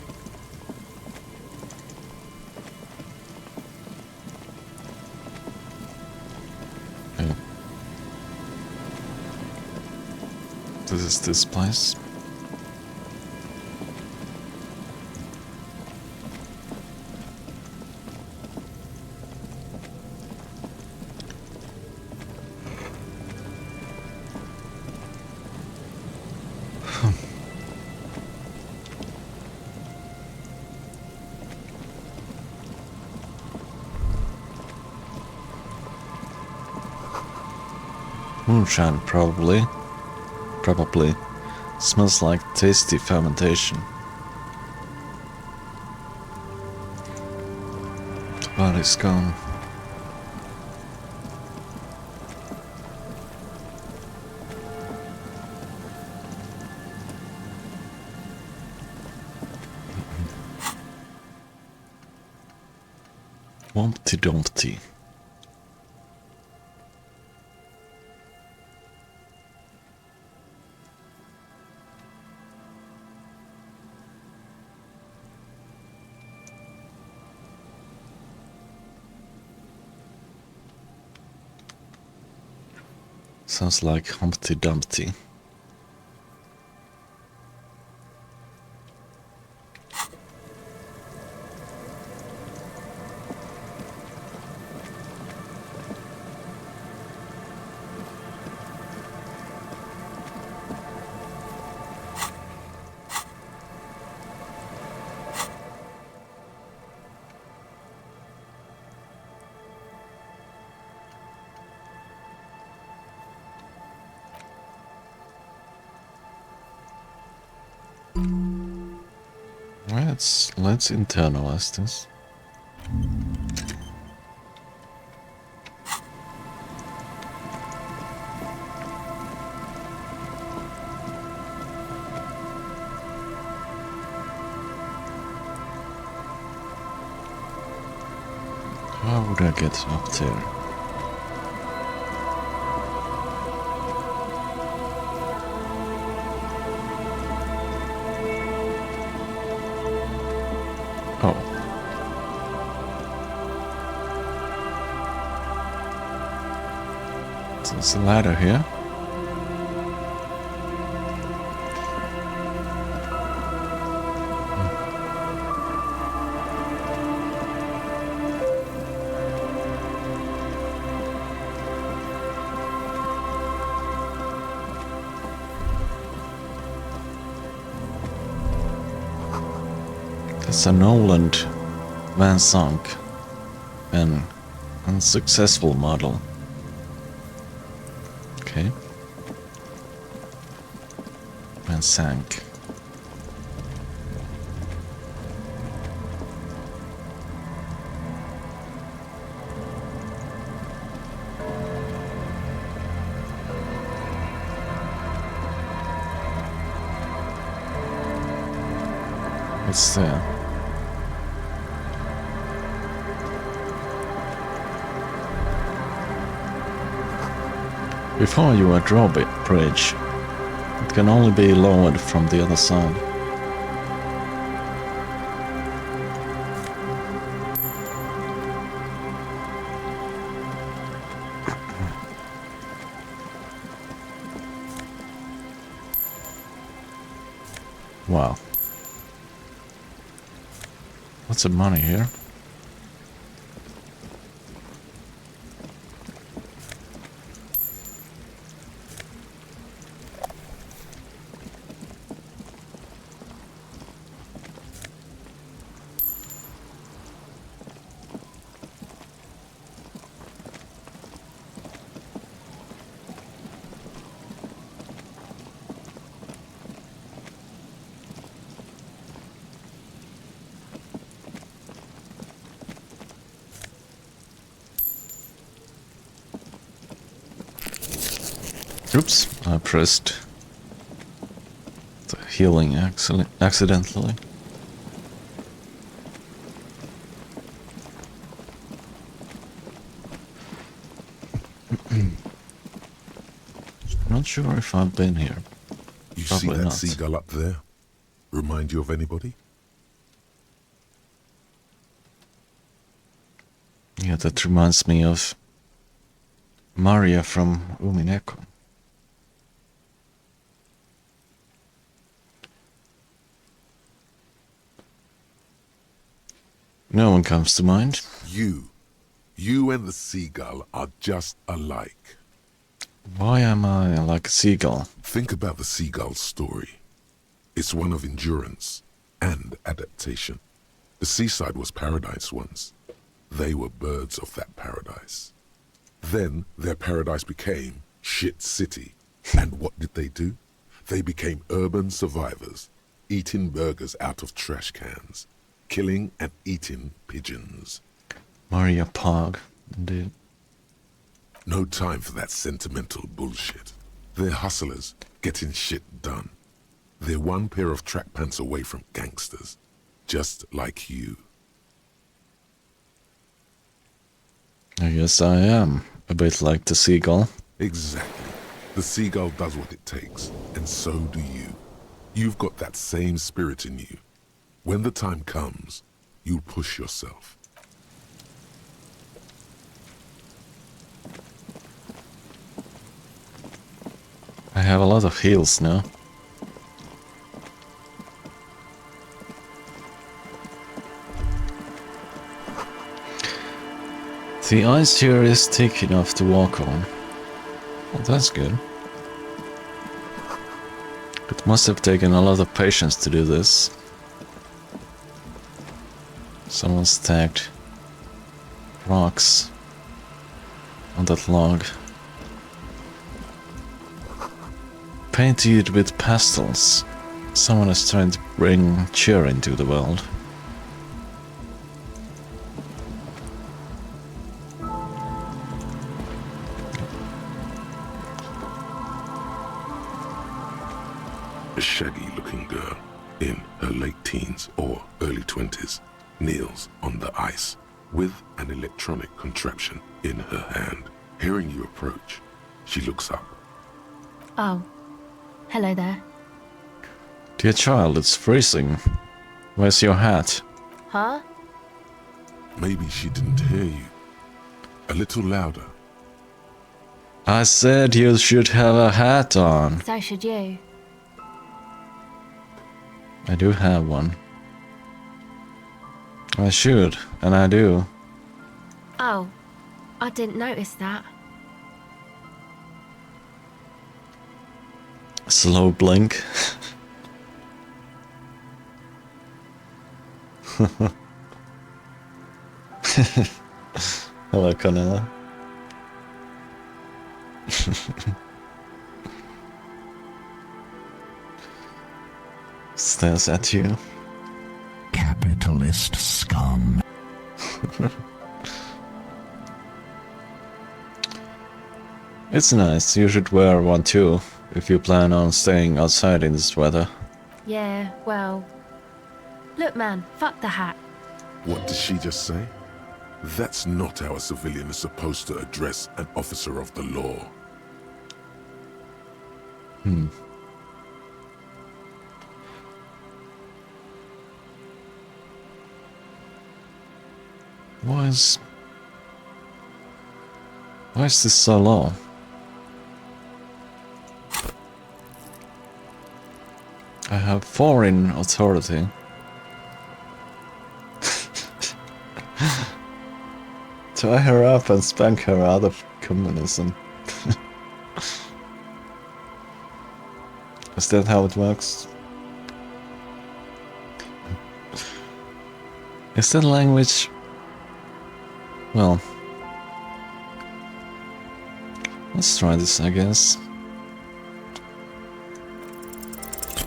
Okay. This is this place. Moonshine, probably. Smells like tasty fermentation. The body's gone. Humpty Dumpty. Sounds like Humpty Dumpty. Let's internalize this. How would I get up there? Oh. So there's a ladder here. It's a Noland Van Zandt, an unsuccessful model. Okay. Van Zandt. What's there? Before you a drawbridge, it can only be lowered from the other side. Wow. Lots of money here. Oops, I pressed the healing accidentally. Not sure if I've been here. You Probably see that not. seagull up there? Remind you of anybody? Yeah, that reminds me of Maria from Umineko. No one comes to mind. You and the seagull are just alike. Why am I like a seagull? Think about the seagull's story. It's one of endurance and adaptation. The seaside was paradise once. They were birds of that paradise. Then their paradise became Shit City. And what did they do? They became urban survivors, eating burgers out of trash cans, killing and eating pigeons. Maria Pog, indeed. No time for that sentimental bullshit. They're hustlers, getting shit done. They're one pair of track pants away from gangsters, just like you. I guess I am a bit like the seagull. Exactly. The seagull does what it takes, and so do you. You've got that same spirit in you. When the time comes, you'll push yourself. I have a lot of heals now. The ice here is thick enough to walk on. Well, that's good. It must have taken a lot of patience to do this. Someone stacked rocks on that log. Painted with pastels. Someone is trying to bring cheer into the world. A shaggy-looking girl in her late teens or early 20s kneels on the ice with an electronic contraption in her hand. Hearing you approach, she looks up. Oh, hello there. Dear child, it's freezing. Where's your hat? Huh? Maybe she didn't hear you. A little louder. I said you should have a hat on. So should you. I do have one. I should, and I do. Oh, I didn't notice that. Slow blink. Hello, Cornelia. Stares at you. Capitalist scum. It's nice. You should wear one too, if you plan on staying outside in this weather. Yeah, well... Look, man, fuck the hat. What did she just say? That's not how a civilian is supposed to address an officer of the law. Why is this so low? I have foreign authority. Tie her up and spank her out of communism. Is that how it works? Is that language... Well... Let's try this, I guess.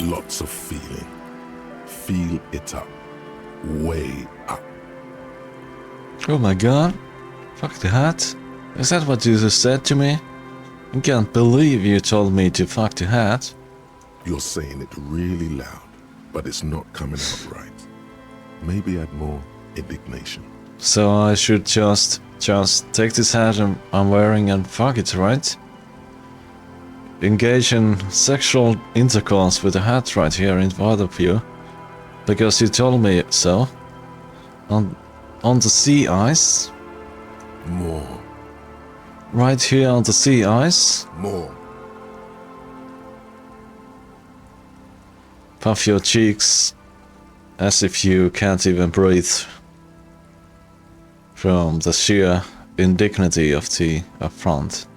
Lots of feeling. Feel it up. Way up. Oh my god. Fuck the hat. Is that what you just said to me? I can't believe you told me to fuck the hat. You're saying it really loud, but it's not coming out right. Maybe add more indignation. So I should just take this hat I'm wearing and fuck it, right? Engage in sexual intercourse with the hat right here in front of you. Because you told me so. On the sea ice. More. Right here on the sea ice. More. Puff your cheeks as if you can't even breathe from the sheer indignity of the affront.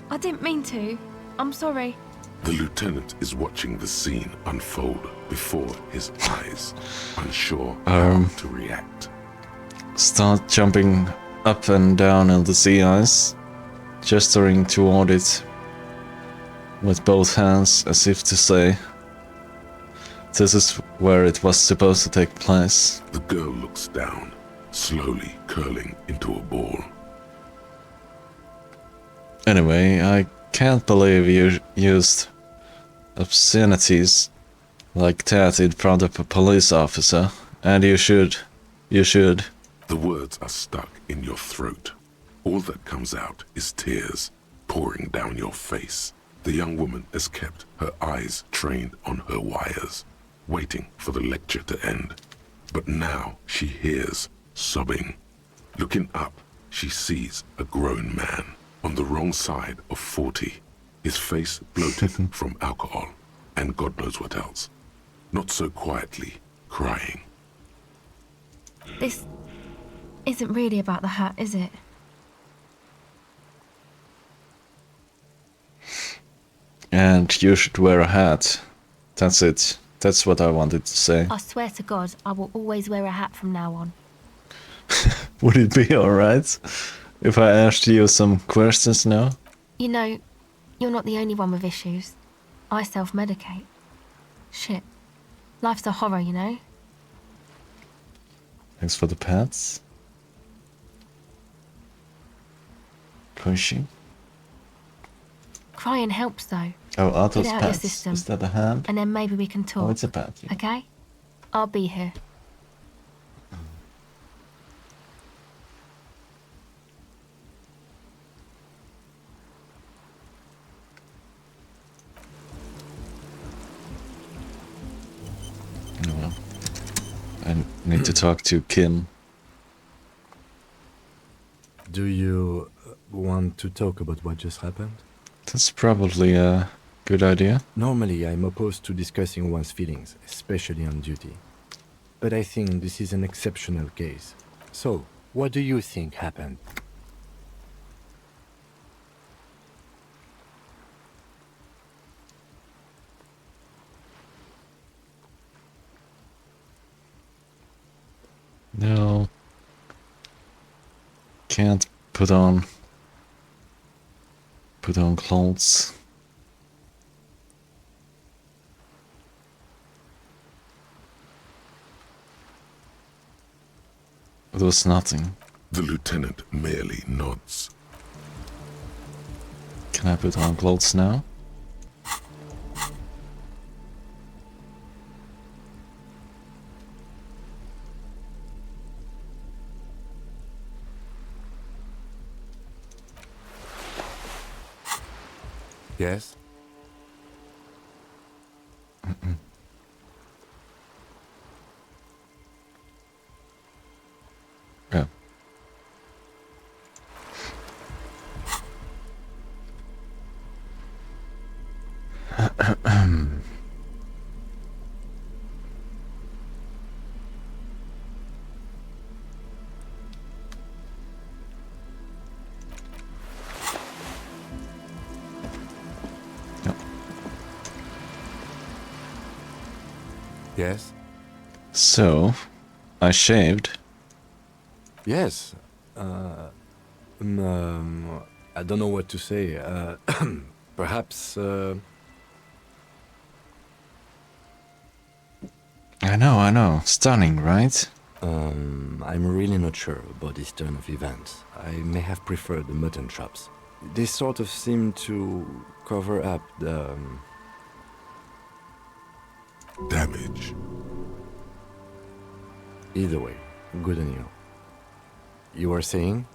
I didn't mean to. I'm sorry. The lieutenant is watching the scene unfold before his eyes, unsure how to react. Start jumping up and down in the sea ice, gesturing toward it with both hands as if to say, this is where it was supposed to take place. The girl looks down, slowly curling into a ball. Anyway, I can't believe you used obscenities like that in front of a police officer. And you should. You should. The words are stuck in your throat. All that comes out is tears pouring down your face. The young woman has kept her eyes trained on her wires, waiting for the lecture to end. But now she hears sobbing. Looking up, she sees a grown man on the wrong side of 40, his face bloated from alcohol and God knows what else. Not so quietly, crying. This isn't really about the hat, is it? And you should wear a hat. That's it. That's what I wanted to say. I swear to God, I will always wear a hat from now on. Would it be alright if I asked you some questions now? You know, you're not the only one with issues. I self-medicate. Shit. Life's a horror, you know? Thanks for the pats. Pushing. Crying helps, though. Oh, are those Get it out your pats? system. Is that a hand? And then maybe we can talk. Oh, it's a pat. Yeah. Okay? I'll be here. Oh, well. I need to talk to Kim. Do you want to talk about what just happened? That's probably a good idea. Normally, I'm opposed to discussing one's feelings, especially on duty. But I think this is an exceptional case. So, what do you think happened? No. Can't put on clothes. It was nothing. The lieutenant merely nods. Can I put on clothes now? Yes? Yeah. Yes? So, I shaved. Yes. I don't know what to say. Perhaps, I know. Stunning, right? I'm really not sure about this turn of events. I may have preferred the mutton chops. They sort of seem to cover up the... damage. Either way, good on you. You were saying?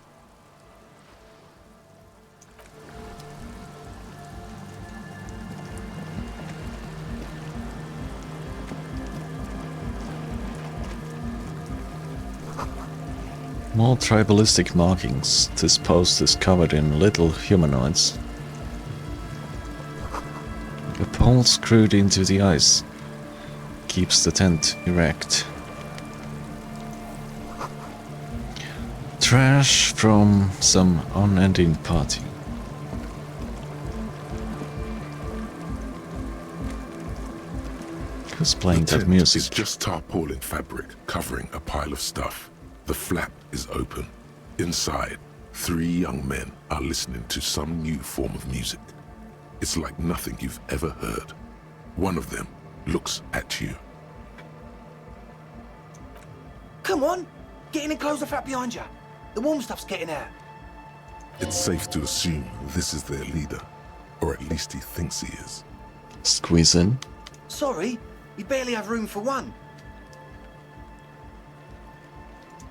More tribalistic markings. This post is covered in little humanoids. A pole screwed into the ice keeps the tent erect. Trash from some unending party. Who's playing The that tent music? is just tarpaulin fabric covering a pile of stuff. The flap is open. Inside, 3 young men are listening to some new form of music. It's like nothing you've ever heard. One of them looks at you. Come on! Get in and close the flap behind you. The warm stuff's getting out. It's safe to assume this is their leader, or at least he thinks he is. Squeeze in. Sorry, we barely have room for one.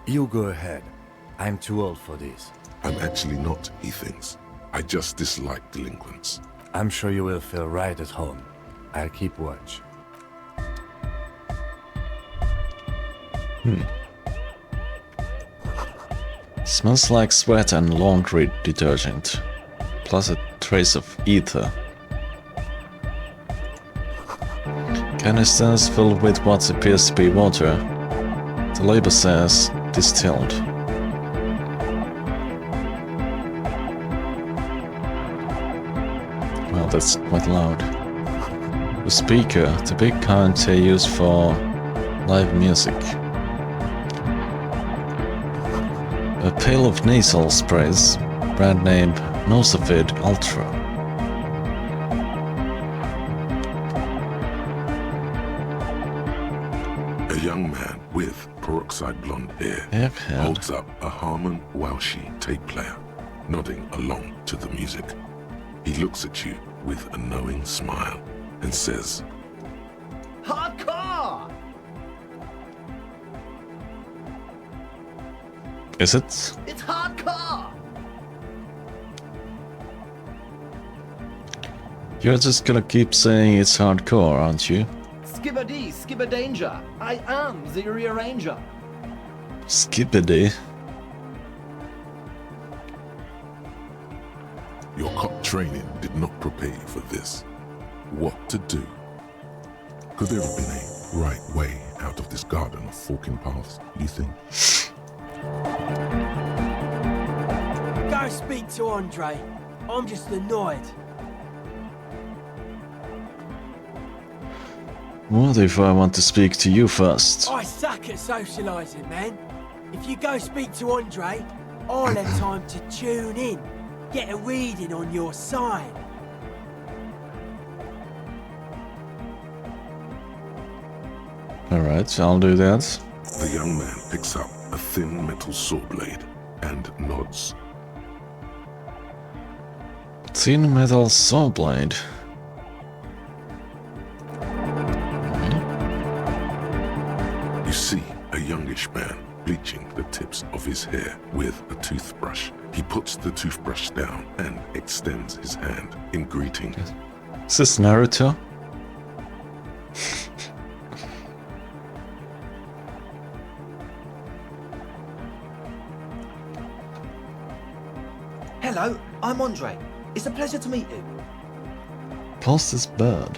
You go ahead. I'm too old for this. I'm actually not, he thinks. I just dislike delinquents. I'm sure you will feel right at home. I'll keep watch. Smells like sweat and laundry detergent, plus a trace of ether. Canisters filled with what appears to be water. The label says distilled. Well, that's quite loud. The speaker, the big kind they use for live music. A pail of nasal sprays, brand name Nosafid Ultra. A young man with peroxide blonde hair Haircut. holds up a Harman Welshi tape player, nodding along to the music. He looks at you with a knowing smile and says, Hardcore! Is it? It's hardcore! You're just gonna keep saying it's hardcore, aren't you? Skibbity, skibberdanger. I am the rearranger. Skippity. your cop training did not prepare you for this. What to do? Could there have been a right way out of this garden of forking paths, you think? Go speak to Andre. I'm just annoyed. What if I want to speak to you first? I suck at socialising, man. If you go speak to Andre, I'll have time to tune in, get a reading on your side. Alright, I'll do that. The young man picks up a thin metal saw blade and nods. Thin metal saw blade. You see a youngish man bleaching the tips of his hair with a toothbrush. He puts the toothbrush down and extends his hand in greeting. Is this Naruto? Hello, I'm Andre. It's a pleasure to meet you. Pulse this bird.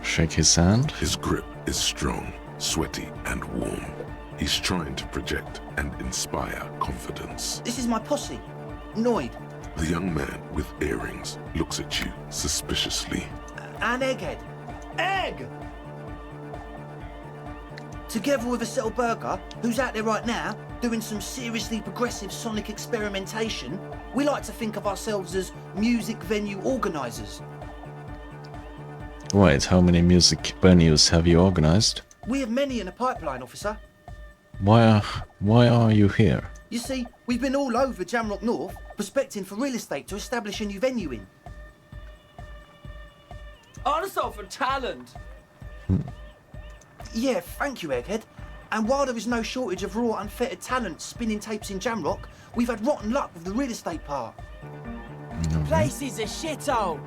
Shake his hand. His grip is strong, sweaty, and warm. He's trying to project and inspire confidence. This is my posse, Noid. The young man with earrings looks at you suspiciously. And Egghead. Egg! Together with Acetylberger, Burger, who's out there right now, doing some seriously progressive sonic experimentation, we like to think of ourselves as music venue organisers. Wait, how many music venues have you organized? We have many in the pipeline, officer. Why are you here? You see, we've been all over Jamrock North, prospecting for real estate to establish a new venue in. Also for talent. Yeah, thank you, Egghead. And while there is no shortage of raw, unfettered talent spinning tapes in Jamrock, we've had rotten luck with the real estate part. The place is a shithole.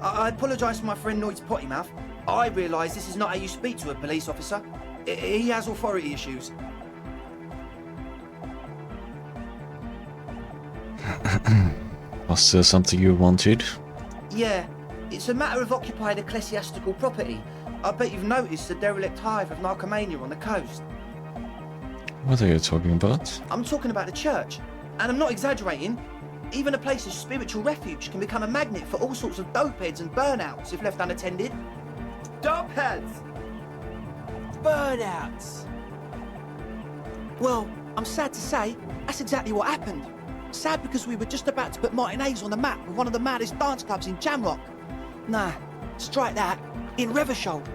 I apologise for my friend Noid's potty mouth. I realise this is not how you speak to a police officer. He has authority issues. Was there something you wanted? Yeah, it's a matter of occupied ecclesiastical property. I bet you've noticed the derelict hive of Narcomania on the coast. What are you talking about? I'm talking about the church, and I'm not exaggerating. Even a place of spiritual refuge can become a magnet for all sorts of dopeheads and burnouts if left unattended. Dopeheads! Burnouts! Well, I'm sad to say, that's exactly what happened. Sad because we were just about to put Martinez on the map with one of the maddest dance clubs in Jamrock. Nah, strike that, in Reversholt.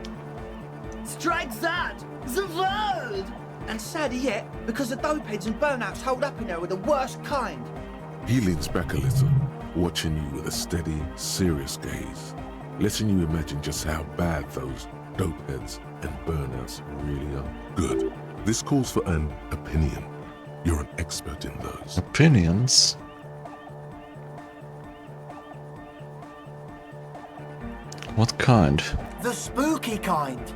Strike that! The world! And sadder yet, because the dopeheads and burnouts hold up in there with the worst kind. He leans back a little, watching you with a steady, serious gaze, letting you imagine just how bad those dopeheads and burnouts really are. Good. This calls for an opinion. You're an expert in those. Opinions? What kind? The spooky kind.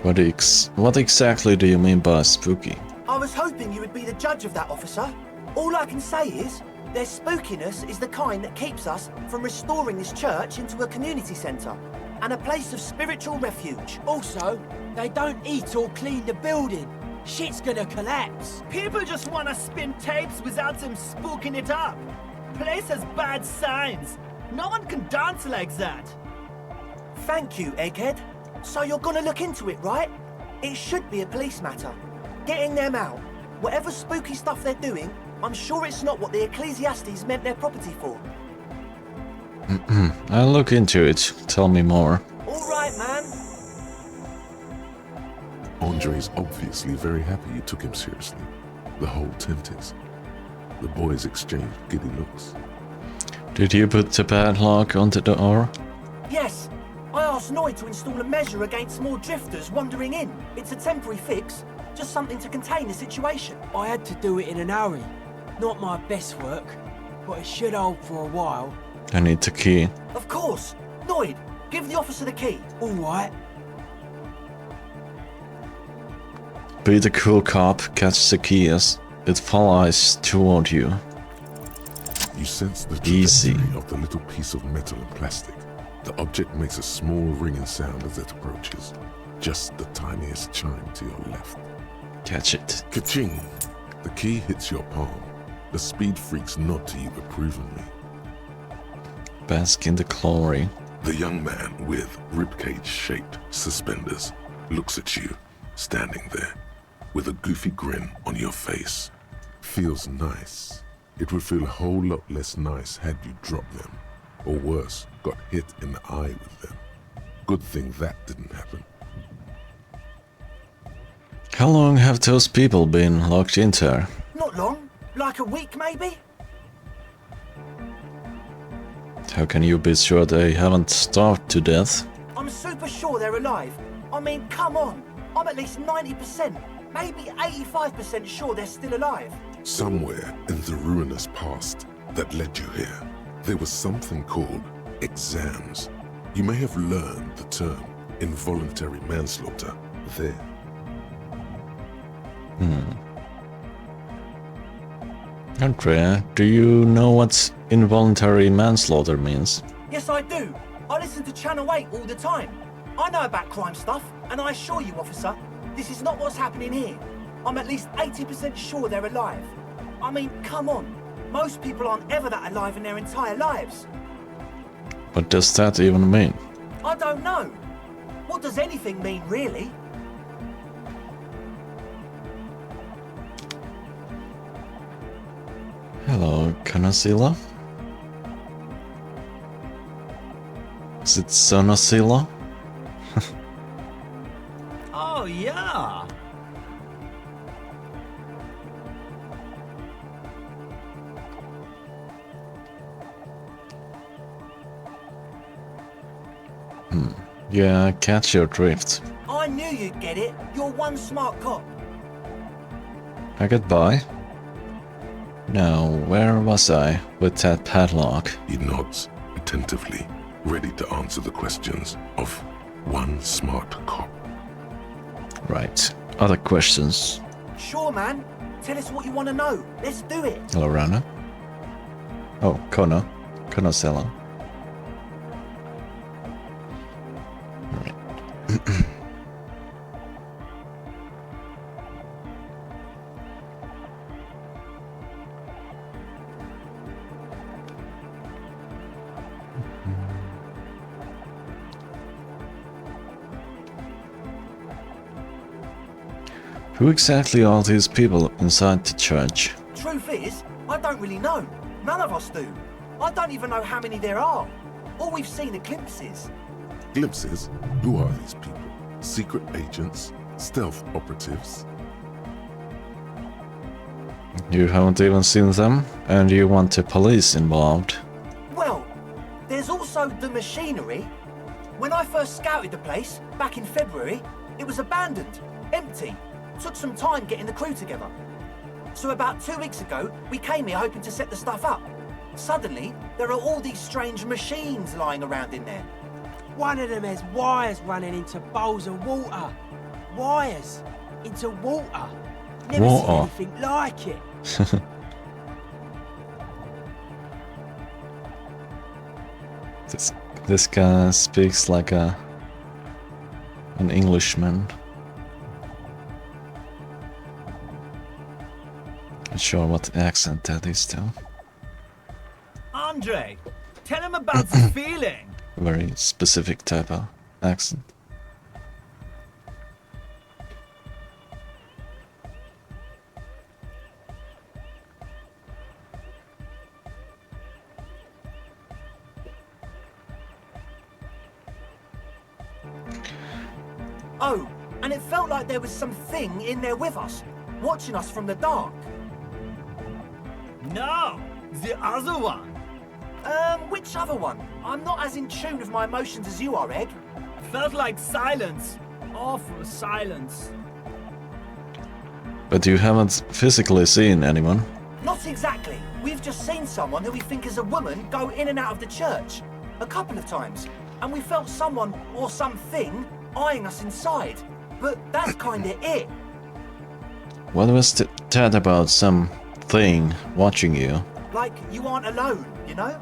What exactly do you mean by spooky? I was hoping you would be the judge of that, officer. All I can say is, their spookiness is the kind that keeps us from restoring this church into a community centre and a place of spiritual refuge. Also, they don't eat or clean the building. Shit's gonna collapse. People just want to spin tapes without them spooking it up. Place has bad signs. No one can dance like that. Thank you, Egghead. So you're gonna look into it, right? It should be a police matter. Getting them out. Whatever spooky stuff they're doing, I'm sure it's not what the Ecclesiastes meant their property for. I'll look into it. Tell me more. All right, man. Andre's obviously very happy you took him seriously. The whole tent is. The boys exchanged giddy looks. Did you put the padlock on the door? Yes. I asked Noid to install a measure against more drifters wandering in. It's a temporary fix, just something to contain the situation. I had to do it in an hurry. Not my best work, but it should hold for a while. I need the key. Of course. Noid, give the officer the key. All right. Be the cool cop, catch the key as it flies toward you. You sense the trajectory of the little piece of metal and plastic. The object makes a small ringing sound as it approaches. Just the tiniest chime to your left. Catch it. Ka-ching! The key hits your palm. The speed freaks nod to you approvingly. Bask in the glory. The young man with ribcage-shaped suspenders looks at you, standing there, with a goofy grin on your face. Feels nice. It would feel a whole lot less nice had you dropped them, or worse, got hit in the eye with them. Good thing that didn't happen. How long have those people been locked in there? Not long. Like a week, maybe? How can you be sure they haven't starved to death? I'm super sure they're alive. I mean, come on. I'm at least 90%, maybe 85% sure they're still alive. Somewhere in the ruinous past that led you here, there was something called exams. You may have learned the term involuntary manslaughter there. Andrea, do you know what involuntary manslaughter means? Yes, I do. I listen to Channel 8 all the time. I know about crime stuff, and I assure you, officer, this is not what's happening here. I'm at least 80% sure they're alive. I mean, come on. Most people aren't ever that alive in their entire lives. What does that even mean? I don't know. What does anything mean, really? Hello, Conocilla? Is it Sonocilla? Oh, yeah. Yeah, I catch your drift. I knew you'd get it. You're one smart cop. I get by. Now, where was I with that padlock? He nods attentively, ready to answer the questions of one smart cop. Right. Other questions? Sure, man. Tell us what you want to know. Let's do it. Hello, Rana. Oh, Conocilla. Right. Who exactly are these people inside the church? Truth is, I don't really know. None of us do. I don't even know how many there are. All we've seen are glimpses. Glimpses? Who are these people? Secret agents? Stealth operatives? You haven't even seen them, and you want the police involved. Well, there's also the machinery. When I first scouted the place, back in February, it was abandoned, empty. Took some time getting the crew together. So about 2 weeks ago, we came here hoping to set the stuff up. Suddenly, there are all these strange machines lying around in there. One of them has wires running into bowls of water. Wires into water. Never seen anything like it. This guy speaks like an Englishman. Not sure what accent that is though. Andre, tell him about the feeling. Very specific type of accent. Oh, and it felt like there was something in there with us, watching us from the dark. No, the other one. Which other one? I'm not as in tune with my emotions as you are, Egg. Felt like silence. Awful silence. But you haven't physically seen anyone. Not exactly. We've just seen someone who we think is a woman go in and out of the church. A couple of times. And we felt someone or something eyeing us inside. But that's kinda it. What was that about something watching you? Like you aren't alone, you know?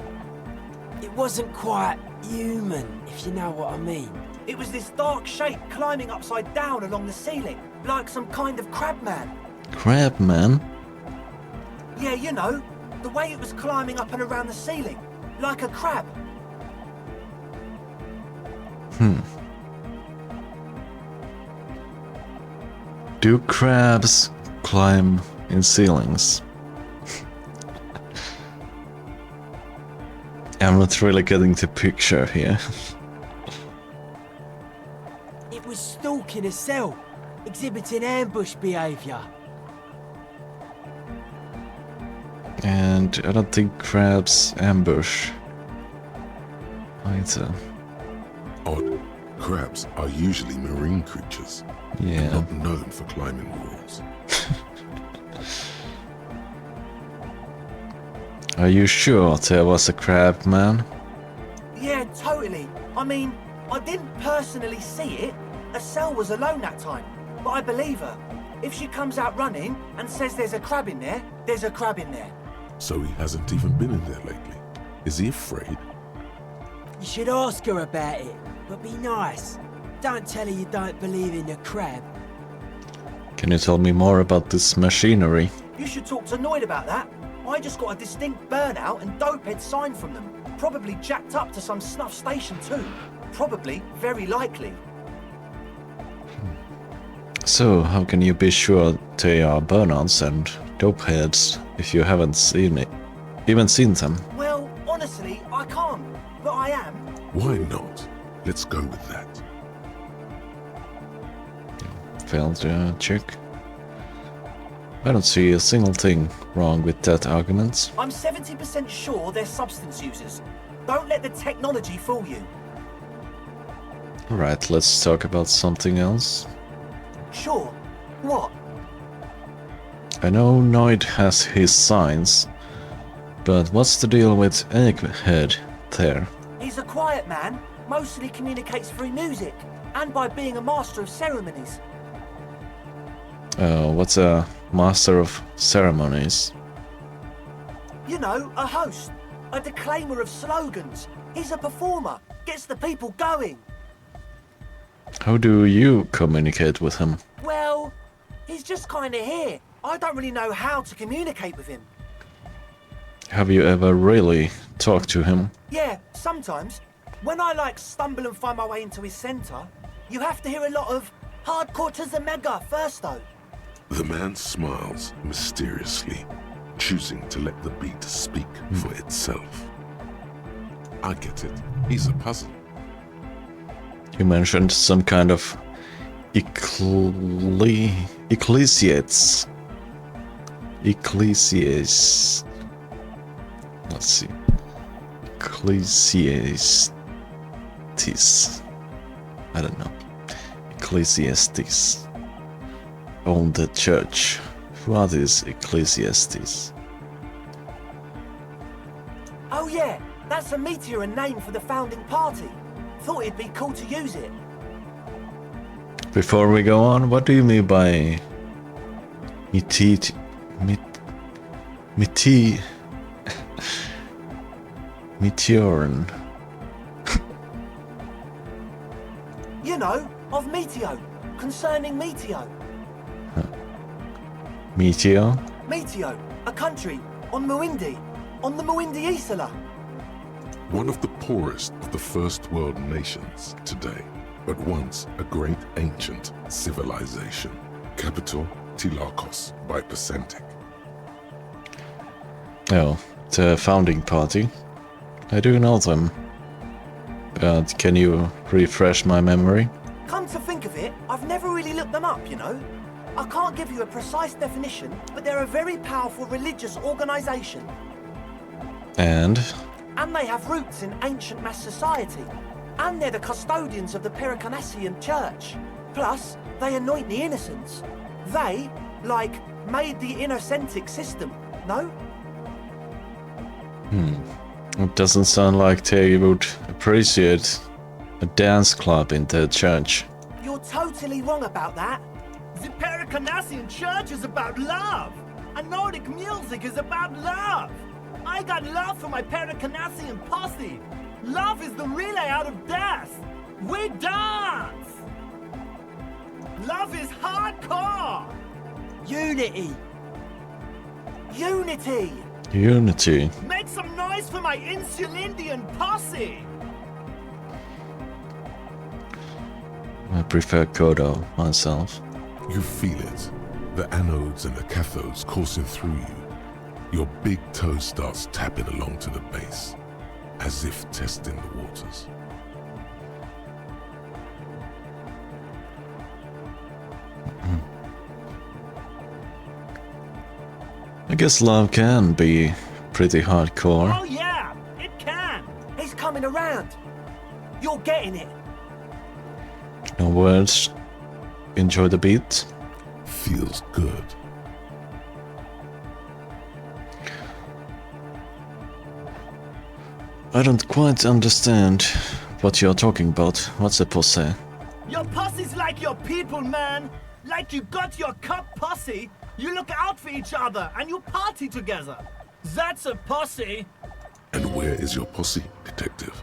It wasn't quite human, if you know what I mean. It was this dark shape climbing upside down along the ceiling, like some kind of crab man. Crab man? Yeah, you know, the way it was climbing up and around the ceiling, like a crab. Do crabs climb in ceilings? I'm not really getting the picture here. It was stalking a cell, exhibiting ambush behavior. And I don't think crabs ambush either. Odd. Crabs are usually marine creatures. Yeah. Not known for climbing walls. Are you sure there was a crab man? Yeah, totally. I mean, I didn't personally see it. Estelle was alone that time, but I believe her. If she comes out running and says there's a crab in there, there's a crab in there. So he hasn't even been in there lately. Is he afraid? You should ask her about it, but be nice. Don't tell her you don't believe in the crab. Can you tell me more about this machinery? You should talk to Noid about that. I just got a distinct burnout and dopehead sign from them. Probably jacked up to some snuff station too. Probably, very likely. So, how can you be sure they are burnouts and dopeheads if you haven't seen it, even seen them? Well, honestly, I can't, but I am. Why not? Let's go with that. Failed check. I don't see a single thing wrong with that argument. I'm 70% sure they're substance users. Don't let the technology fool you. Alright, let's talk about something else. Sure. What? I know Noid has his signs, but what's the deal with Egghead there? He's a quiet man, mostly communicates through music, and by being a master of ceremonies. What's a master of ceremonies? You know, a host, a declaimer of slogans. He's a performer, gets the people going. How do you communicate with him? Well, he's just kind of here. I don't really know how to communicate with him. Have you ever really talked to him? Yeah, sometimes. When I stumble and find my way into his center, you have to hear a lot of hardcore to the mega first though. The man smiles mysteriously, choosing to let the beat speak for itself. I get it. He's a puzzle. You mentioned some kind of ecclesiates. Let's see. Ecclesiastes. I don't know. Ecclesiastes. Own the church. Who are these Ecclesiastes? Oh yeah, that's a meteor and name for the founding party. Thought it'd be cool to use it. Before we go on, what do you mean by meteoran? You know, of Meteo, concerning Meteo. Meteo? Meteo, a country, on Muindi, on the Muindi Isla. One of the poorest of the first world nations today, but once a great ancient civilization. Capital, Tilakos by Percentic. Oh, the founding party. I do know them. But can you refresh my memory? Come to think of it, I've never really looked them up, you know. I can't give you a precise definition, but they're a very powerful religious organization. And they have roots in ancient mass society. And they're the custodians of the Pericanassian Church. Plus, they anoint the innocents. They, made the Innocentic system, no? It doesn't sound like they would appreciate a dance club in their church. You're totally wrong about that. The Pericanassian Church is about love. And Nordic music is about love. I got love for my Pericanassian posse. Love is the relay out of death. We dance. Love is hardcore. Unity. Unity. Unity. Make some noise for my Insulindian posse. I prefer Kodo myself. You feel it. The anodes and the cathodes coursing through you. Your big toe starts tapping along to the base, as if testing the waters. I guess love can be pretty hardcore. Oh yeah, it can. He's coming around. You're getting it. No words. Enjoy the beat. Feels good. I don't quite understand what you're talking about. What's a posse? Your posse's like your people, man. Like you got your cup posse. You look out for each other and you party together. That's a posse. And where is your posse, detective?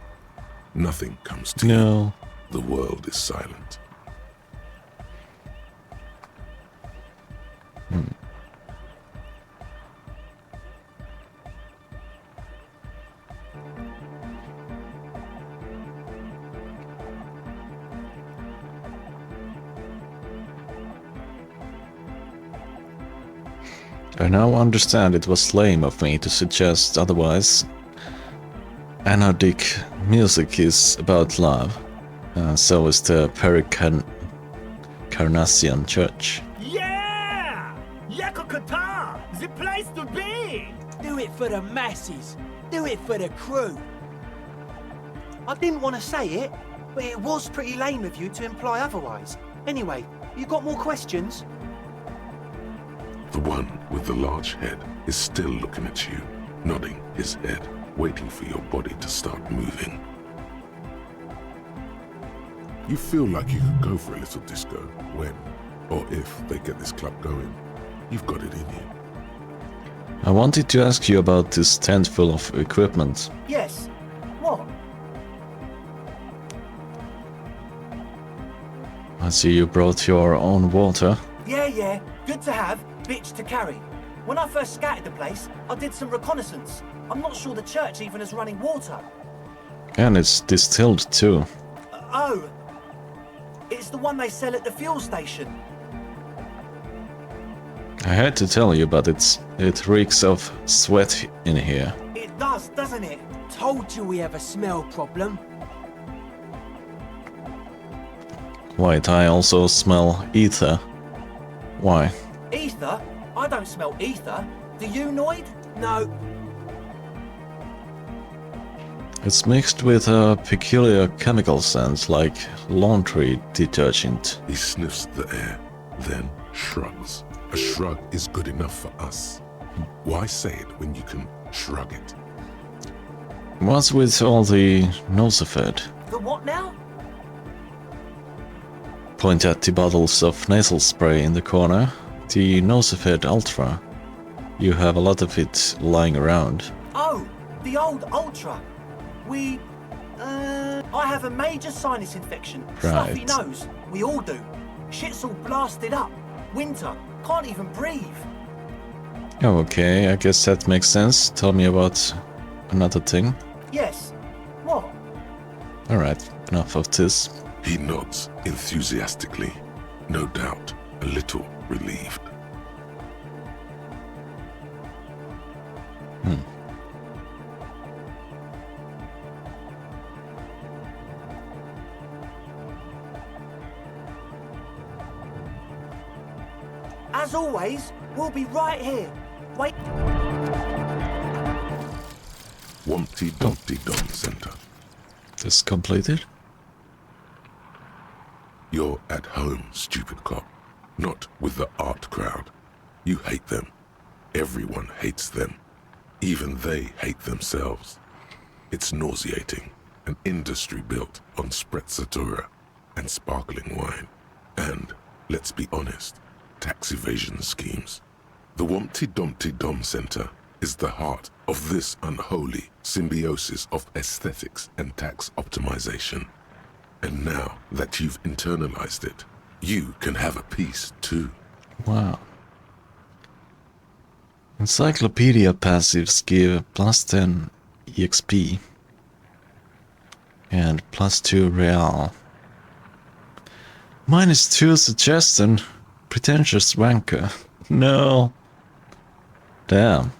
Nothing comes to you. No. The world is silent. I now understand it was lame of me to suggest otherwise. Anodic music is about love. So is the Carnassian Church. Yeah! Yakokata! The place to be! Do it for the masses. Do it for the crew. I didn't want to say it, but it was pretty lame of you to imply otherwise. Anyway, you got more questions? The one with the large head is still looking at you, nodding his head, waiting for your body to start moving. You feel like you could go for a little disco when, or if they get this club going. You've got it in you. I wanted to ask you about this tent full of equipment. Yes. What? I see you brought your own water. Yeah. Good to have, bitch to carry. When I first scouted the place, I did some reconnaissance. I'm not sure the church even has running water. And it's distilled too. Oh. It's the one they sell at the fuel station. I had to tell you, but it reeks of sweat in here. It does, doesn't it? Told you we have a smell problem. Wait, I also smell ether. Why? Ether? I don't smell ether. Do you, Noid? No. It's mixed with a peculiar chemical scent, like laundry detergent. He sniffs the air, then shrugs. A shrug is good enough for us. Why say it when you can shrug it? What's with all the Nosafed? The what now? Point at the bottles of nasal spray in the corner. The Nosafed Ultra. You have a lot of it lying around. Oh, the old Ultra. I have a major sinus infection. Right. Stuffy nose. We all do. Shit's all blasted up. Winter. Can't even breathe. Oh, okay, I guess that makes sense. Tell me about another thing. Yes. What? Alright, enough of this. He nods enthusiastically, no doubt a little relieved. As always, we'll be right here. Wait. Wumpty Dumpty Dum Center. This completed? You're at home, stupid cop. Not with the art crowd. You hate them. Everyone hates them. Even they hate themselves. It's nauseating. An industry built on sprezzatura and sparkling wine. And, let's be honest, tax evasion schemes. The Wumpty Dumpty Dum Center is the heart of this unholy symbiosis of aesthetics and tax optimization. And now that you've internalized it, you can have a piece too. Wow. Encyclopedia passives give +10 EXP and +2 real. -2 suggestion. Pretentious wanker. No. Damn.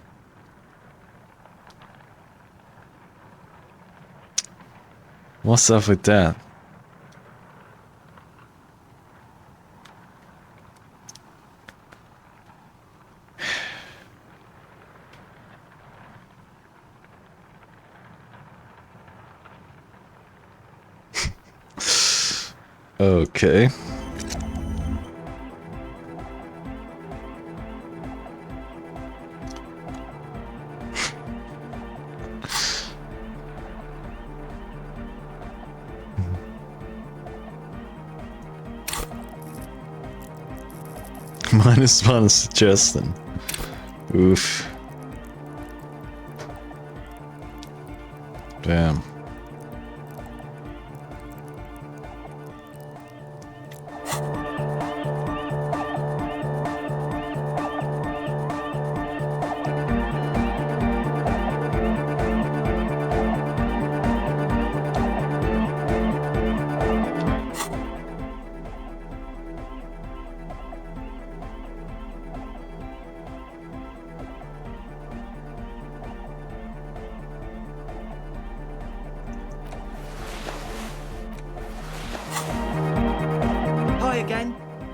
What's up with that? Okay. -1 suggestion. Oof. Damn.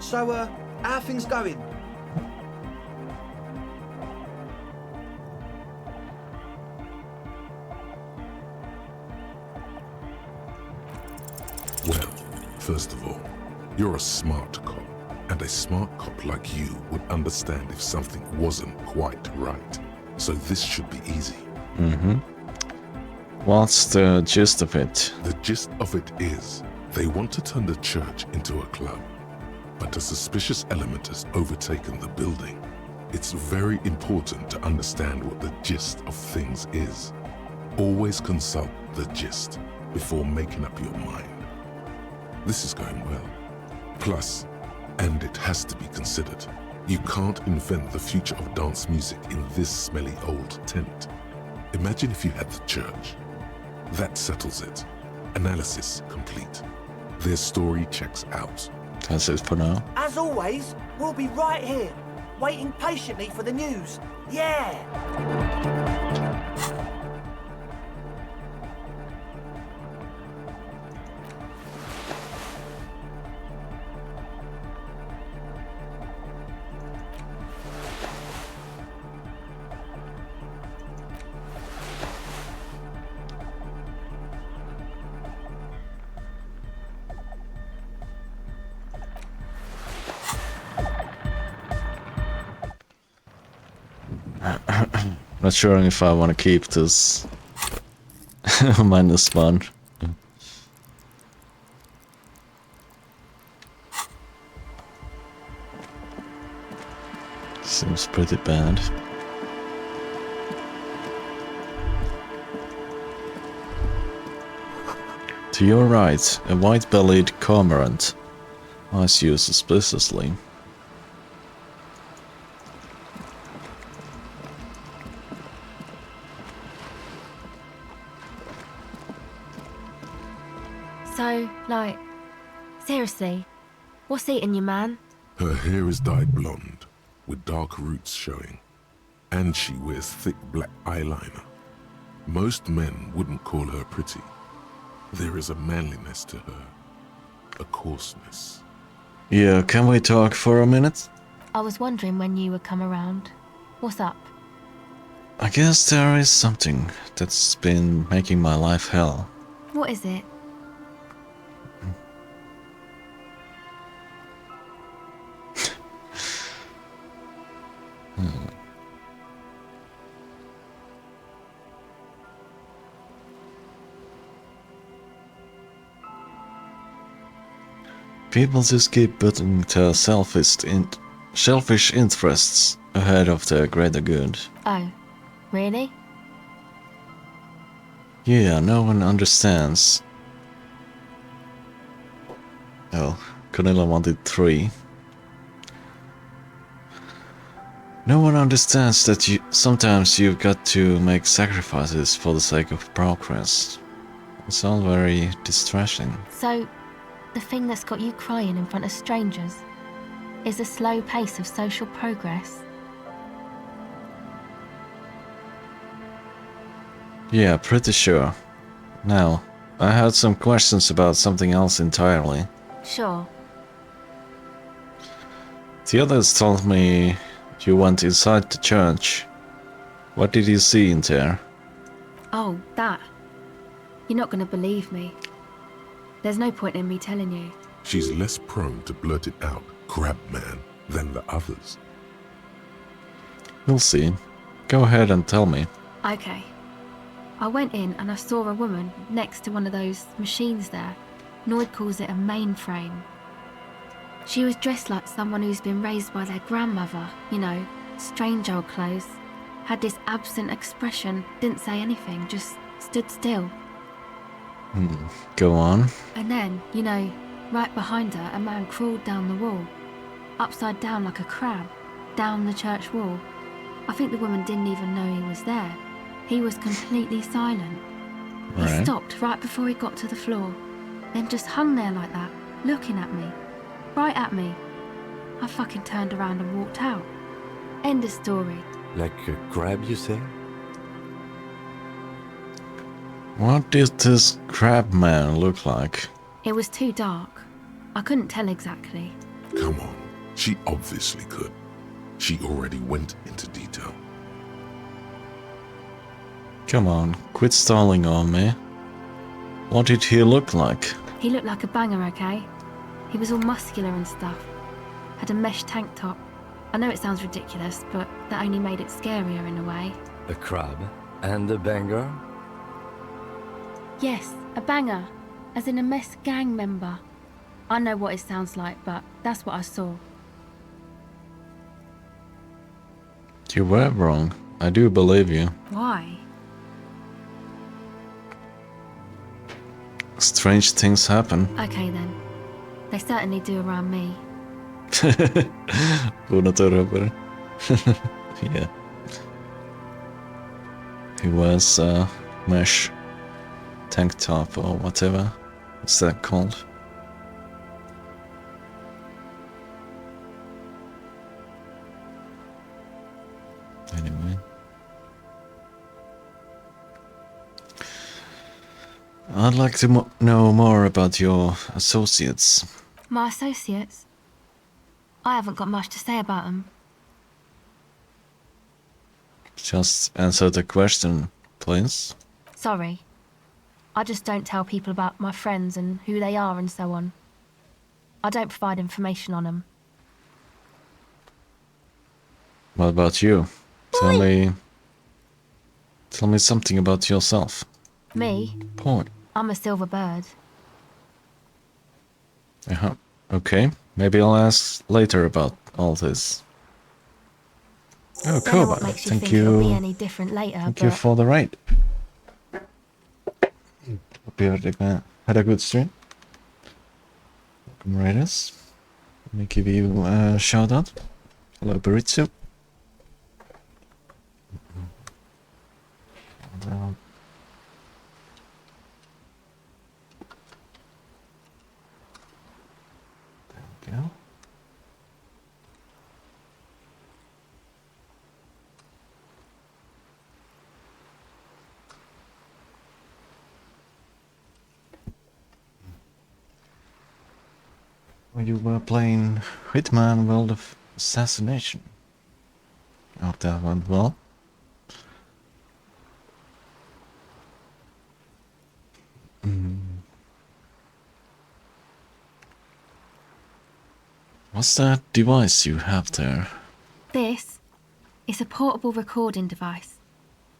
So, how are things going? Well, first of all, you're a smart cop, and a smart cop like you would understand if something wasn't quite right. So this should be easy. Mm-hmm. What's the gist of it? The gist of it is, they want to turn the church into a club, but a suspicious element has overtaken the building. It's very important to understand what the gist of things is. Always consult the gist before making up your mind. This is going well. Plus, and it has to be considered, you can't invent the future of dance music in this smelly old tent. Imagine if you had the church. That settles it. Analysis complete. Their story checks out. That's it for now. As always, we'll be right here, waiting patiently for the news. Yeah! Not sure if I want to keep this -1. Seems pretty bad. To your right, a white-bellied cormorant eyes you suspiciously. So, like, seriously, what's eating you, man? Her hair is dyed blonde, with dark roots showing, and she wears thick black eyeliner. Most men wouldn't call her pretty. There is a manliness to her, a coarseness. Yeah, can we talk for a minute? I was wondering when you would come around. What's up? I guess there is something that's been making my life hell. What is it? People just keep putting their selfish interests ahead of the greater good. Oh, really? Yeah, no one understands. Oh, Cornelia wanted 3. No one understands that sometimes you've got to make sacrifices for the sake of progress. It's all very distressing. So, the thing that's got you crying in front of strangers is the slow pace of social progress? Yeah, pretty sure. Now, I had some questions about something else entirely. Sure. The others told me you went inside the church. What did you see in there? Oh, that. You're not gonna believe me. There's no point in me telling you. She's less prone to blurt it out, crab man, than the others. We'll see. Go ahead and tell me. Okay. I went in and I saw a woman next to one of those machines there. Noid calls it a mainframe. She was dressed like someone who's been raised by their grandmother, you know, strange old clothes. Had this absent expression, didn't say anything, just stood still. Go on. And then, you know, right behind her, a man crawled down the wall. Upside down like a crab, down the church wall. I think the woman didn't even know he was there. He was completely silent. He stopped right before he got to the floor, then just hung there like that, looking at me. Right at me. I fucking turned around and walked out. End of story. Like a crab, you say? What did this crab man look like? It was too dark. I couldn't tell exactly. Come on, she obviously could. She already went into detail. Come on, quit stalling on me. What did he look like? He looked like a banger, okay? He was all muscular and stuff. Had a mesh tank top. I know it sounds ridiculous, but that only made it scarier in a way. A crab and a banger? Yes, a banger. As in a mess gang member. I know what it sounds like, but that's what I saw. You were wrong. I do believe you. Why? Strange things happen. Okay then. They certainly do around me. Båda rubber. Yeah. He wears a mesh tank top or whatever. What's that called? Anyway. I'd like to know more about your associates. My associates? I haven't got much to say about them. Just answer the question, please. Sorry. I just don't tell people about my friends and who they are and so on. I don't provide information on them. What about you? Tell me something about yourself. Me? Point. I'm a silver bird. Uh-huh. Okay, maybe I'll ask later about all this. Oh, Don't know cool. what makes you Thank think it'll be you. any different later, Thank but you for the raid. Hope you had a good stream. Welcome, Raiders. Let me give you a shout out. Hello, Burritsu. There we go. When you were playing Hitman World of Assassination. I hope that went well. What's that device you have there? this is a portable recording device.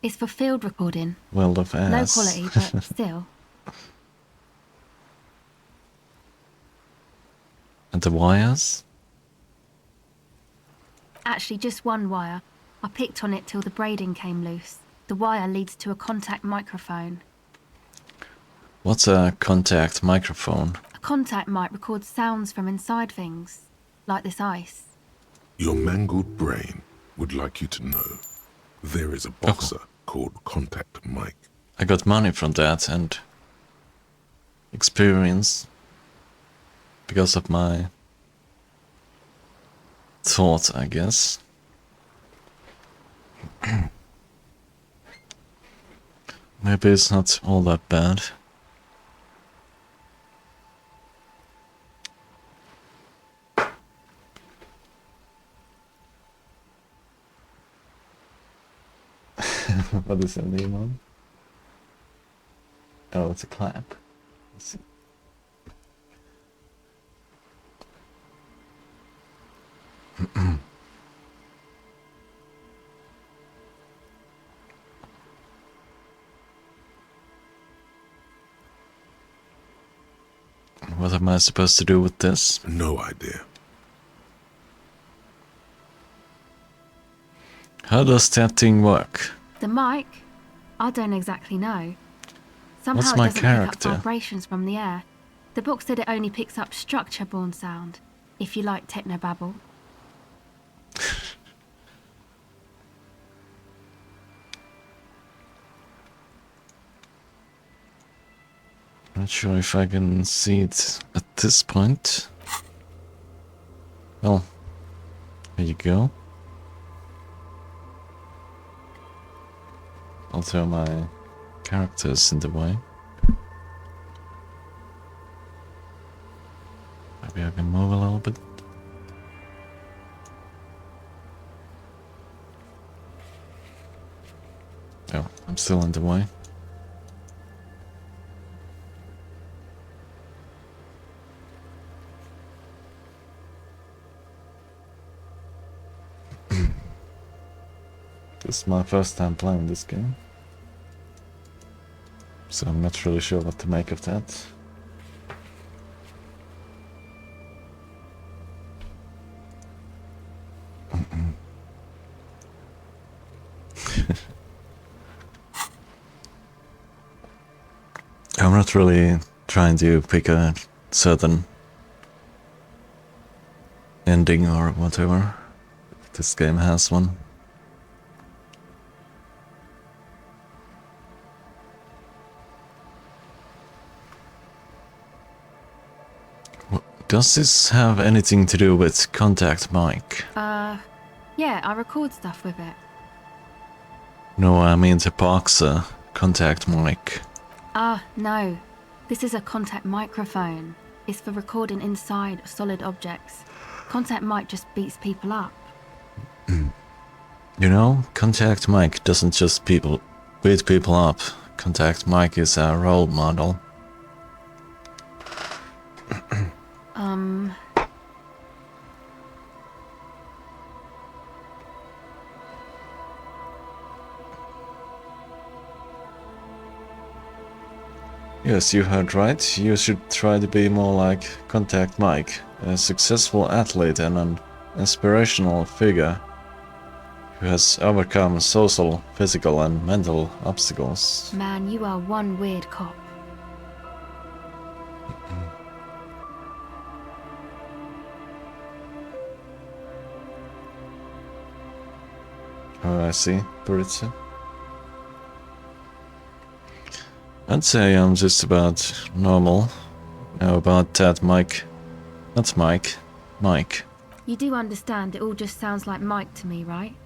It's for field recording. World of Low Ass. quality, but still. And the wires? Actually, just one wire. I picked on it till the braiding came loose. The wire leads to a contact microphone. What's a contact microphone? A contact mic records sounds from inside things, like this ice. Your mangled brain would like you to know there is a boxer called Contact Mike. I got money from that and experience because of my thought, I guess. Maybe it's not all that bad. What is the name on? Oh, it's a clap. Let's see. What am I supposed to do with this? No idea. How does that thing work? The mic? I don't exactly know. Somehow What's it my doesn't character? pick up vibrations from the air. The book said it only picks up structure-borne sound, if you like technobabble. Not sure if I can see it at this point. Well, there you go. Also, my character's in the way. Maybe I can move a little bit. Oh, I'm still on the way. This is my first time playing this game, so I'm not really sure what to make of that. I'm not really trying to pick a certain ending or whatever. This game has one. Does this have anything to do with Contact Mike? Yeah, I record stuff with it. No, I mean the Boxer Contact Mike. No. This is a contact microphone. It's for recording inside solid objects. Contact mic just beats people up. You know, Contact Mike doesn't just beat people up. Contact Mike is a role model. Yes, you heard right. You should try to be more like Contact Mike, a successful athlete and an inspirational figure who has overcome social, physical and mental obstacles. Man, you are one weird cop. Oh, I see, Buritsu. I'd say I'm just about normal. Now about that Mike. Not Mike. Mike. You do understand it all just sounds like Mike to me, right?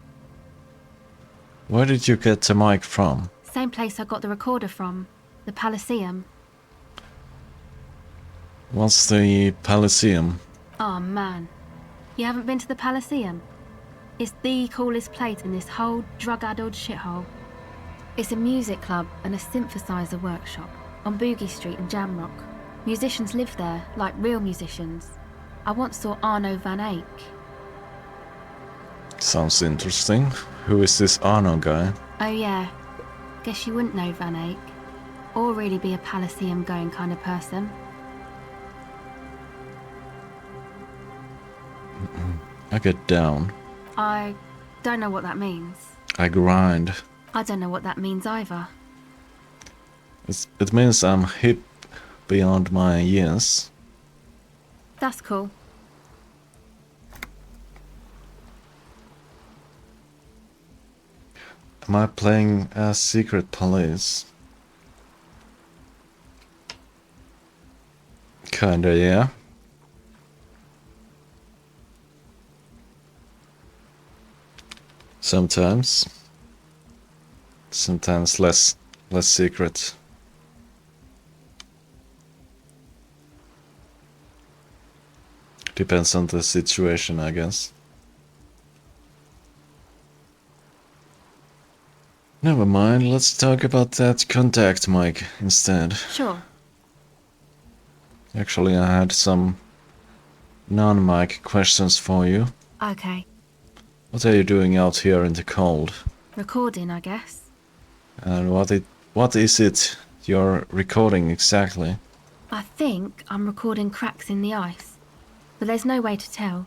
Where did you get the mic from? Same place I got the recorder from. The Palaceum. What's the Palaceum? Oh man. You haven't been to the Palaceum? It's the coolest place in this whole drug-addled shithole. It's a music club and a synthesizer workshop on Boogie Street in Jamrock. Musicians live there, like real musicians. I once saw Arno van Eyck. Sounds interesting. Who is this Arno guy? Oh yeah, guess you wouldn't know Van Eyck. Or really be a Palaceum going kind of person. I get down. I don't know what that means. I grind. I don't know what that means either. It means I'm hip beyond my years. That's cool. Am I playing as secret police? Kinda, yeah. Sometimes. Sometimes less secret. Depends on the situation, I guess. Never mind, let's talk about that Contact Mike instead. Sure. Actually, I had some non-mic questions for you. Okay. What are you doing out here in the cold? Recording, I guess. And what is it you're recording exactly? I think I'm recording cracks in the ice. But there's no way to tell.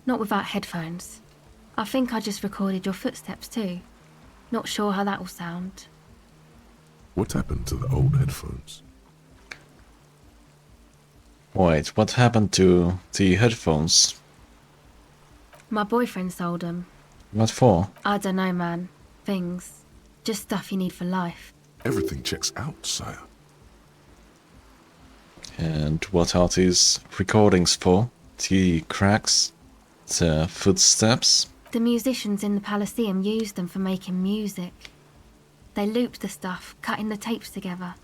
Not without headphones. I think I just recorded your footsteps too. Not sure how that will sound. What happened to the old headphones? Wait, what happened to the headphones? My boyfriend sold them. What for? I don't know, man. Things. Just stuff you need for life. Everything checks out, sire. And what are these recordings for? The cracks? The footsteps? The musicians in the Palaceum used them for making music. They looped the stuff, cutting the tapes together.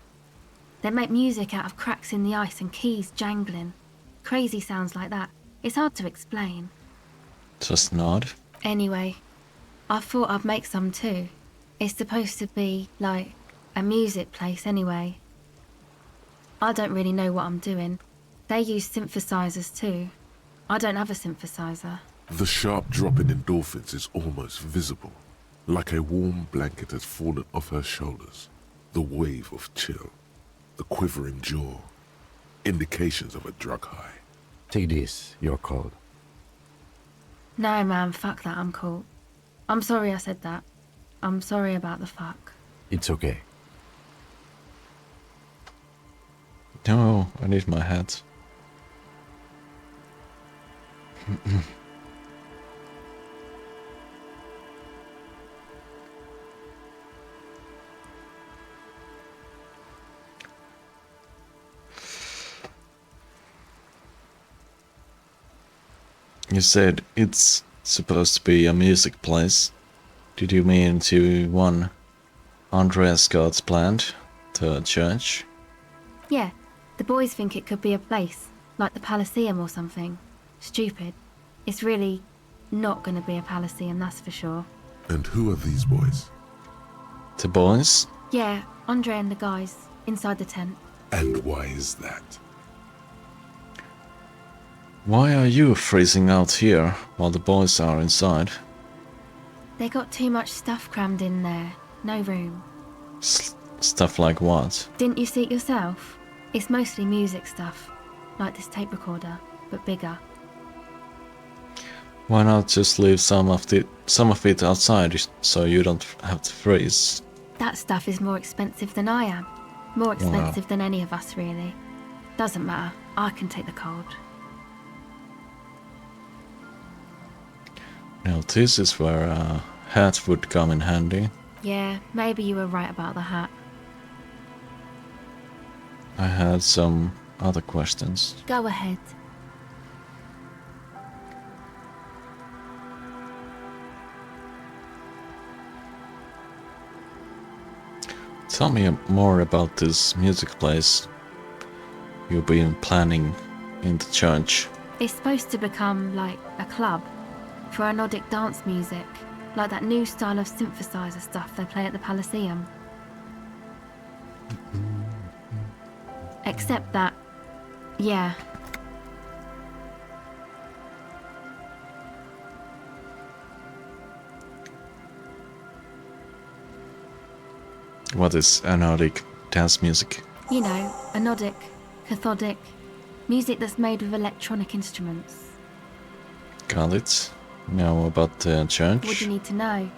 They make music out of cracks in the ice and keys jangling. Crazy sounds like that. It's hard to explain. Just nod. Anyway, I thought I'd make some too. It's supposed to be, like, a music place anyway. I don't really know what I'm doing. They use synthesizers too. I don't have a synthesizer. The sharp drop in endorphins is almost visible, like a warm blanket has fallen off her shoulders. The wave of chill, the quivering jaw, indications of a drug high. Take this, you're cold. No, man, fuck that, I'm cool. I'm sorry I said that. I'm sorry about the fuck. It's okay. No, I need my hat. You said it's supposed to be a music place. Did you mean to one Andreas God's planned, the church? Yeah, the boys think it could be a place, like the Palaceum or something. Stupid. It's really not gonna be a Palaceum, that's for sure. And who are these boys? The boys? Yeah, Andre and the guys, inside the tent. And why is that? Why are you freezing out here while the boys are inside? They got too much stuff crammed in there. No room. Stuff like what? Didn't you see it yourself? It's mostly music stuff, like this tape recorder, but bigger. Why not just leave some of it outside so you don't have to freeze? That stuff is more expensive than I am. More expensive than any of us, really. Doesn't matter. I can take the cold. Now this is where a hat would come in handy. Yeah, maybe you were right about the hat. I had some other questions. Go ahead. Tell me more about this music place you've been planning in the church. It's supposed to become like a club for Nordic dance music, like that new style of synthesizer stuff they play at the Palaceum. Except that, yeah. What is Nordic dance music? You know, anodic, cathodic, music that's made with electronic instruments. Got it. Now about the church. What do you need to know?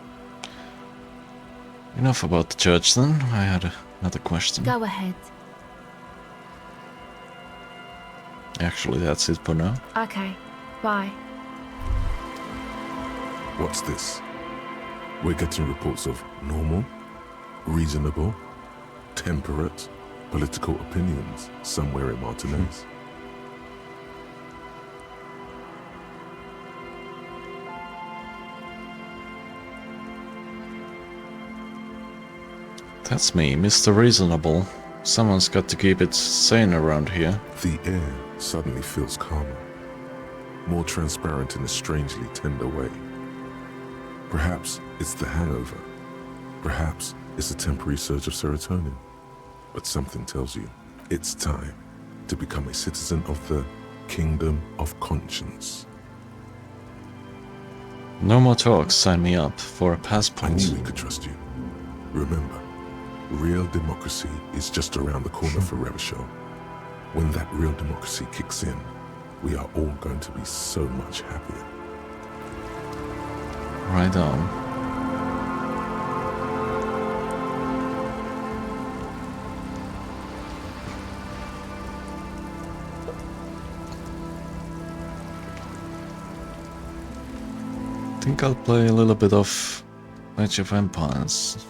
Enough about the church then. I had another question. Go ahead. Actually, that's it for now. Okay, bye. What's this? We're getting reports of normal, reasonable, temperate political opinions somewhere in Martinez. That's me, Mr. Reasonable. Someone's got to keep it sane around here. The air suddenly feels calmer, more transparent in a strangely tender way. Perhaps it's the hangover. Perhaps it's a temporary surge of serotonin. But something tells you it's time to become a citizen of the Kingdom of Conscience. No more talks, sign me up for a passport. I knew we could trust you. Remember, real democracy is just around the corner for Revachol. When that real democracy kicks in, we are all going to be so much happier. Right on. I think I'll play a little bit of Age of Empires.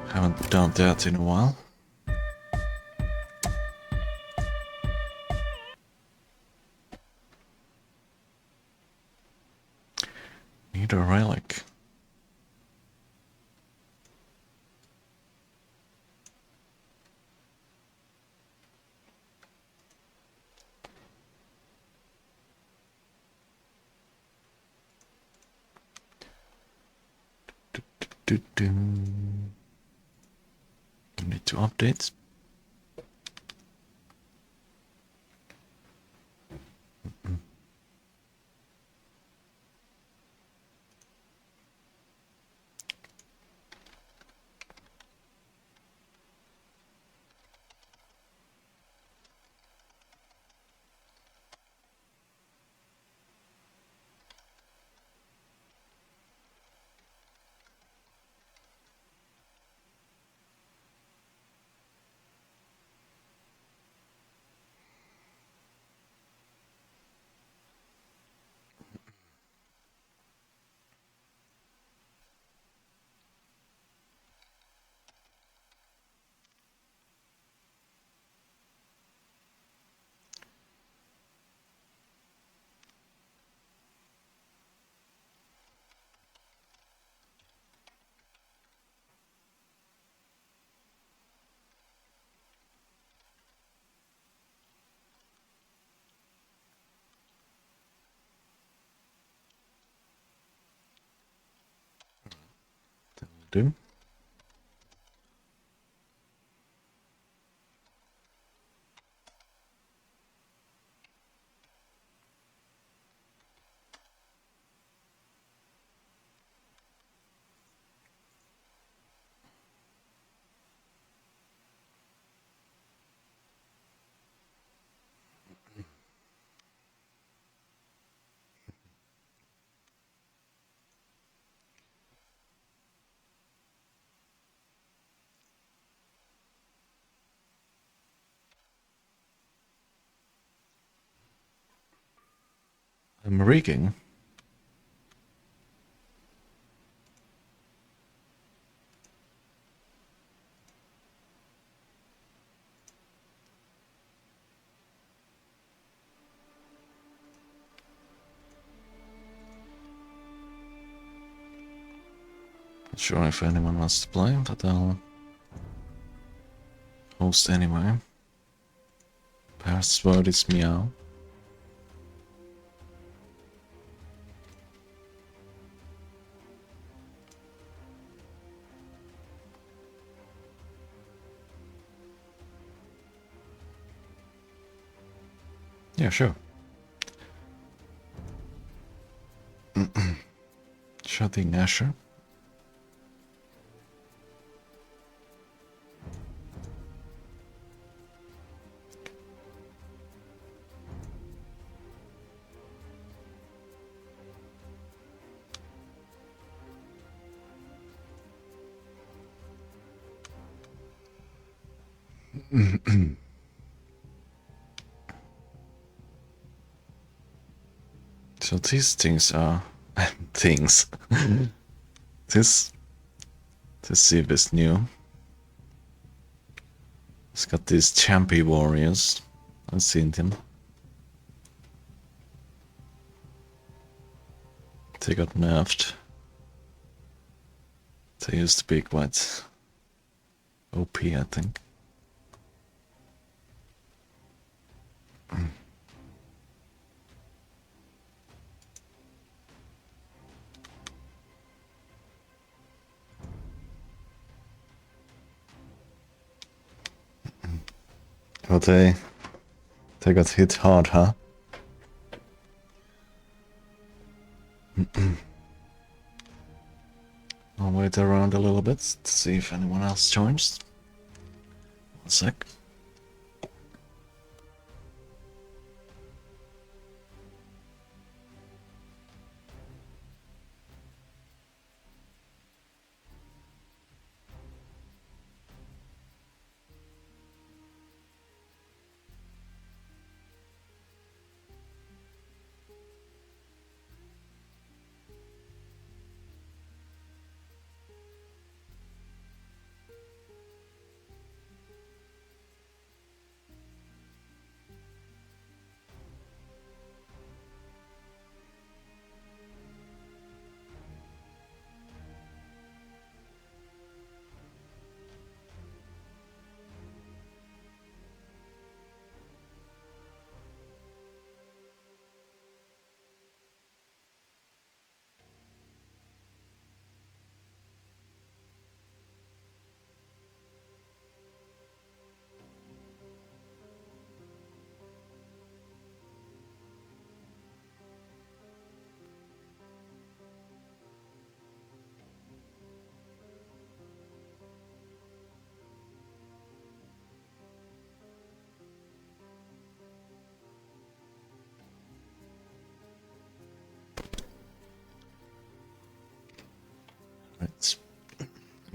Haven't done that in a while. Need a relic. Do. Need to update. Do. I'm rigging. Not sure if anyone wants to play, but I'll host anyway. Password is meow. Yeah, sure. Shutting Asher. So these things are things. This Civ is new. It's got these Champy warriors. I've seen them. They got nerfed. They used to be quite OP, I think. But they got hit hard, huh? I'll wait around a little bit to see if anyone else joins. 1 sec.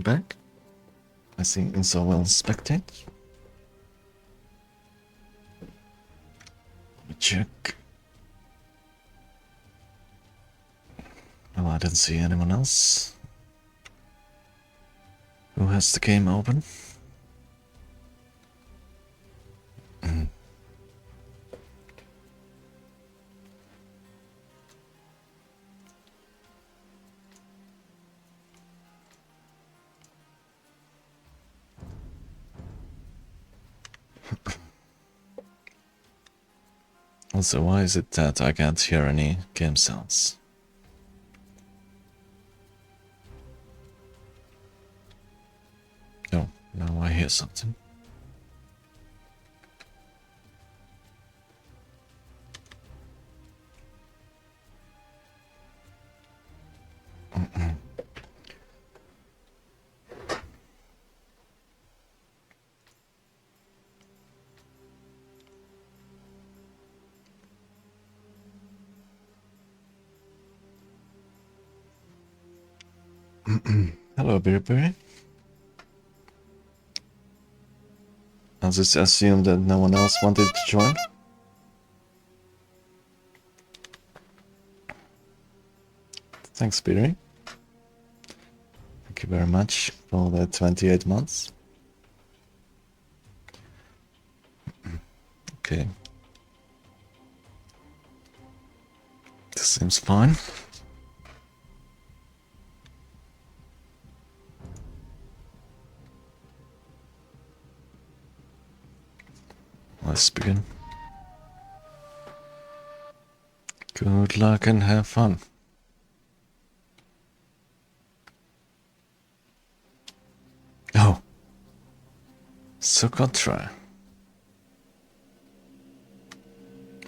back. I think it's so well inspected. Let me check. Well, I didn't see anyone else. Who has the game open? Also, why is it that I can't hear any game sounds? Oh, now I hear something. Hello, Biribiri. I'll just assume that no one else wanted to join. Thanks, Biri. Thank you very much for the 28 months. Okay. This seems fine. Let's begin. Good luck and have fun. Oh. Socotra.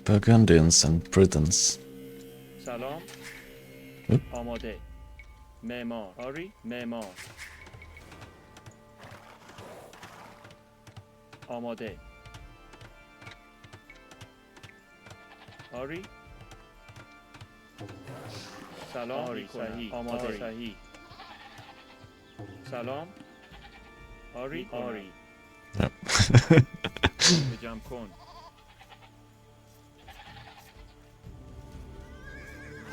Burgundians and Britons. سلام. Oop. آماده. معمار. آری معمار. آماده. آری سلام آری صحیح آماده صحیح سلام آری آری جمع کن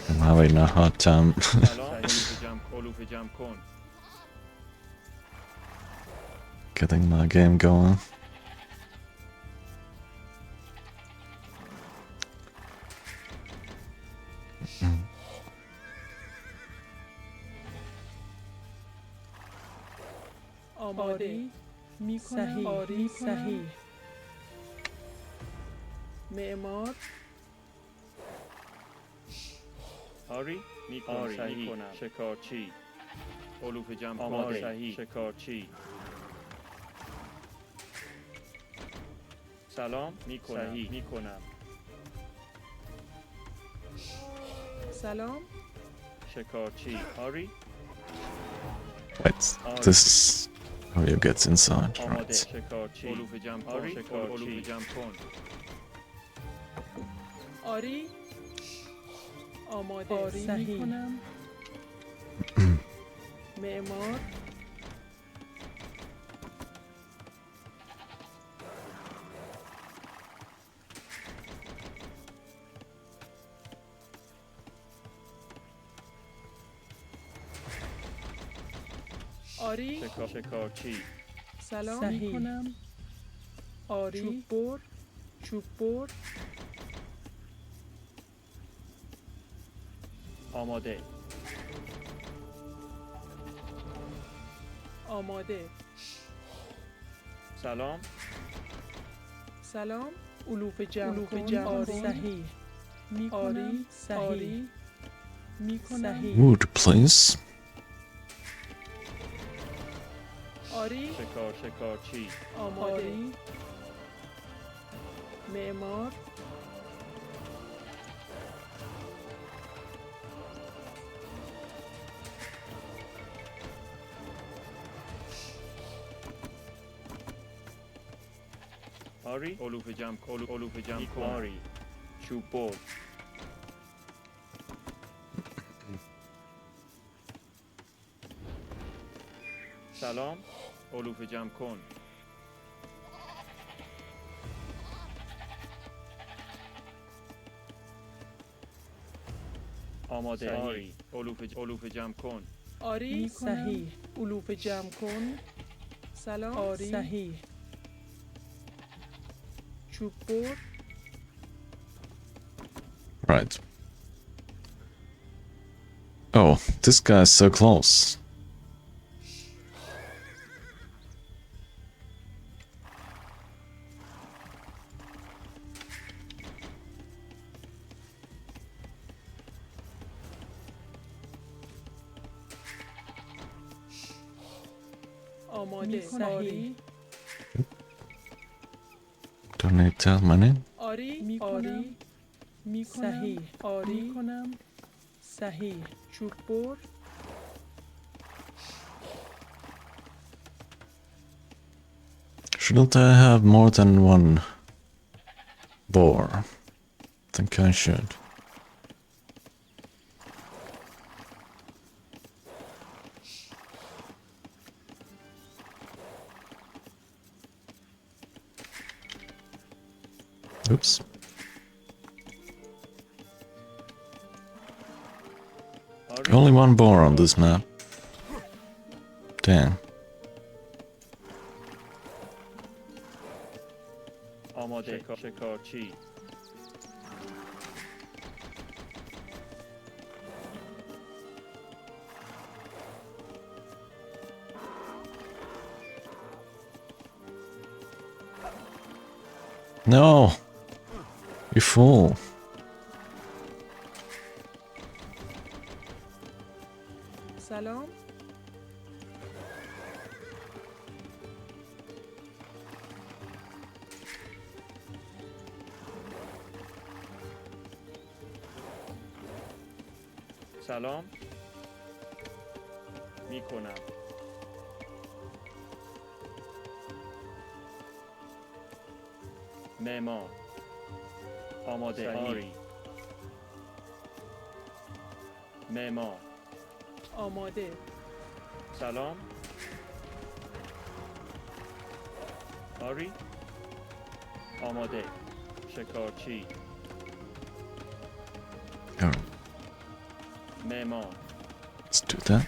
I'm having a hard time. سلام علوف جمع کن Getting my game going. آماده میکنم آری صحیح معمار آری میکنم صحیح شکارچی علوف جمع آماده صحیح شکارچی سلام میکنم صحیح میکنم سلام شکارچی آری Wait, this is how you get inside, آماده right? شکارچی علوف جمع کن شکارچی جمع کن آری آماده آری میکنم معمار آری شکارچی سلام میکنم آری چوب بر آماده آماده سلام سلام علوف جمع آری صحیح آری صحیح میکنم Wood, please. آری شکارچی آماده معمار آری علوف جمع کن آری چوب بر سلام علوف جمع کن آماده آری علوف جمع کن آری صحیح علوف جمع کن سلام آری صحیح چوب بر Right. Oh, this guy's so close. آماده صحیح Don't need to tell money. آری میکنم صحیح آری میکنم صحیح چوب بر Shouldn't I have more than one boar? Think I should. Oops. Only one boar on this map. Damn. آماده شکارچی No! You fool. سلام سلام میکنم معمار آماده آری معمار آماده سلام آری آماده شکارچی Alright, معمار let's do that.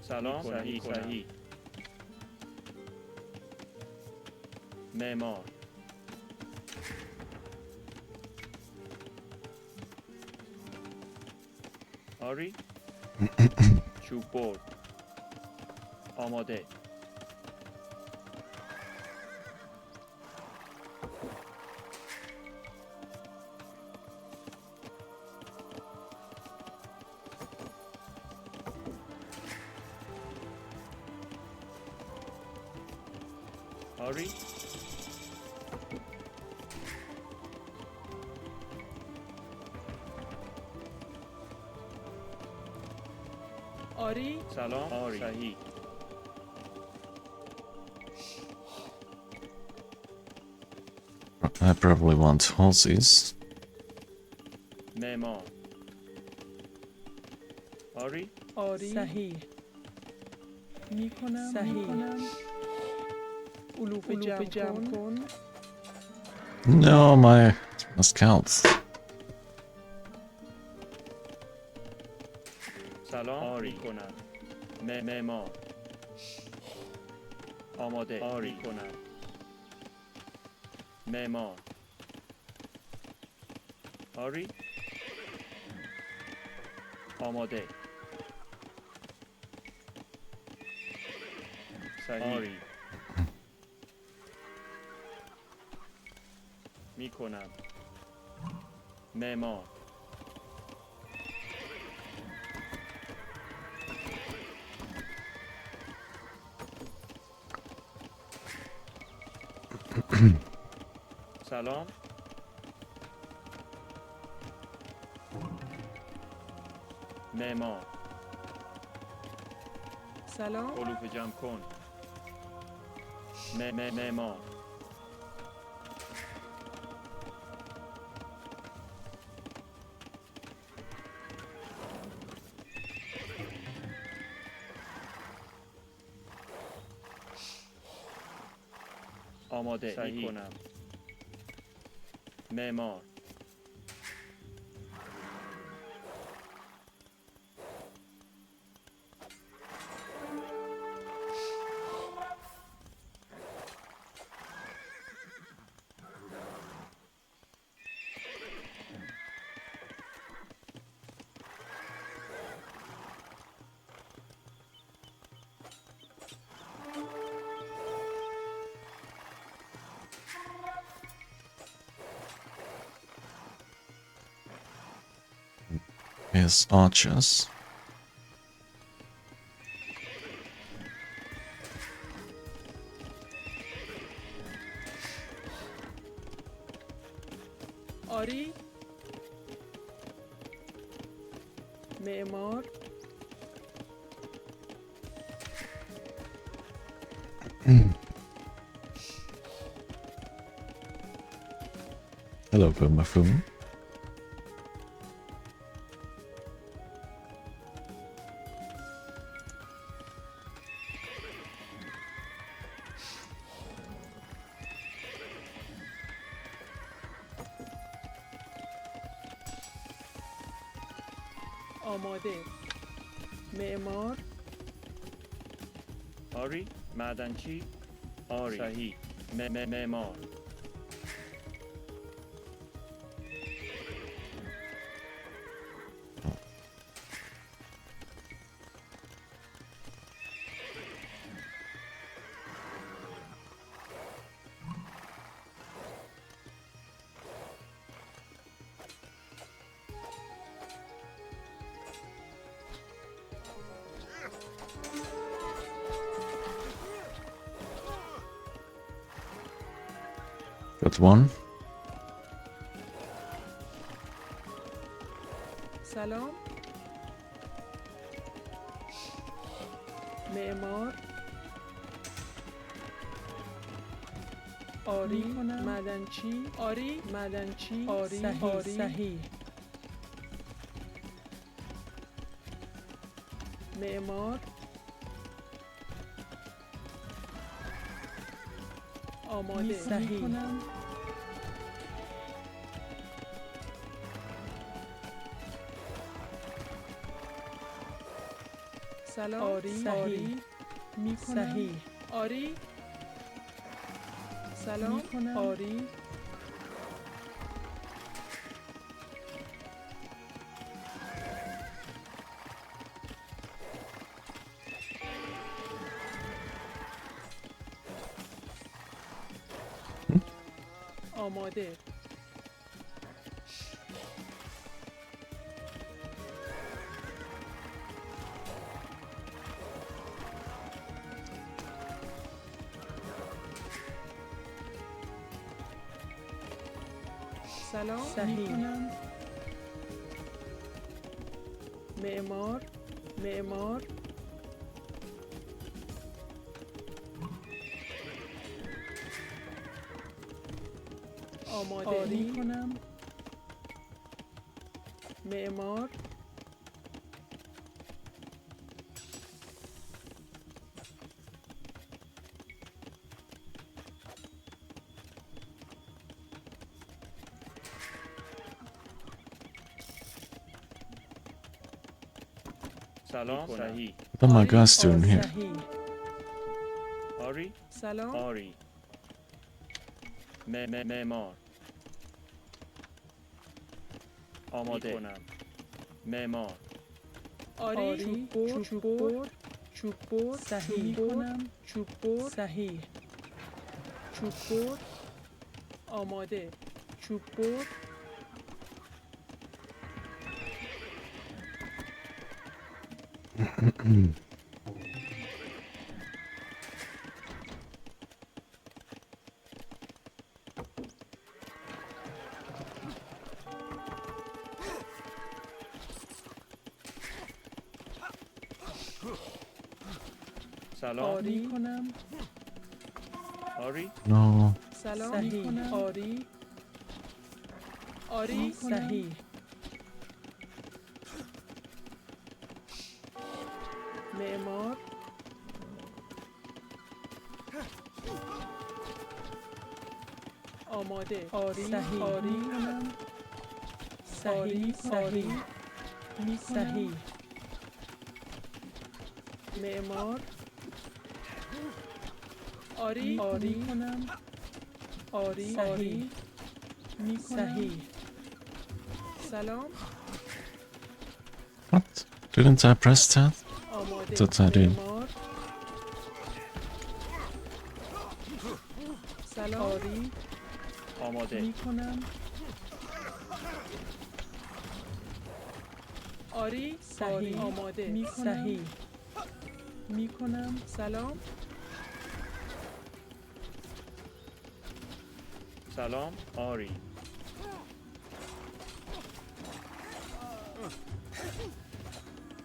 سلام صحیح معمار آری چوب برد آماده آری آری سلام آری صحیح I probably want horses. معمار آری آری صحیح میکنم صحیح علوف جمع کن No, my scouts. سلام آری کنم معمار آماده آری کنم معمار آری آماده صحیح آری میکنم معمار سلام معمار سلام علوف جمع کن معمار آماده میکنم. معمار. Here's archers. آری معمار Hello, Bumafum. آماده معمار آری معدنچی. آری صحیح. معمار. Got one. سلام معمار آری معدنچی آری معدنچی آری صحیح معمار آماده صحیح سلام آری صحیح صحیح آری سلام آری آماده سلام صحیح معمار معمار آماده میکنم معمار سلام صحیح. What are my guys doing here? آری سلام آری. معمار. آماده کنم. معمار. آری چوب بر صحیح کنم چوب بر صحیح چوب بر آماده چوب بر سلام آری کنم آری. No. سلام صحیح آری آری صحیح معمار آماده آری صحیح آری کنم صحیح صحیح می صحیح معمار آری آری کنم آری آری می صحیح سلام What? Didn't I press that? آماده That I did. معمار سلام آری آماده می کنم آری صحیح آماده می صحیح می کنم سلام سلام آری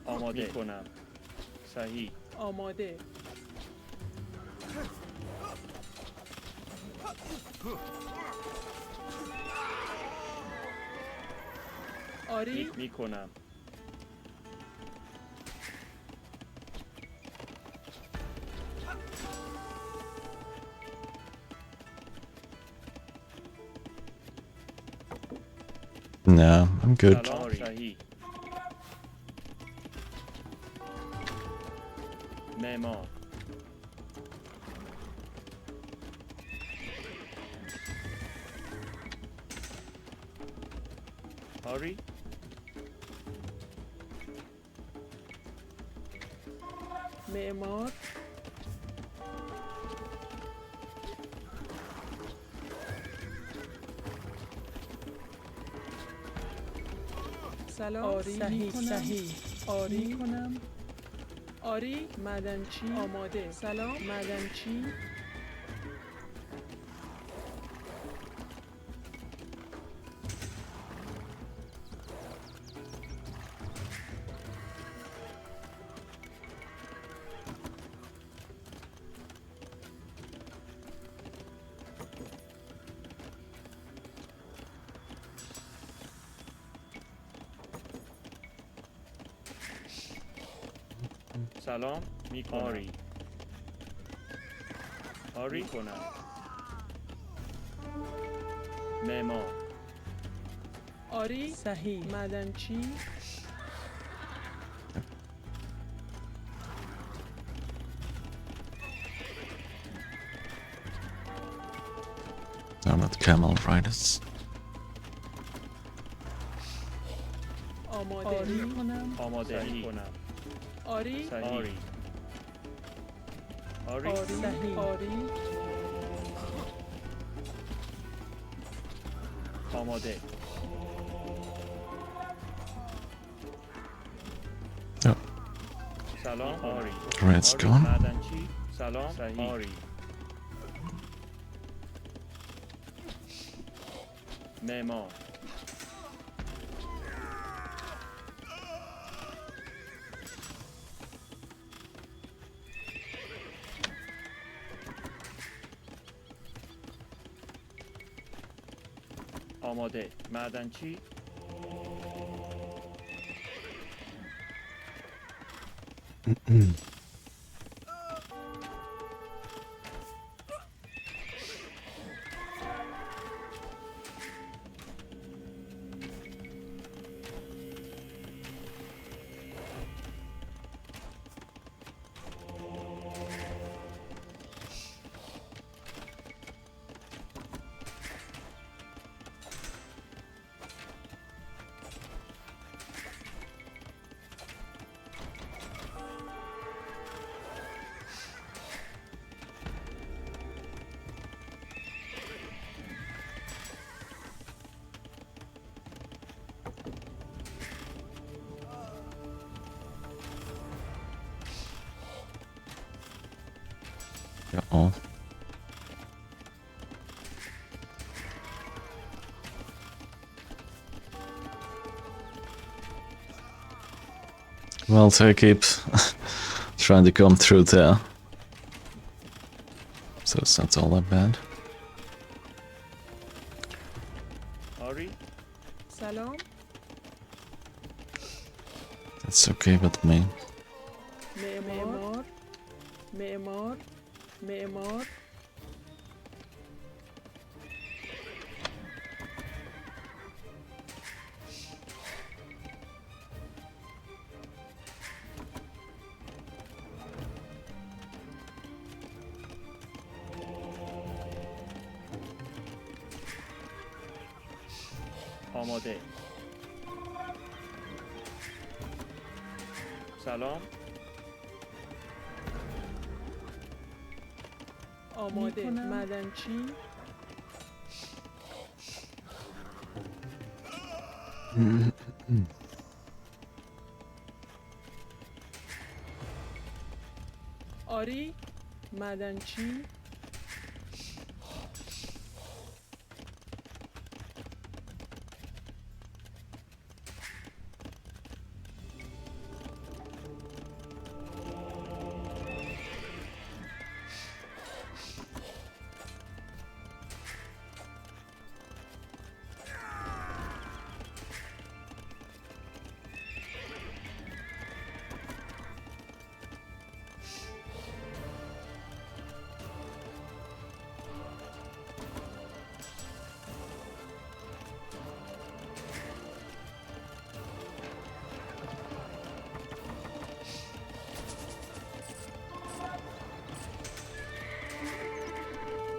آماده کنم صحیح آماده آری می کنم No, I'm good. سلام صحیح معمار آری معمار سلام آری صحیح صحیح آری کنم آری معدنچی آماده سلام معدنچی سلام می کنم آری آری کنم معمار آری صحیح معدنچی They're not camel riders. آماده آری کنم آماده می کنم آری صحیح آری آری آری صحیح آری آماده Oh, سلام آری red's آری gone. معدنچی سلام صحیح آری معمار آماده معدنچی Oh. Well, they keep trying to come through there. So it's not all that bad. آری سلام That's okay with me. معمار معمار معمار آماده. سلام. آماده. معدنچی. آری معدنچی.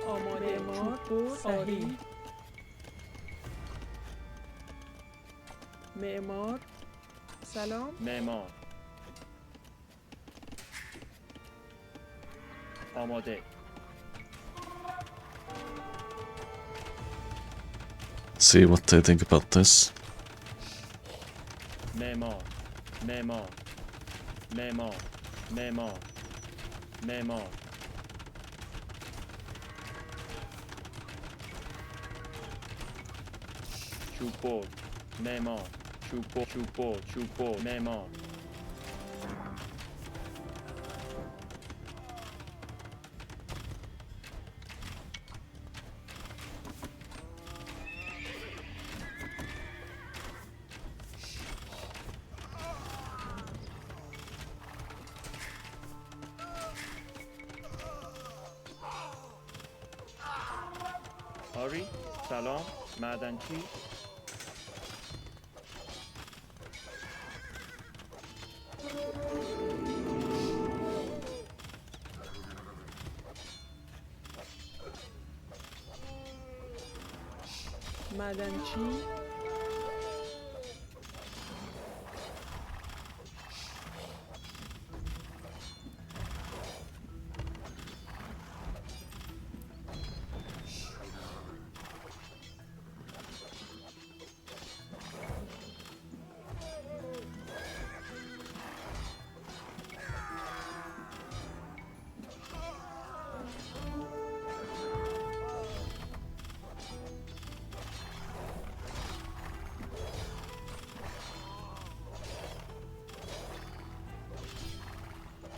آماده. چوب آری. معمار. سلام. معمار. آماده. See what they think about this. معمار. معمار. معمار. معمار. معمار. چوب معمار. چوب معمار. آری سلام. معدنچی. معدنچی.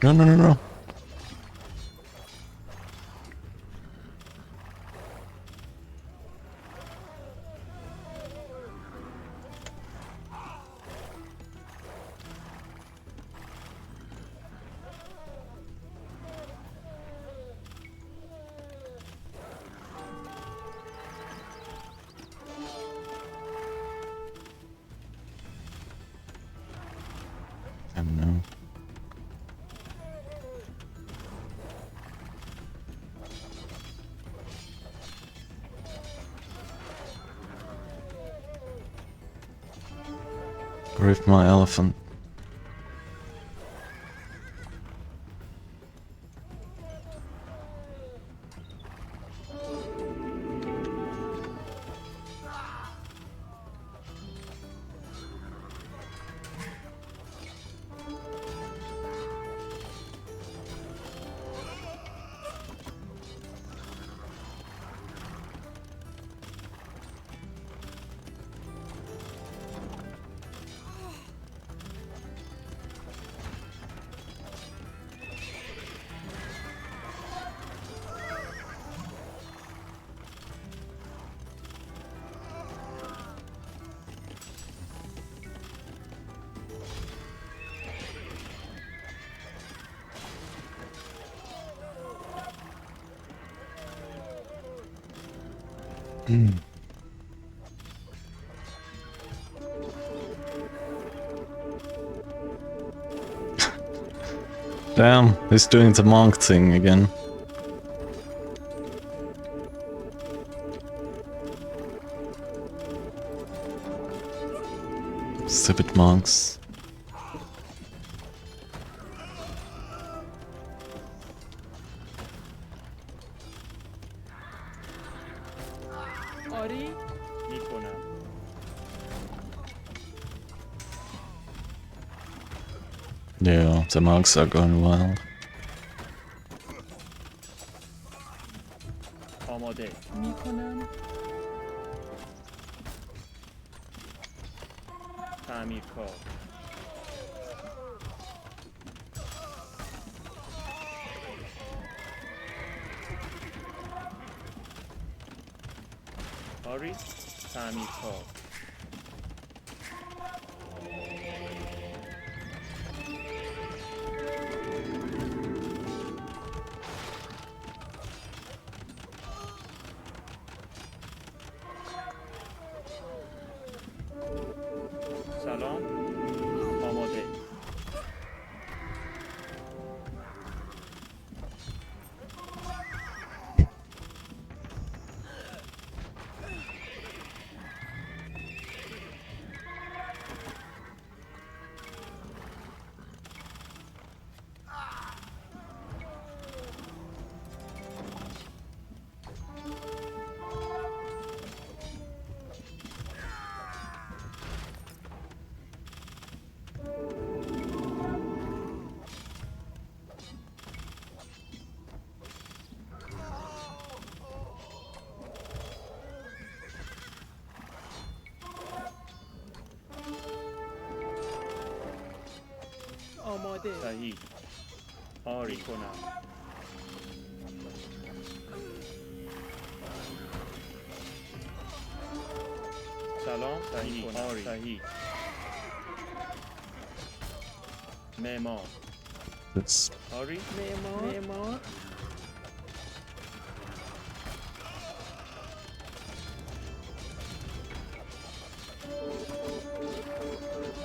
No, no, no, no. I don't know. Grief my elephant. Damn, he's doing the monk thing again. exhibit marks. آری میکنم. Yeah, the marks are going wild. آماده. میکنم. تعمیرکار. آری تعمیرکار. سلام. آماده. آماده. صحیح. آری کنم. سلام. صحیح. آری. صحیح. معمار. This آری. معمار.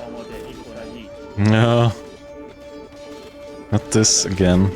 آماده. صحیح. no, not this again.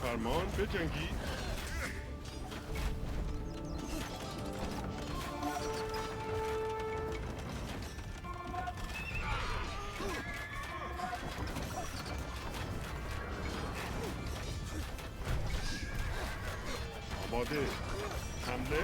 فرمان بجنگی. آماده. حمله.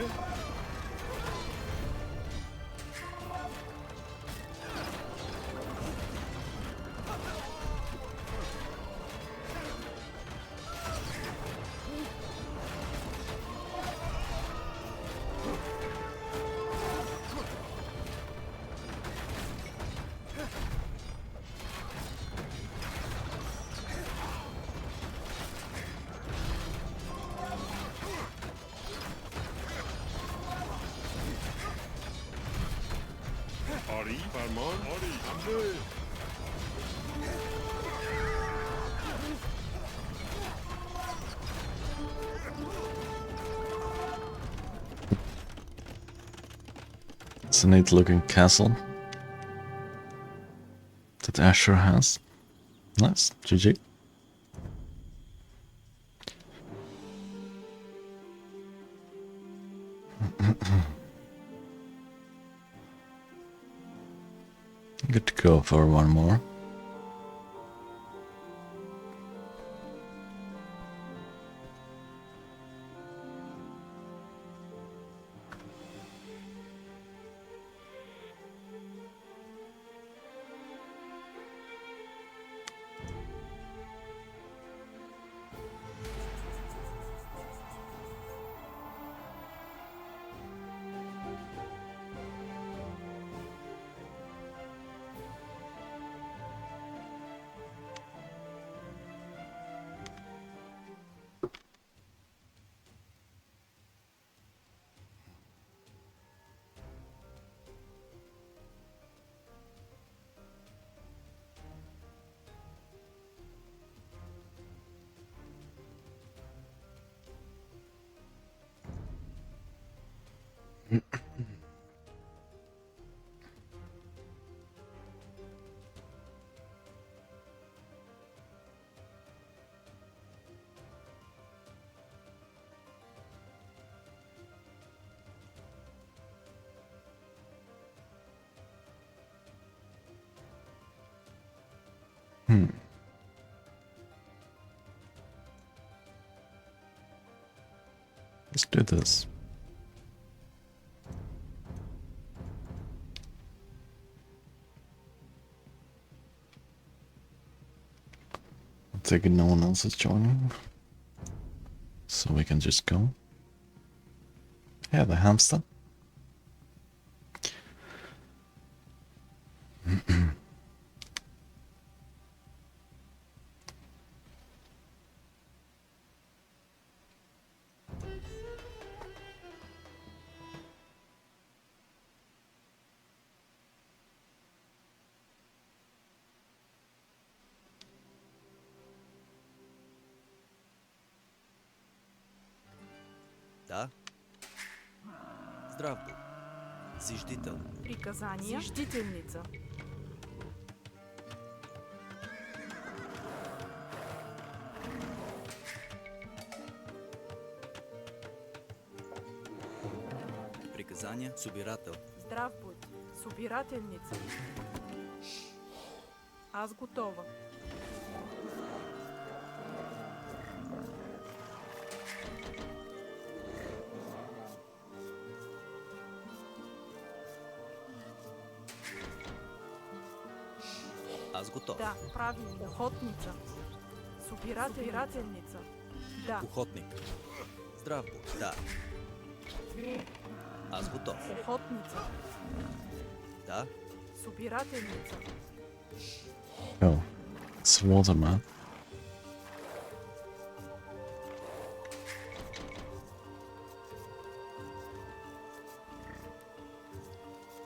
آری فرمان. آری حمله. It's a neat looking castle that Asher has. Nice, GG. Good to go for one more. Let's do this. I'm thinking no one else is joining, so we can just go. Yeah, the hamster. Да? Здрав бъд. Зиждител. Приказания. Зиждителница. Приказания. Собирател. Здрав будь. Собирателница. Аз готова. Аз готов. Да, правилно. Охотница. Собирателница. Да. Охотник. Здрав будь. Да. Аз готов. Охотница. Да. Собирателница. Oh, it's Waterman.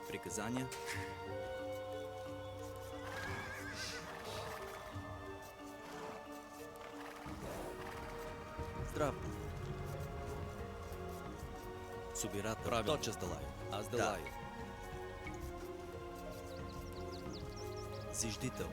Приказания. Здрав. Собирател. Правилно. Точно Делайо. Аз Делайо. Да. Зиждител.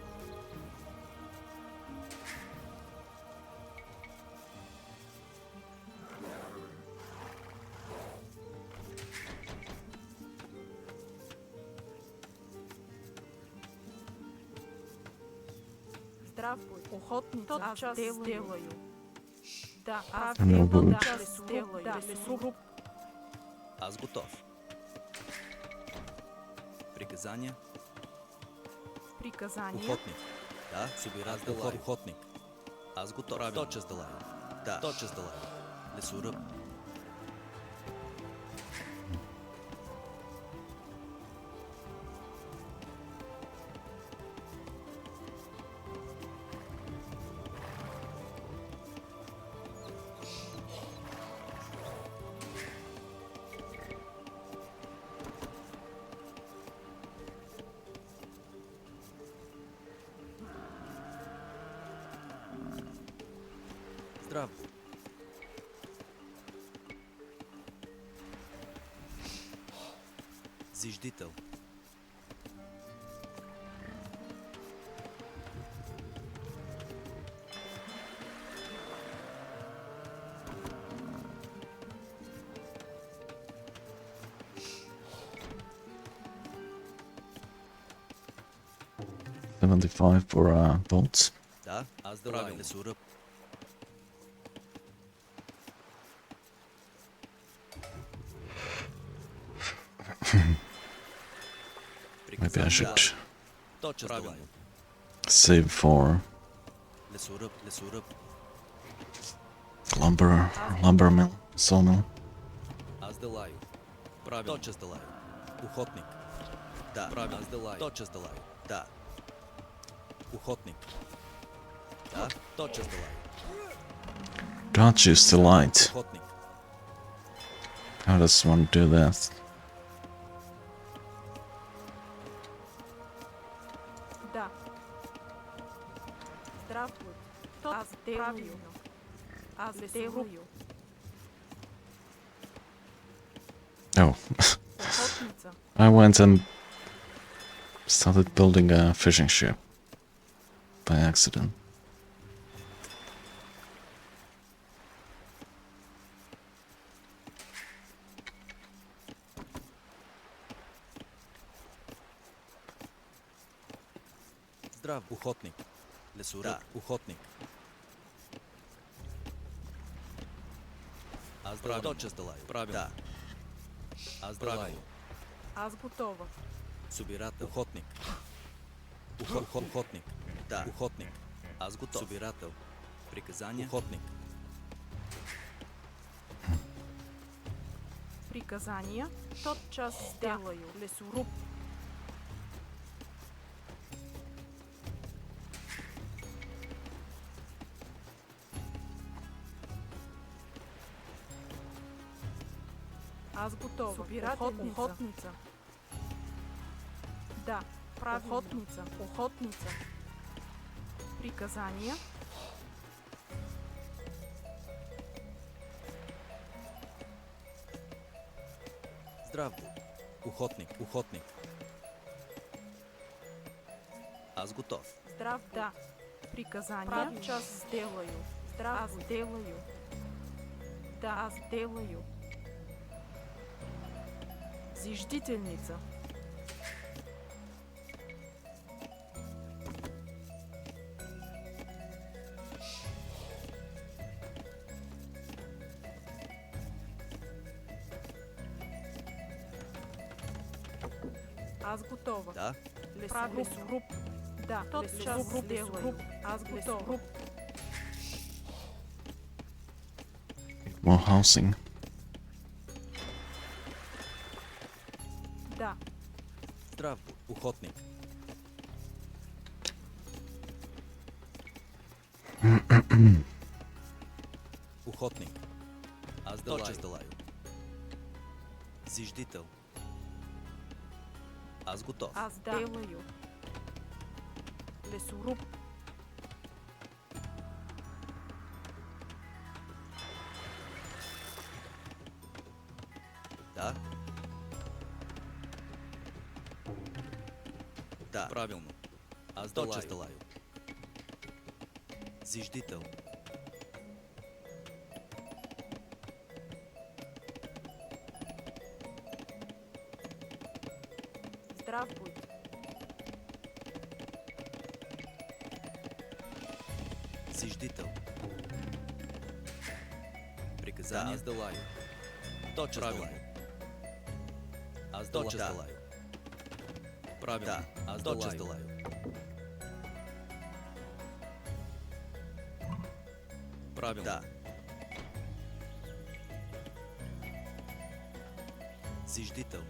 Здрав будь. Охотница. Аз делаю. Да, аз Много делаю. добре. Да, лесоруб. Аз готов. Приказания. Приказания. Охотник. Да, собирател. Охотник. Аз готов. Правилно. Точно Делайо. Да. Точно Делайо. Лесоръб. Здрав. Зиждител. $75 for bolts. Да, аз да правим лесоръб. Maybe I should Точно правилно. save for Лесоръб, лесоръб. lumber mill, sawmill. Аз да лаю. Правилно. Точно да лаю. Охотник. Да, правилно. Аз да лаю. Точно да лаю. Да. Охотник. Да, точно да лаю. Dodge is the light. Охотник. How does one do that? Да. Здравствуй. Аз делаю. Аз делаю. Oh. Охотница. I went and started building a fishing ship by accident. Здрав, охотник. Лесоръб, да. Охотник. Аз да лаю. Точно да лаю. Правилно. Да. Аз да лаю. Аз готова. Собирател. Охотник. Охотник. Да. Охотник. Аз готов. Собирател. Приказания. Охотник. Приказания. Тотчас сделаю. Лесоруб. Аз готова. Охотница. Да, правилно. Охотница. Приказания. Здрав будь. Охотник. Аз готов. Здрав, да. Приказания. Час сделаю. Здрав, аз делаю. Да, аз делаю. Зиждительница. Аз готова. Да. Лесоруб. Да, тотчас сделаю. Аз готова. More housing. Да. Здрав будь. Охотник. Охотник. Аз да лаю. Да лаю. Зиждител. Аз готов. Аз делаю. Лесоруб. Да. Да, правилно. Аз да лаю. Зиждител. Здрав будь. Зиждител. Приказания. Да, аз да лаю. Точно да лаю. Аз да лаю. Правилно. Да, аз да лаю. Правилно. Да. Зиждител.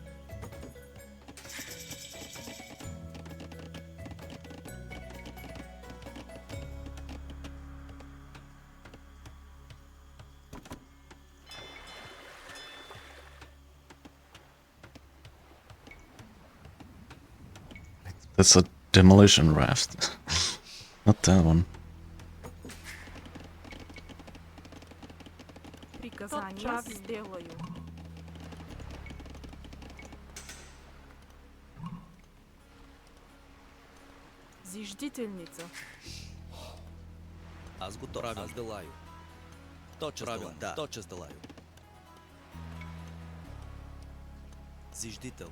That's a demolition raft. Not that one. Приказания сделаю. Зиждительница. Аз готов. Аз делаю. Тотчас делаю. Да. Тотчас делаю. Зиждител.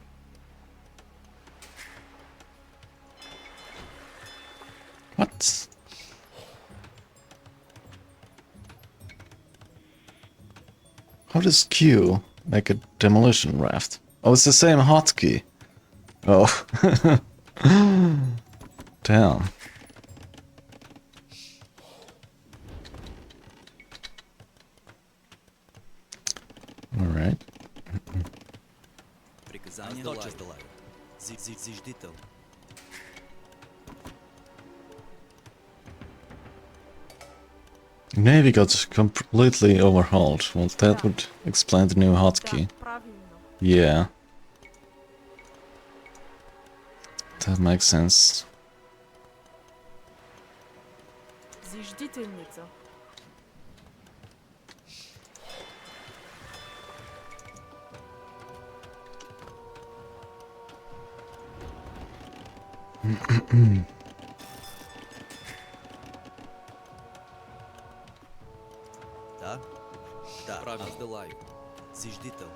What? How does Q make a demolition raft? Oh, it's the same hotkey. Oh. Damn. Alright. Приказание тотчас делаю. Зиждител. Navy got completely overhauled. Well, that would explain the new hotkey. Yeah. That makes sense. Зиждительница. Да? Да. Правильно. Аз делаю. Зиждител.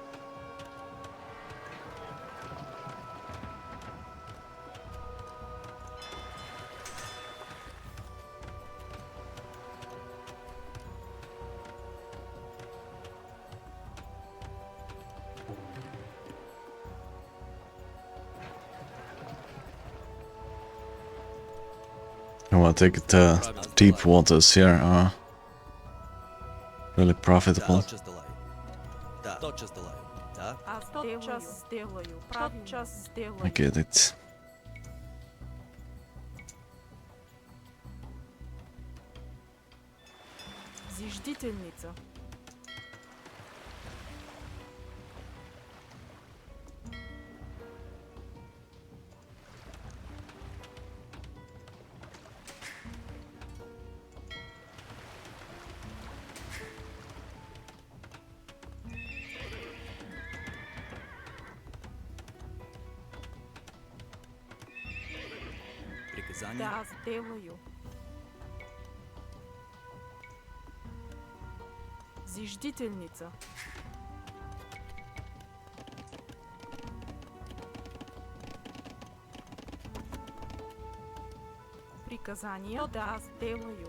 Oh, I think the deep waters here are really profitable. Тотчас делаю. Да. Тотчас делаю. Да. Аз тотчас сделаю. Тотчас I сделаю. get it. Зиждительница. Приказание. Да, сделаю. Зиждительница. Приказание. Да, сделаю.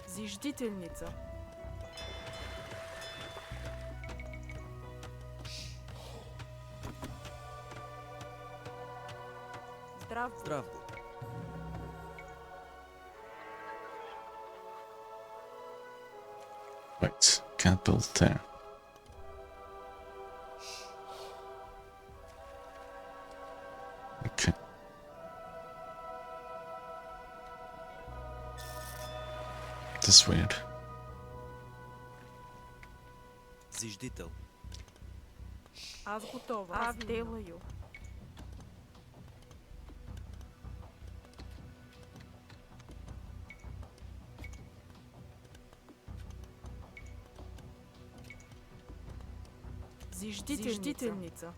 Зиждительница. Здрав. Здрав. Wait, can't build there. Okay. That's weird. Зиждител. Аз готова. Аз делаю. Зиждительница.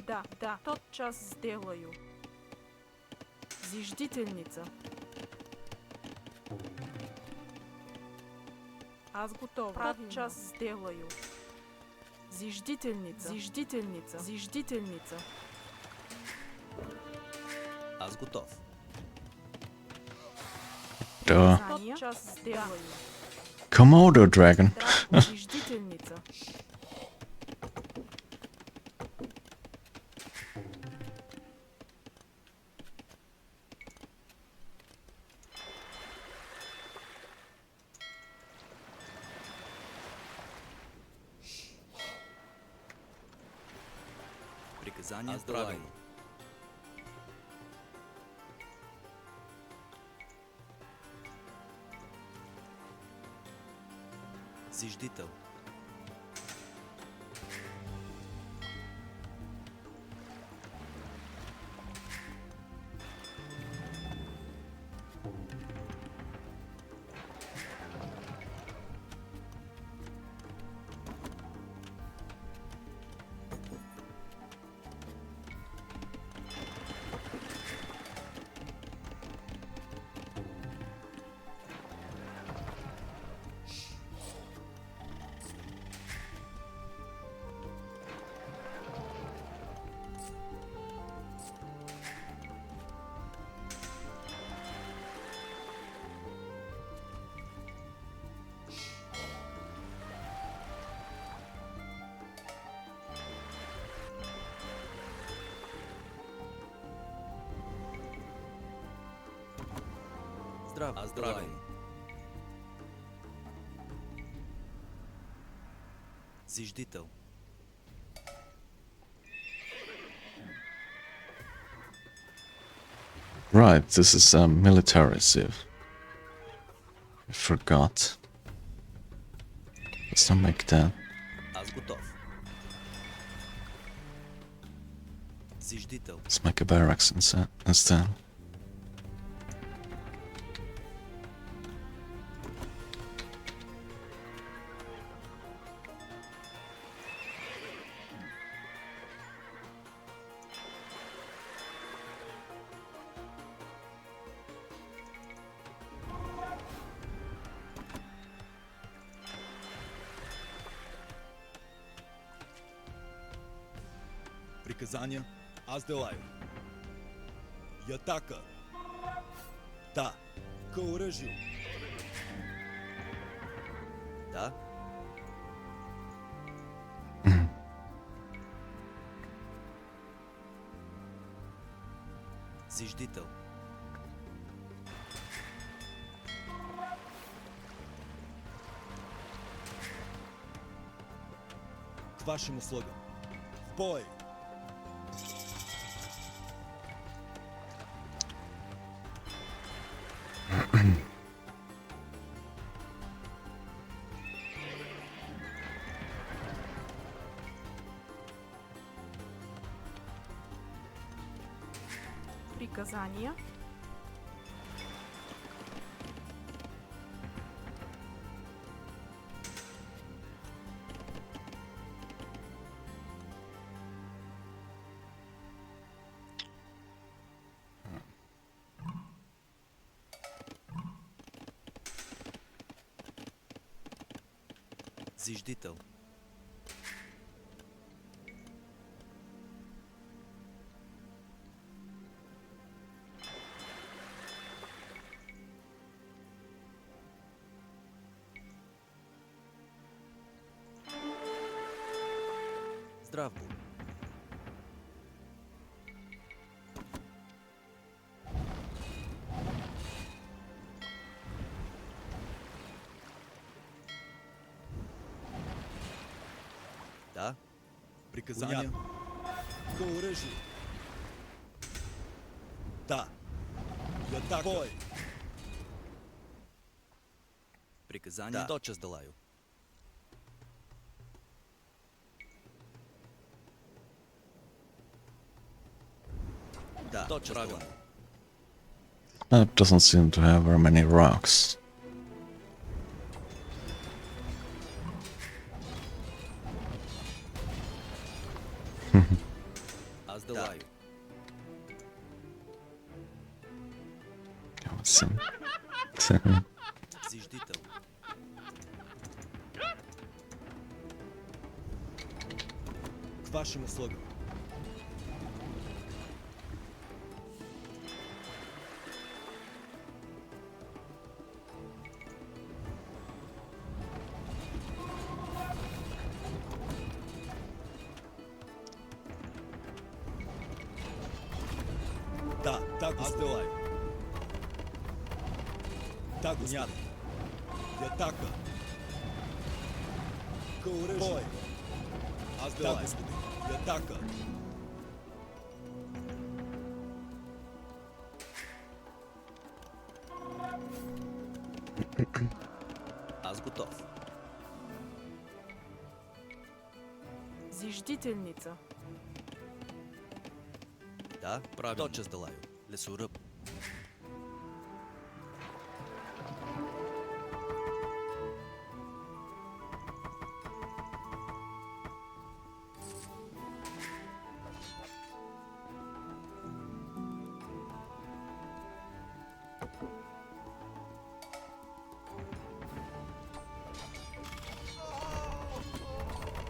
Да, да, тотчас сделаю. Зиждительница. Аз готова. Тотчас сделаю. Зиждительница. Зиждительница. Зиждительница. Аз готов. Duh. Тотчас сделаю. Komodo dragon. Зиждительница. Приказания правилно. Зиждител. Здрав, здравей. Зиждител. Right, this is a military civ. I forgot. Let's not make that. Аз готов. Зиждител. Let's make a barracks instead. Приказания, аз делаю. Ятака. Да. К оръжию. Да. Зиждител. К вашим услугам. В бой! Приказания. Зиждител. Здрав бъл. Да. Приказания. К оръжию. Да. Ятака. Бой. Приказания. Да. Тотчас делаю. Да. Тотчас делаю. That doesn't seem to have very many rocks. Аз делаю. Зиждител. К вашим услугам. Да, так аз делаю. Так, господин. Ятака. К оръжию. Бой. Аз делаю. Так, господин. Ятака. Аз готов. Зиждителница. Да, правилно. Тотчас Делайо. Лесоръб.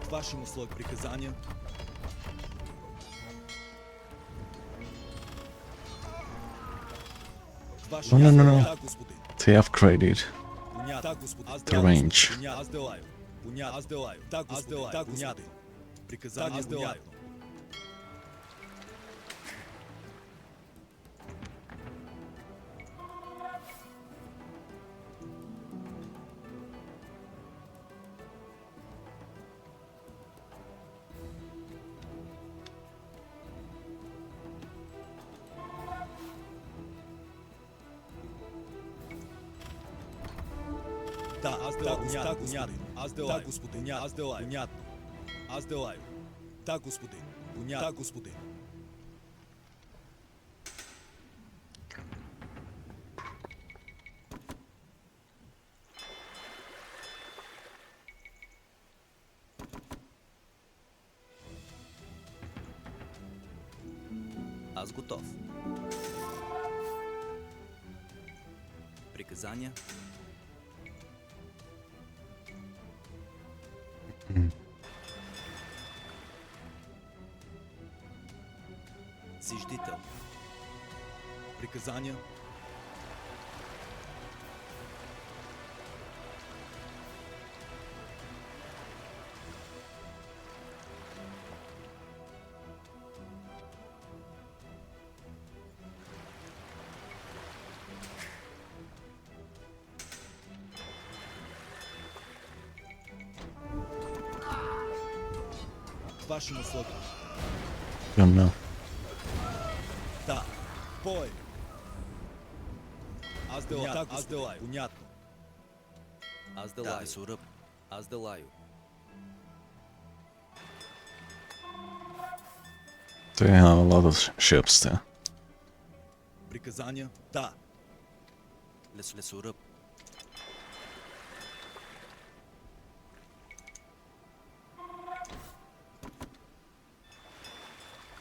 К вашим услугам приказания. No. They upgraded the range. Да, аз делаю, господин. Аз делаю. Понятно. Аз делаю. Да, господин. Понятно. Да, господин. Аз готов. Приказания. Зиждител. Приказания. Вашим услугам. Don't know. Да. Бой. Аз делаю. Аз делаю. Понятно. Аз делаю. Да, суръб. Аз делаю. They have a lot of ships there. Приказания. Да. Лесоръб.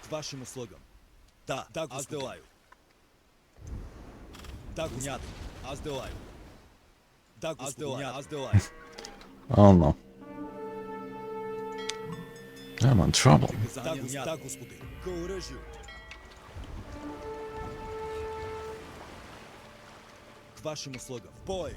К вашим услугам. Да, да, аз делаю. Да, понятно. Аз делаю. Да, господин, аз делаю. Oh no. I'm in trouble. Да, господин. К оръжию. К вашим услугам. Бой!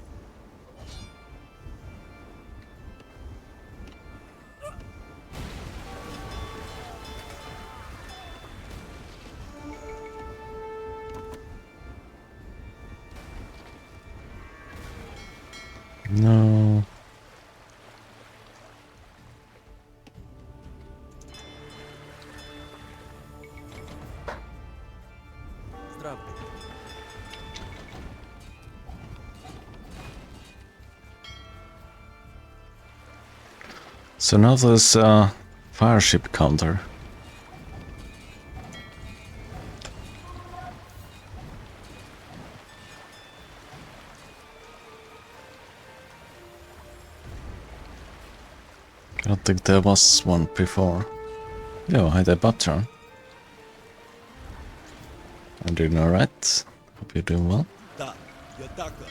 No. Здраво. So now there's a fire ship counter. I don't think there was one before. Yo, hi there, Butcher. I'm doing alright. Hope you're doing well. Да, и атака.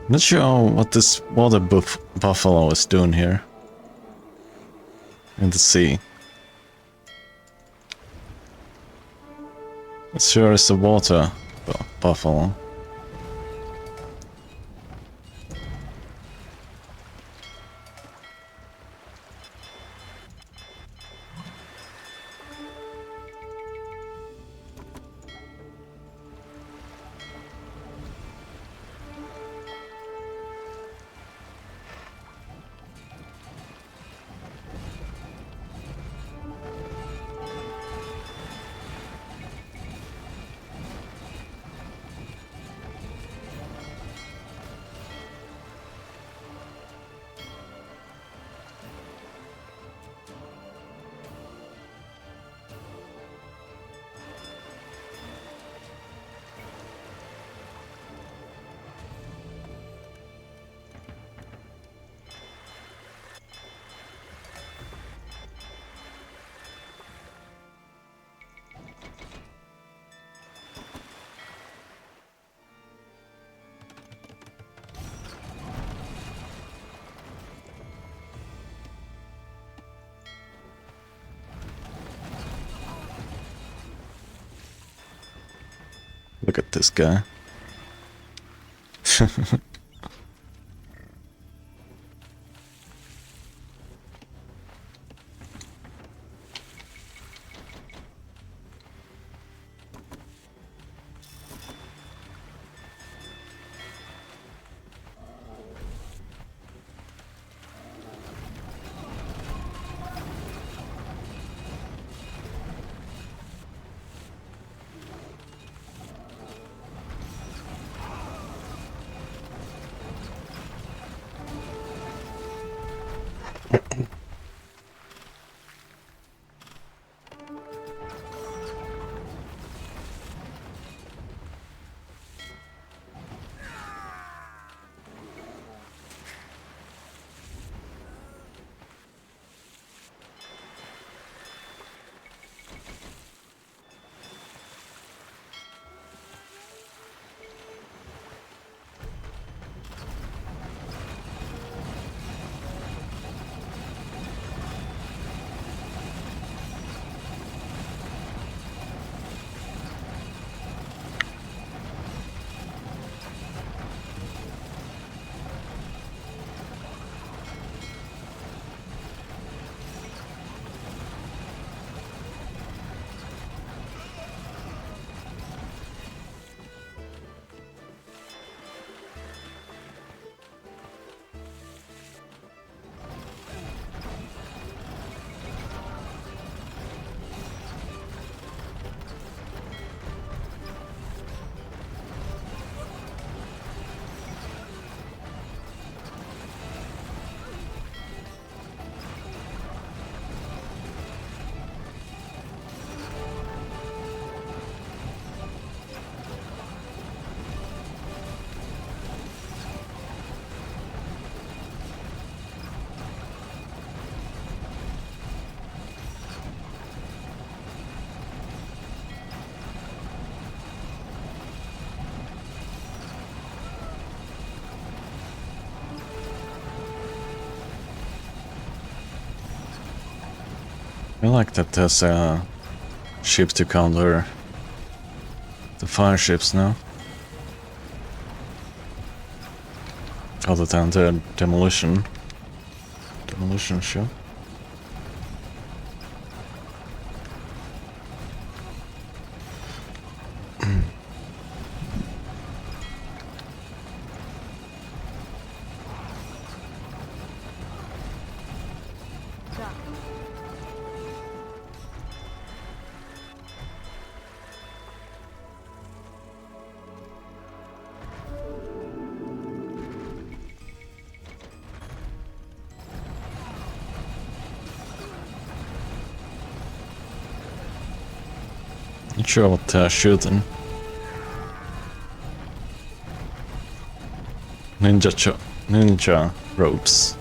Not sure what this water buffalo is doing here in the sea. It sure is a water buffalo. Look at this guy. I like that there's ships to counter the fire ships now. Other than the demolition ship. Not sure what they're shooting. Ninja ropes.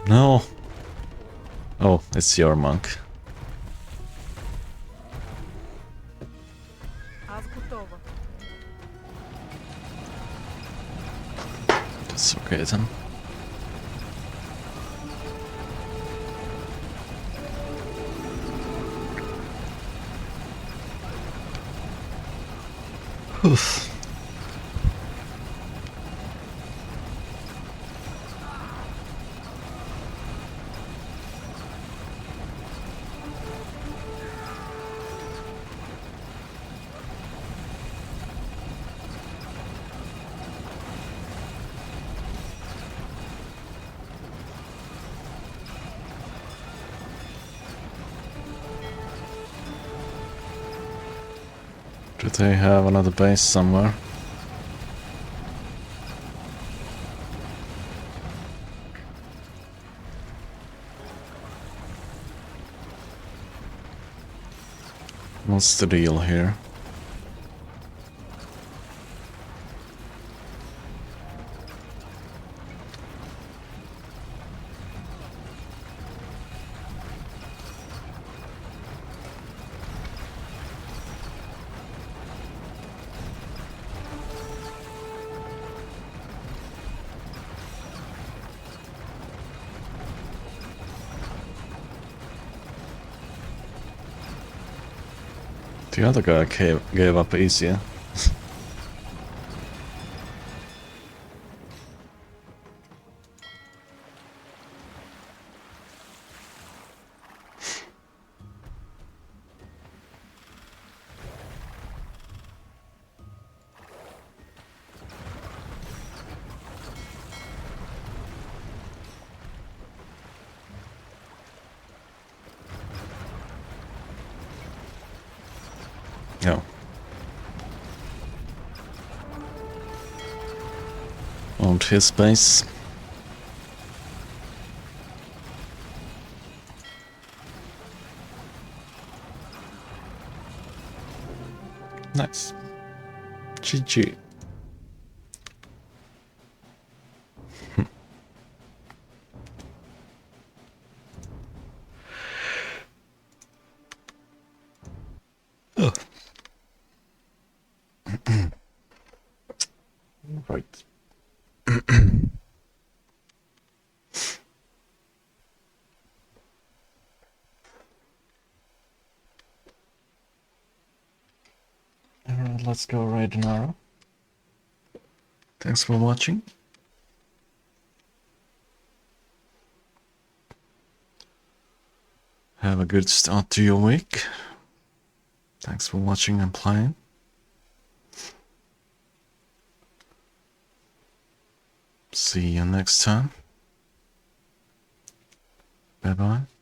No. Oh, it's your monk. That's okay then. Oof. Do they have another base somewhere? What's the deal here? The other guy gave up easier. No. On his base. Nice. GG. Ugh. Right. Alright, let's go raid Nara. Thanks for watching. Have a good start to your week. Thanks for watching and playing. See you next time. Bye bye.